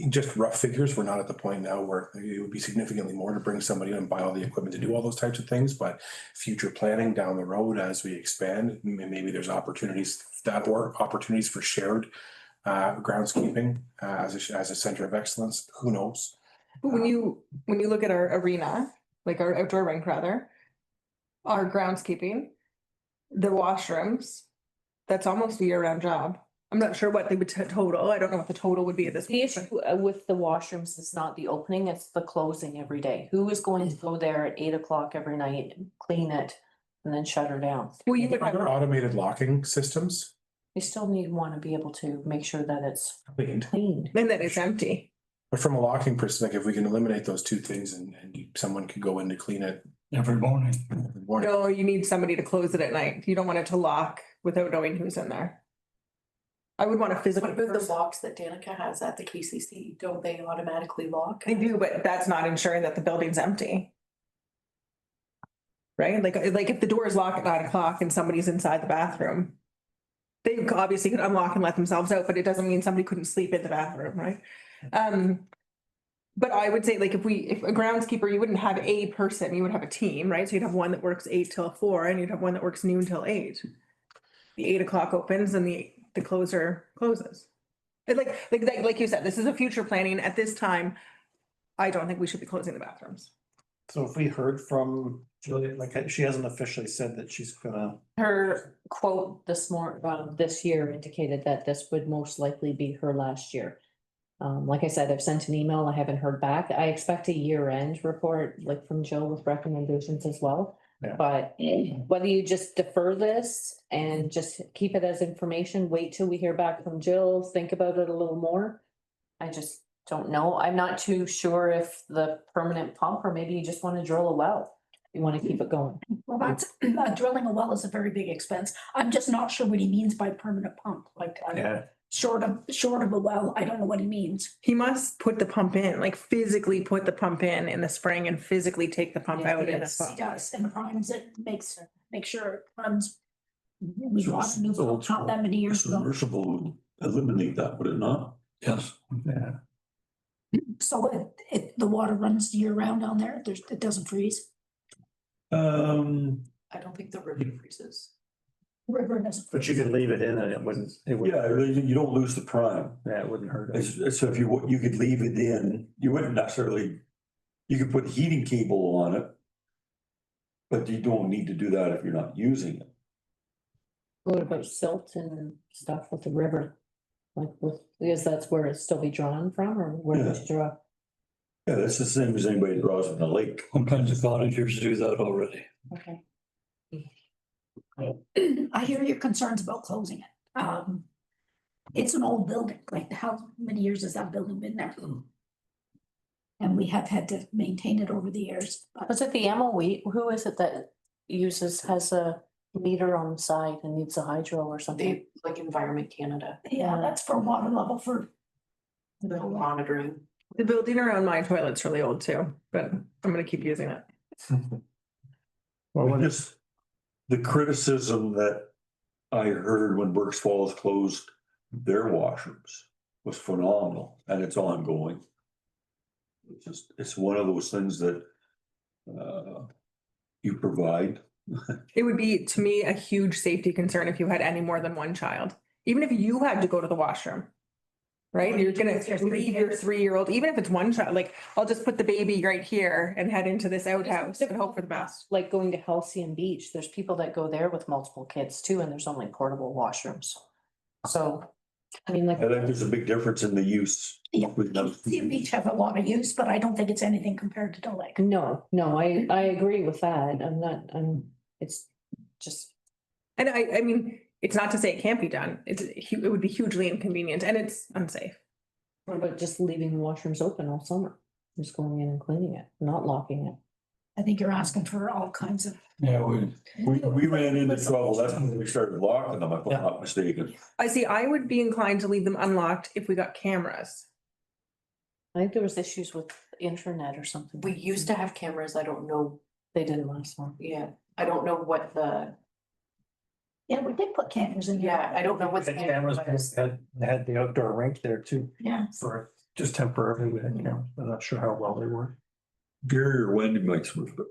Speaker 3: just rough figures. We're not at the point now where it would be significantly more to bring somebody in and buy all the equipment to do all those types of things. But future planning down the road as we expand, maybe there's opportunities for shared groundskeeping as a center of excellence. Who knows?
Speaker 5: But when you look at our arena, like our outdoor rink rather, our groundskeeping, the washrooms, that's almost a year-round job. I'm not sure what they would total. I don't know what the total would be at this
Speaker 9: The
Speaker 5: point.
Speaker 9: issue with the washrooms is not the opening, it's the closing every day. Who is going to go there at 8 o'clock every night, clean it, and then shut her down?
Speaker 5: Well, you would
Speaker 3: Are there automated locking systems?
Speaker 9: You still want to be able to make sure that it's
Speaker 3: Cleaned.
Speaker 9: clean.
Speaker 5: and that it's empty.
Speaker 3: But from a locking perspective, if we can eliminate those two things and someone can go in to clean it
Speaker 4: Every morning.
Speaker 3: in the morning.
Speaker 5: No, you need somebody to close it at night. You don't want it to lock without knowing who's in there. I would want to physically.
Speaker 13: What about the locks that Danica has at the KCC? Don't they automatically lock?
Speaker 5: They do, but that's not ensuring that the building's empty. Right? Like if the door is locked at 9 o'clock and somebody's inside the bathroom, they obviously could unlock and let themselves out, but it doesn't mean somebody couldn't sleep in the bathroom, right? But I would say, like, if a groundskeeper, you wouldn't have a person, you would have a team, right? So you'd have one that works 8 till 4 and you'd have one that works noon till 8. The 8 o'clock opens and the closer closes. And like you said, this is a future planning. At this time, I don't think we should be closing the bathrooms.
Speaker 1: So if we heard from Julia, like she hasn't officially said that she's gonna.
Speaker 9: Her quote this year indicated that this would most likely be her last year. Like I said, I've sent an email, I haven't heard back. I expect a year-end report, like from Jill with recommendations as well.
Speaker 1: Yeah.
Speaker 9: But whether you just defer this and just keep it as information, wait till we hear back from Jill, think about it a little more. I just don't know. I'm not too sure if the permanent pump, or maybe you just want to drill a well. You want to keep it going.
Speaker 6: Well, that's, drilling a well is a very big expense. I'm just not sure what he means by permanent pump, like. Short of a well, I don't know what he means.
Speaker 5: He must put the pump in, like physically put the pump in the spring and physically take the pump out in the fall.
Speaker 6: He does, and primes it, make sure it runs. We bought a new pump not that many years ago.
Speaker 11: Submersible would eliminate that, would it not?
Speaker 4: Yes.
Speaker 1: Yeah.
Speaker 6: So the water runs year round down there, it doesn't freeze.
Speaker 13: I don't think the river freezes.
Speaker 6: River doesn't.
Speaker 1: But you could leave it in and it wouldn't.
Speaker 11: Yeah, you don't lose the prime.
Speaker 1: Yeah, it wouldn't hurt.
Speaker 11: So if you could leave it in, you wouldn't necessarily, you could put heating cable on it. But you don't need to do that if you're not using it.
Speaker 9: What about silt and stuff with the river? Because that's where it still be drawn from, or where would you draw?
Speaker 11: Yeah, that's the same as anybody draws in the lake.
Speaker 4: Sometimes the cottagers do that already.
Speaker 9: Okay.
Speaker 6: I hear your concerns about closing it. It's an old building, like how many years has that building been there? And we have had to maintain it over the years.
Speaker 9: Was it the MOE? Who is it that has a meter on the side and needs a hydro or something?
Speaker 13: Like Environment Canada.
Speaker 6: Yeah, that's for water level for.
Speaker 13: They're monitoring.
Speaker 5: The building around my toilet's really old too, but I'm gonna keep using it.
Speaker 1: Well, when it's,
Speaker 11: Just the criticism that I heard when Burke's Falls closed their washrooms was phenomenal, and it's ongoing. It's one of those things that you provide.
Speaker 5: It would be, to me, a huge safety concern if you had any more than one child, even if you had to go to the washroom. Right? You're gonna leave your 3-year-old, even if it's one child, like, I'll just put the baby right here and head into this outhouse and hope for the best.
Speaker 9: Like going to Halcyon Beach, there's people that go there with multiple kids too, and there's only portable washrooms. So, I mean, like,
Speaker 11: I think there's a big difference in the use.
Speaker 6: Yeah,
Speaker 11: with those.
Speaker 6: the beach have a lot of use, but I don't think it's anything compared to the lake.
Speaker 9: no, I agree with that. It's just,
Speaker 5: And I mean, it's not to say it can't be done. It would be hugely inconvenient and it's unsafe.
Speaker 9: but just leaving the washrooms open all summer, just going in and cleaning it, not locking it.
Speaker 6: I think you're asking for all kinds of.
Speaker 4: Yeah,
Speaker 11: We ran into trouble, that's when we started locking them, if I'm not mistaken.
Speaker 5: I would be inclined to leave them unlocked if we got cameras.
Speaker 9: I think there was issues with internet or something.
Speaker 13: We used to have cameras. I don't know.
Speaker 9: They didn't last long.
Speaker 13: Yeah, I don't know what the,
Speaker 6: Yeah, we did put cameras in there.
Speaker 13: yeah, I don't know what the
Speaker 1: the cameras had the outdoor rink there too,
Speaker 6: Yeah.
Speaker 1: for just temporarily, you know, I'm not sure how well they were.
Speaker 11: Gary or Wendy might, but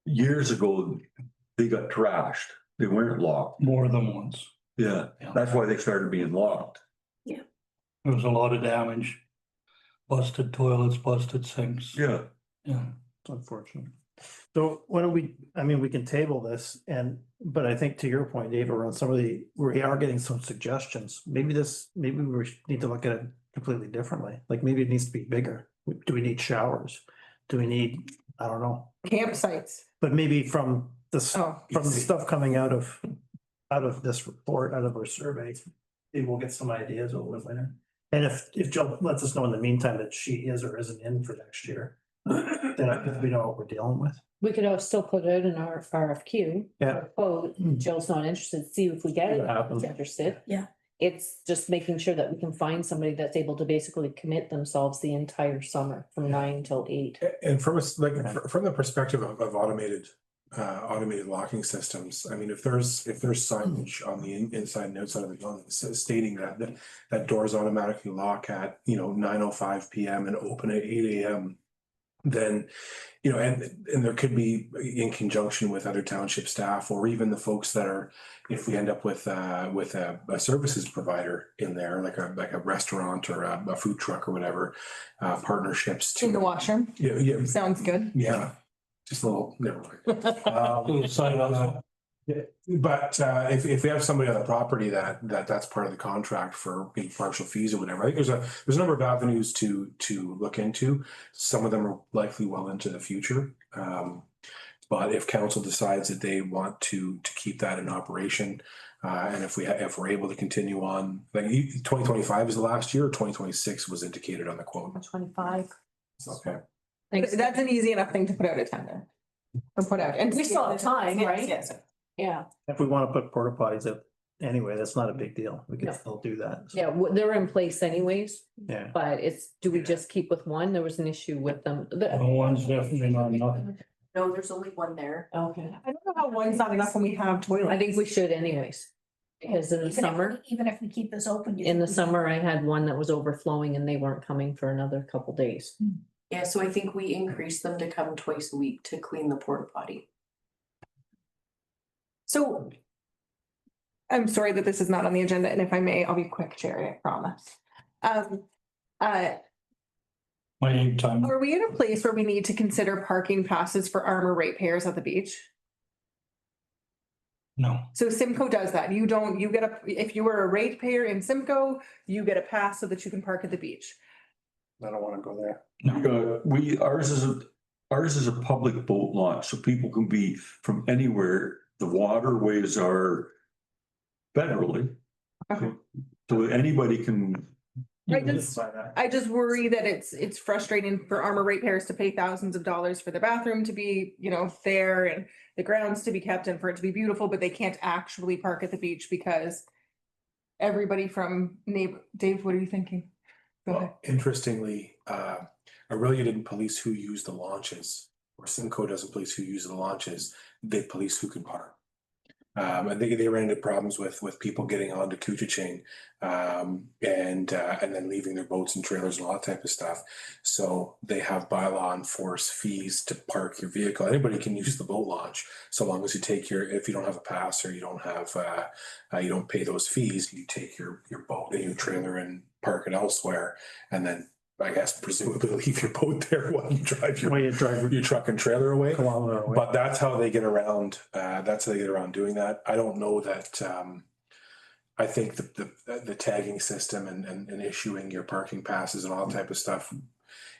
Speaker 11: years ago, they got trashed, they weren't locked,
Speaker 4: more than once.
Speaker 11: yeah, that's why they started being locked.
Speaker 4: There was a lot of damage. Busted toilets, busted sinks.
Speaker 11: Yeah.
Speaker 4: Yeah.
Speaker 1: It's unfortunate. So why don't we, I mean, we can table this but I think to your point, Dave, around some of we are getting some suggestions. Maybe we need to look at it completely differently. Like maybe it needs to be bigger. Do we need showers? Do we need, I don't know,
Speaker 5: Campsites.
Speaker 1: but maybe from the
Speaker 5: Oh,
Speaker 1: stuff coming out of this report, out of our survey, maybe we'll get some ideas a little bit later. And if Jill lets us know in the meantime that she is or isn't in for next year, then I think we know what we're dealing with.
Speaker 9: We could still put it in our RFQ.
Speaker 1: Yeah.
Speaker 9: Quote, Jill's not interested, see if we get
Speaker 1: See
Speaker 9: it,
Speaker 1: what happens.
Speaker 9: interested.
Speaker 6: Yeah.
Speaker 9: It's just making sure that we can find somebody that's able to basically commit themselves the entire summer from 9 till 8.
Speaker 3: And from from the perspective of automated locking systems, I mean, if there's signage on the inside and outside of the building stating that doors automatically lock at, 9:05 PM and open at 8 AM, then, and there could be in conjunction with other township staff or even the folks that are, if we end up with a services provider in there, like a restaurant or a food truck or whatever, partnerships
Speaker 5: in the
Speaker 3: to,
Speaker 5: washroom.
Speaker 3: yeah,
Speaker 5: Sounds good.
Speaker 3: yeah, just a little, never mind.
Speaker 4: Sign on that.
Speaker 3: But if we have somebody on the property that's part of the contract for partial fees or whatever, I think there's a number of avenues to look into. Some of them are likely well into the future. But if council decides that they want to keep that in operation, and if we're able to continue on, like 2025 is the last year, or 2026 was indicated on the quote.
Speaker 9: 25.
Speaker 3: Okay.
Speaker 5: That's an easy enough thing to put out a tender. Or put out. And
Speaker 9: We still have time, right?
Speaker 5: Yes.
Speaker 9: Yeah,
Speaker 1: If we want to put porta potties up anyway, that's not a big deal. We can
Speaker 9: No.
Speaker 1: still do that.
Speaker 9: yeah, they're in place anyways,
Speaker 1: Yeah.
Speaker 9: but do we just keep with one? There was an issue with them.
Speaker 4: One's definitely not enough.
Speaker 13: no, there's only one there.
Speaker 9: Okay,
Speaker 5: I don't know how one's not enough when we have toilets.
Speaker 9: I think we should anyways. Because in the summer,
Speaker 6: Even if we keep this open.
Speaker 9: in the summer, I had one that was overflowing and they weren't coming for another couple days.
Speaker 13: Yeah, so I think we increased them to come twice a week to clean the porta potty.
Speaker 5: So I'm sorry that this is not on the agenda, and if I may, I'll be quick, Jerry, I promise.
Speaker 4: My 8 time.
Speaker 5: Are we in a place where we need to consider parking passes for Armour ratepayers at the beach?
Speaker 4: No.
Speaker 5: So Simcoe does that. If you were a ratepayer in Simcoe, you get a pass so that you can park at the beach.
Speaker 1: I don't want to go there.
Speaker 11: Ours is a public boat launch, so people can be from anywhere. The waterways are federally.
Speaker 5: Okay.
Speaker 11: So anybody can.
Speaker 5: I just worry that it's frustrating for Armour ratepayers to pay thousands of dollars for the bathroom to be, there and the grounds to be kept and for it to be beautiful, but they can't actually park at the beach because everybody from Dave, what are you thinking? Go ahead.
Speaker 3: Well, interestingly, Aurelia didn't police who used the launches, or Simcoe doesn't police who uses the launches. They police who can park. I think they ran into problems with people getting onto Couchiching, and then leaving their boats and trailers and all that type of stuff. So they have bylaw enforced fees to park your vehicle. Anybody can use the boat launch, so long as you take if you don't have a pass or you don't have, you don't pay those fees, you take your boat and your trailer and park it elsewhere, and then I guess presumably leave your boat there while you drive your truck and trailer away.
Speaker 1: Kilometer away.
Speaker 3: But that's how they get around, doing that. I don't know that, I think the tagging system and issuing your parking passes and all that type of stuff,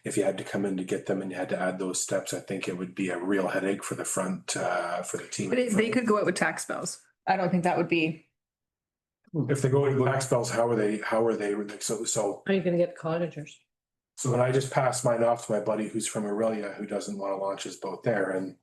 Speaker 3: if you had to come in to get them and you had to add those steps, I think it would be a real headache for the front, for the team.
Speaker 5: But they could go out with tax bills. I don't think that would be.
Speaker 3: If they go with tax bills, how are they, so
Speaker 9: Are you gonna get cottagers?
Speaker 3: So then I just pass mine off to my buddy who's from Aurelia, who doesn't want to launch his boat there, and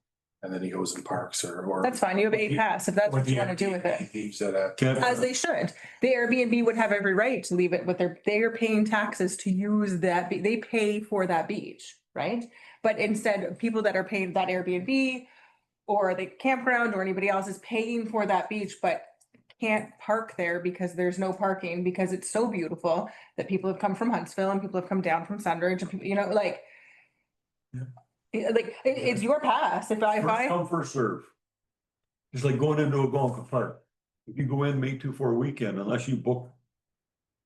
Speaker 3: then he goes and parks or.
Speaker 5: That's fine. You have a pass if that's what you want to do with it.
Speaker 3: Leaves at a.
Speaker 5: As they should. The Airbnb would have every right to leave it with they're paying taxes to use that. They pay for that beach, right? But instead, people that are paying that Airbnb or the campground or anybody else is paying for that beach, but can't park there because there's no parking because it's so beautiful that people have come from Huntsville and people have come down from Sundridge and people, like.
Speaker 3: Yeah.
Speaker 5: Like it's your pass. If I
Speaker 11: First come, first serve. It's like going into a golf park. If you go in May 24 weekend, unless you book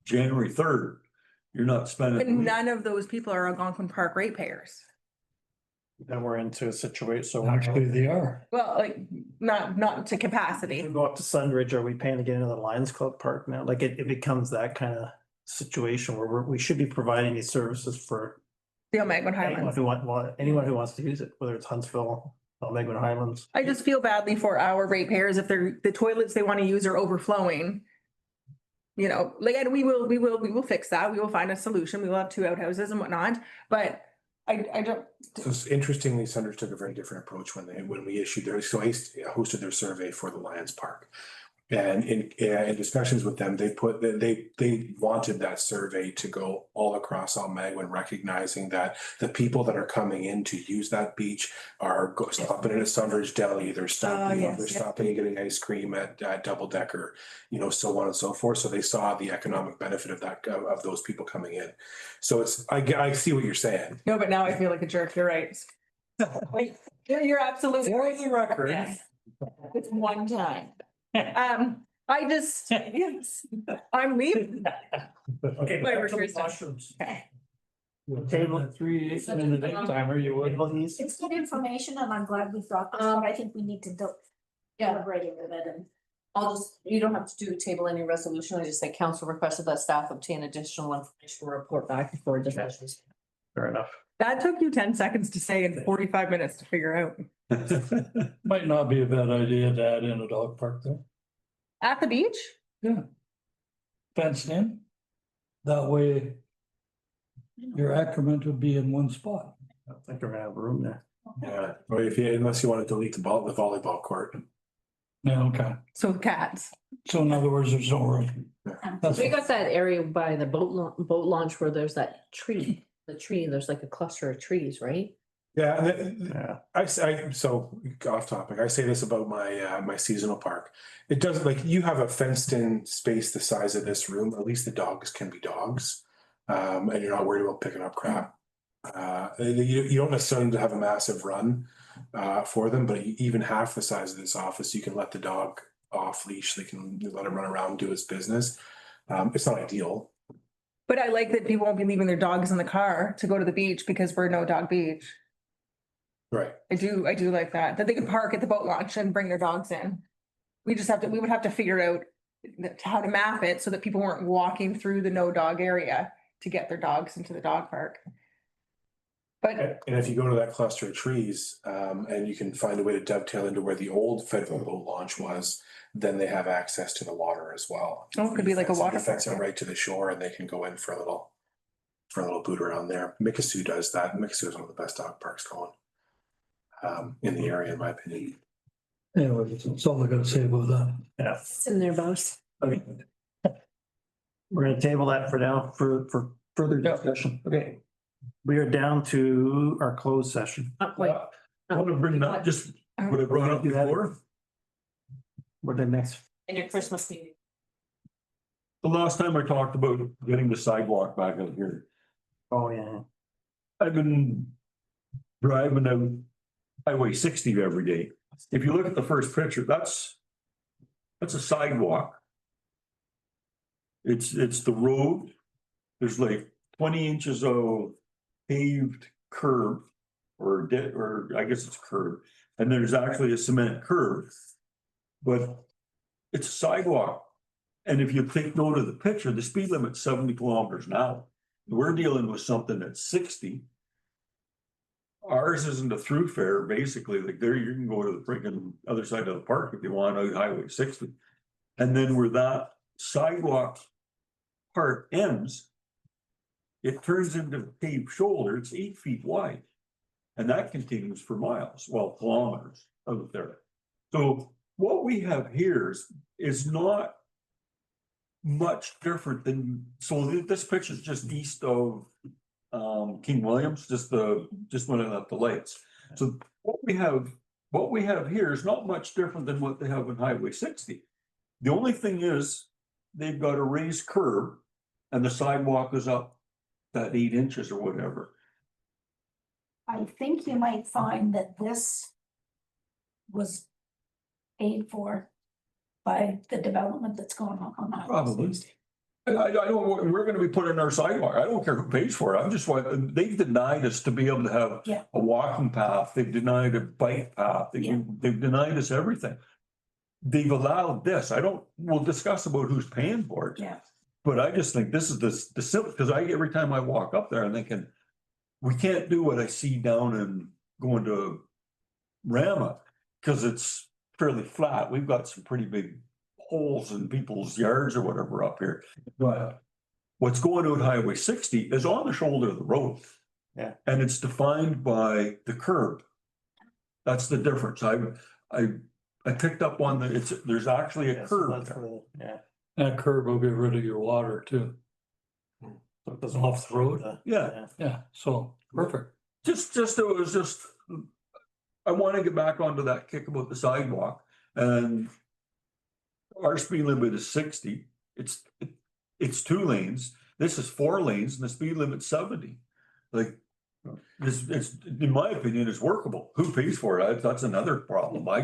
Speaker 11: January 3rd, you're not spending.
Speaker 5: But none of those people are Algonquin Park ratepayers.
Speaker 1: Then we're into a situation, so.
Speaker 4: Actually, they are.
Speaker 5: Well, like not to
Speaker 1: If
Speaker 5: capacity.
Speaker 1: we go up to Sundridge, are we paying to get into the Lions Club Park now? Like it becomes that kind of situation where we should be providing these services for
Speaker 5: The Algonquin
Speaker 1: anyone
Speaker 5: Highlands.
Speaker 1: anyone who wants to use it, whether it's Huntsville, Algonquin Highlands.
Speaker 5: I just feel badly for our ratepayers if the toilets they want to use are overflowing. And we will fix that. We will find a solution. We will have 2 outhouses and whatnot, but I don't.
Speaker 3: So interestingly, Sundridge took a very different approach when we issued hosted their survey for the Lions Park. And in discussions with them, they wanted that survey to go all across Algonquin, recognizing that the people that are coming in to use that beach are stopping at a Sundridge Deli, they're stopping and getting ice cream at Double Decker, so on and so forth. So they saw the economic benefit of those people coming in. So I see what you're saying.
Speaker 5: No, but now I feel like a jerk. You're right. You're absolutely
Speaker 1: For
Speaker 5: right.
Speaker 1: the record.
Speaker 5: Yes.
Speaker 9: It's one time.
Speaker 5: I just, yes, I'm leaving.
Speaker 1: Okay.
Speaker 5: My
Speaker 1: back to the
Speaker 5: recruiters.
Speaker 1: washrooms.
Speaker 5: Okay.
Speaker 1: Table
Speaker 4: 3 timer, you would.
Speaker 1: table these.
Speaker 6: It's good information and I'm glad we brought this, but I think we need to deliberate with it and.
Speaker 9: You don't have to do table any resolution. I just say council requested that staff obtain additional information report back before discussions.
Speaker 1: Fair enough.
Speaker 5: That took you 10 seconds to say and 45 minutes to figure out.
Speaker 4: Might not be a bad idea to add in a dog park there.
Speaker 5: At the beach?
Speaker 4: Yeah. Fenced in. That way your accrement would be in one spot.
Speaker 1: I don't think they're gonna have room there.
Speaker 3: Yeah, or unless you want to delete the volleyball court.
Speaker 4: Yeah, okay.
Speaker 5: So cats.
Speaker 4: So in other words, there's no room. That's
Speaker 9: We got that area by the boat launch where there's that tree, there's like a cluster of trees, right?
Speaker 3: Yeah, and
Speaker 1: Yeah.
Speaker 3: so off topic, I say this about my seasonal park. It doesn't, like, you have a fenced in space the size of this room, at least the dogs can be dogs. And you're not worried about picking up crap. You don't necessarily need to have a massive run for them, but even half the size of this office, you can let the dog off leash, they can let him run around, do his business. It's not ideal.
Speaker 5: But I like that people won't be leaving their dogs in the car to go to the beach because we're no dog beach.
Speaker 3: Right.
Speaker 5: I do like that they can park at the boat launch and bring their dogs in. We would have to figure out how to map it so that people weren't walking through the no dog area to get their dogs into the dog park. But
Speaker 3: And if you go to that cluster of trees, and you can find a way to dovetail into where the old federal boat launch was, then they have access to the water as well.
Speaker 5: it could be like a water
Speaker 3: Fence it
Speaker 5: park.
Speaker 3: right to the shore and they can go in for a little boot around there. Mikisew does that. Mikisew is one of the best dog parks going in the area, in my opinion.
Speaker 4: Anyway, that's all I gotta say about that.
Speaker 1: Yeah.
Speaker 9: It's in there, boss.
Speaker 1: Okay. We're gonna table that for now for further discussion. Okay. We are down to our closed session.
Speaker 9: Wait,
Speaker 11: I want to bring that, just what I brought up before.
Speaker 1: What the next?
Speaker 9: in your Christmas meeting.
Speaker 11: The last time I talked about getting the sidewalk back out here,
Speaker 1: Oh, yeah.
Speaker 11: I've been driving out Highway 60 every day. If you look at the first picture, that's a sidewalk. It's the road. There's like 20 inches of paved curb or I guess it's curb. And there's actually a cement curb. But it's a sidewalk. And if you take note of the picture, the speed limit's 70 kilometers an hour. We're dealing with something that's 60. Ours isn't a through fare, basically. Like there, you can go to the freaking other side of the park if you want out Highway 60. And then where that sidewalk part ends, it turns into paved shoulder. It's 8 feet wide. And that continues for miles, well, kilometers out there. So what we have here is not much different than, so this picture is just east of King Williams, just when I left the lights. So what we have here is not much different than what they have in Highway 60. The only thing is they've got a raised curb and the sidewalk is up that 8 inches or whatever.
Speaker 6: I think you might find that this was paid for by the development that's going on.
Speaker 11: Probably. I don't, we're gonna be putting our sidewalk. I don't care who pays for it. I'm just want, they've denied us to be able to have
Speaker 6: Yeah.
Speaker 11: a walking path. They've denied a bike path.
Speaker 6: Yeah.
Speaker 11: They've denied us everything. They've allowed this. We'll discuss about who's paying for it.
Speaker 6: Yeah.
Speaker 11: But I just think this is the simple, because every time I walk up there, I'm thinking, we can't do what I see down in going to Rama, because it's fairly flat. We've got some pretty big holes in people's yards or whatever up here. But what's going on Highway 60 is on the shoulder of the road.
Speaker 1: Yeah.
Speaker 11: And it's defined by the curb. That's the difference. I picked up on that there's actually a curb there.
Speaker 1: Yeah.
Speaker 4: That curb will get rid of your water too.
Speaker 1: So it doesn't
Speaker 4: Off the road.
Speaker 11: Yeah.
Speaker 4: Yeah, so perfect.
Speaker 11: I want to get back onto that kick about the sidewalk, and our speed limit is 60. It's 2 lanes. This is 4 lanes and the speed limit's 70. Like, it's in my opinion, it's workable. Who pays for it? That's another problem. I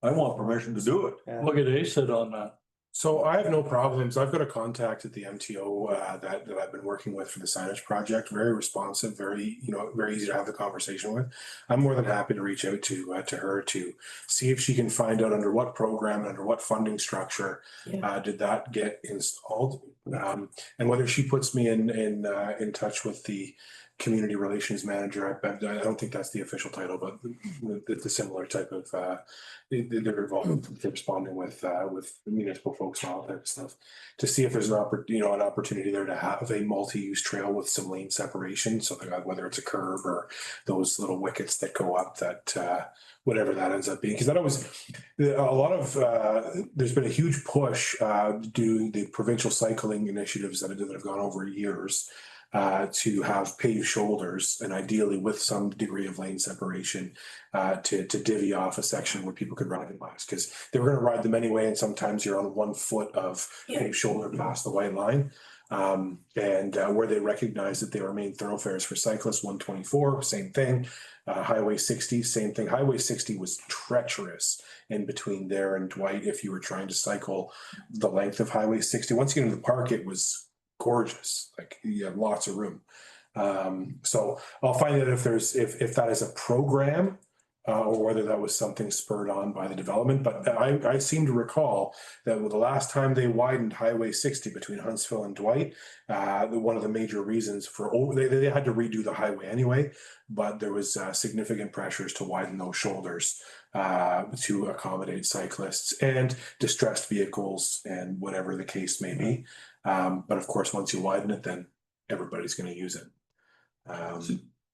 Speaker 11: want permission to do it.
Speaker 4: Look at ACID on that.
Speaker 3: So I have no problems. I've got a contact at the MTO that I've been working with for the signage project. Very responsive, very easy to have the conversation with. I'm more than happy to reach out to her to see if she can find out under what program, under what funding structure did that get installed, and whether she puts me in touch with the community relations manager. I don't think that's the official title, but the similar type of they're involved with responding with municipal folks and all that type of stuff, to see if there's an opportunity there to have a multi-use trail with some lane separation. So whether it's a curb or those little wickets that go up, that whatever that ends up being, because that always a lot of there's been a huge push doing the provincial cycling initiatives that have gone over years. To have paved shoulders, and ideally with some degree of lane separation, to divvy off a section where people could ride the bikes, because they were going to ride them anyway, and sometimes you're on 1 foot of paved shoulder past the white line. And where they recognized that they were main thoroughfares for cyclists, 124, same thing. Highway 60, same thing. Highway 60 was treacherous in between there and Dwight if you were trying to cycle the length of Highway 60. Once you get into the park, it was gorgeous. Like, you have lots of room. So I'll find out if that is a program or whether that was something spurred on by the development. But I seem to recall that the last time they widened Highway 60 between Huntsville and Dwight, one of the major reasons they had to redo the highway anyway, but there was significant pressures to widen those shoulders to accommodate cyclists and distressed vehicles and whatever the case may be. But of course, once you widen it, then everybody's going to use it.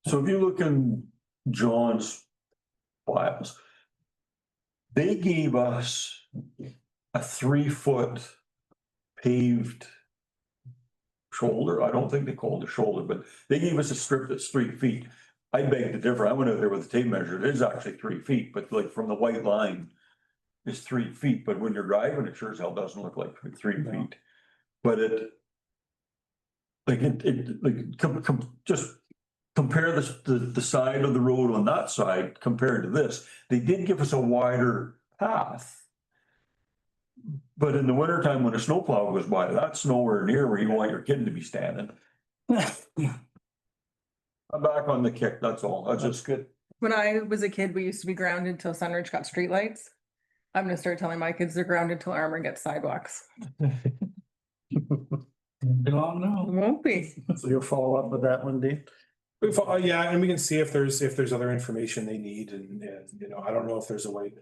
Speaker 11: So if you look in John's files, they gave us a 3 foot paved shoulder. I don't think they called it shoulder, but they gave us a strip that's 3 feet. I beg to differ. I went out there with a tape measure. It is actually 3 feet, but like from the white line is 3 feet, but when you're driving, it sure as hell doesn't look like 3
Speaker 1: No.
Speaker 11: feet. But just compare the side of the road on that side compared to this. They did give us a wider path. But in the wintertime, when a snowplow goes by, that's nowhere near where you want your kid to be standing. I'm back on the kick, that's all. That's just good.
Speaker 5: When I was a kid, we used to be grounded till Sunridge got streetlights. I'm gonna start telling my kids they're grounded till Armour gets sidewalks.
Speaker 4: Belong now.
Speaker 5: Won't be.
Speaker 1: So you'll follow up with that one, Dean?
Speaker 3: Yeah, and we can see if there's other information they need and, you know, I don't know if there's a way.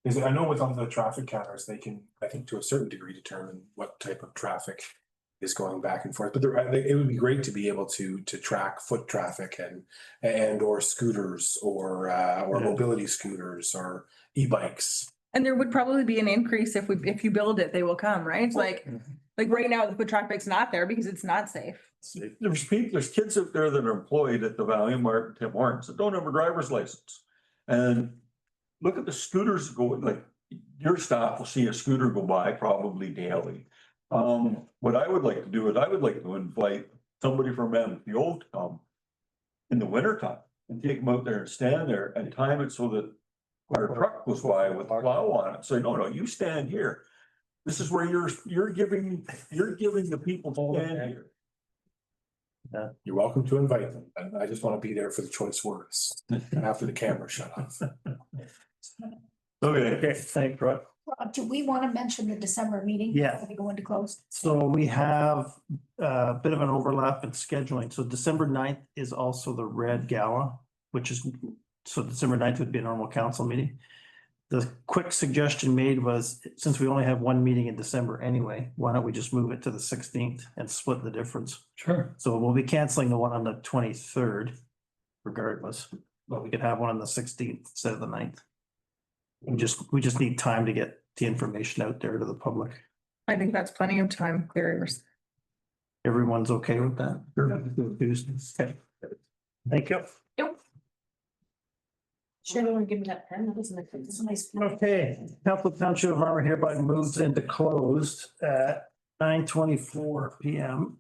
Speaker 3: Because I know with on the traffic counters, they can, I think to a certain degree, determine what type of traffic is going back and forth, but it would be great to be able to track foot traffic and or scooters or mobility scooters or e-bikes.
Speaker 5: And there would probably be an increase if you build it, they will come, right? Like right now, the foot traffic's not there because it's not safe.
Speaker 11: There's kids out there that are employed at the Valiant Mart and Tim Hortons that don't have a driver's license. And look at the scooters going, like your staff will see a scooter go by probably daily. What I would like to do is I would like to invite somebody from MPO to come in the wintertime and take them out there and stand there and time it so that our truck goes by with a plow on it. So no, you stand here. This is where you're giving the people to stand here.
Speaker 3: Yeah, you're welcome to invite them. I just want to be there for the choice words after the camera shut off.
Speaker 11: Okay.
Speaker 1: Thanks, Rod.
Speaker 6: Rob, do we want to mention the December meeting?
Speaker 1: Yeah.
Speaker 6: Before we go into closed.
Speaker 1: So we have a bit of an overlap in scheduling. So December 9th is also the Red Gala, so December 9th would be a normal council meeting. The quick suggestion made was, since we only have one meeting in December anyway, why don't we just move it to the 16th and split the difference?
Speaker 4: Sure.
Speaker 1: So we'll be canceling the one on the 23rd regardless, but we could have one on the 16th instead of the 9th. We just need time to get the information out there to the public.
Speaker 5: I think that's plenty of time, clearers.
Speaker 1: Everyone's okay with that? Okay. Thank you.
Speaker 9: Should have given me that pen, that doesn't make sense.
Speaker 6: It's a nice.
Speaker 1: Okay, Council Township of Armour hereby moves into closed at 9:24 PM.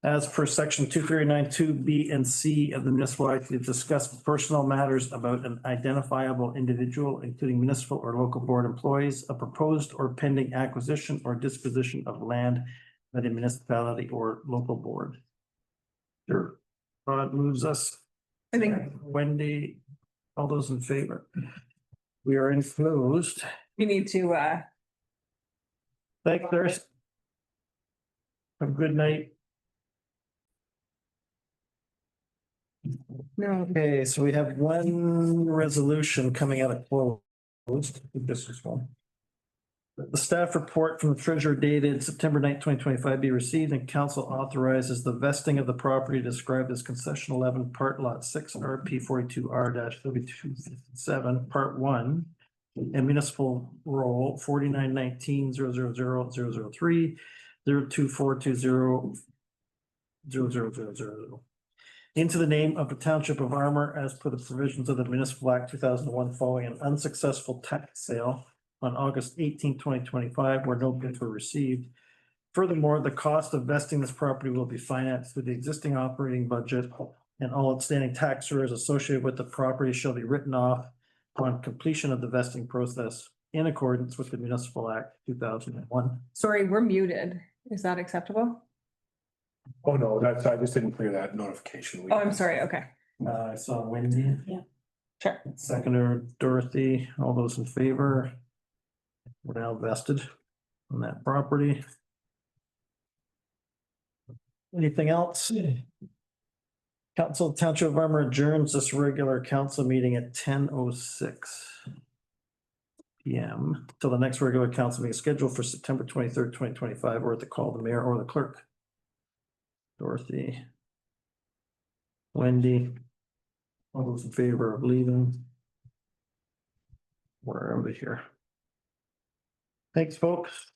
Speaker 1: As per section 2392B and C of the Municipal Act, to discuss personal matters about an identifiable individual, including municipal or local board employees, a proposed or pending acquisition or disposition of land by the municipality or local board. Sure. Rod moves us.
Speaker 5: I think
Speaker 1: Wendy, all those in favor? We are enclosed.
Speaker 5: we need to,
Speaker 1: Thanks, Thursday. Have a good night. Okay, so we have one resolution coming out of closed. I think this is one. The staff report from the treasurer dated September 9th, 2025 be received and council authorizes the vesting of the property described as concession 11, part lot 6, RP 42R-3257, part 1, and municipal roll 4919-000-003, 02420-00000. Into the name of the Township of Armour as per the provisions of the Municipal Act 2001 following an unsuccessful tax sale on August 18, 2025, where no bids were received. Furthermore, the cost of vesting this property will be financed through the existing operating budget, and all outstanding tax arrears associated with the property shall be written off upon completion of the vesting process in accordance with the Municipal Act 2001.
Speaker 5: sorry, we're muted. Is that acceptable?
Speaker 3: Oh, no, I just didn't clear that notification.
Speaker 5: Oh, I'm sorry. Okay.
Speaker 1: I saw Wendy.
Speaker 6: Yeah.
Speaker 5: Sure.
Speaker 1: Seconder Dorothy, all those in favor? We're now vested on that property. Anything else? Council Township of Armour adjourns this regular council meeting at 10:06 PM till the next regular council meeting scheduled for September 23rd, 2025, or at the call of the mayor or the clerk. Dorothy. Wendy. All those in favor of leaving? We're over here. Thanks, folks.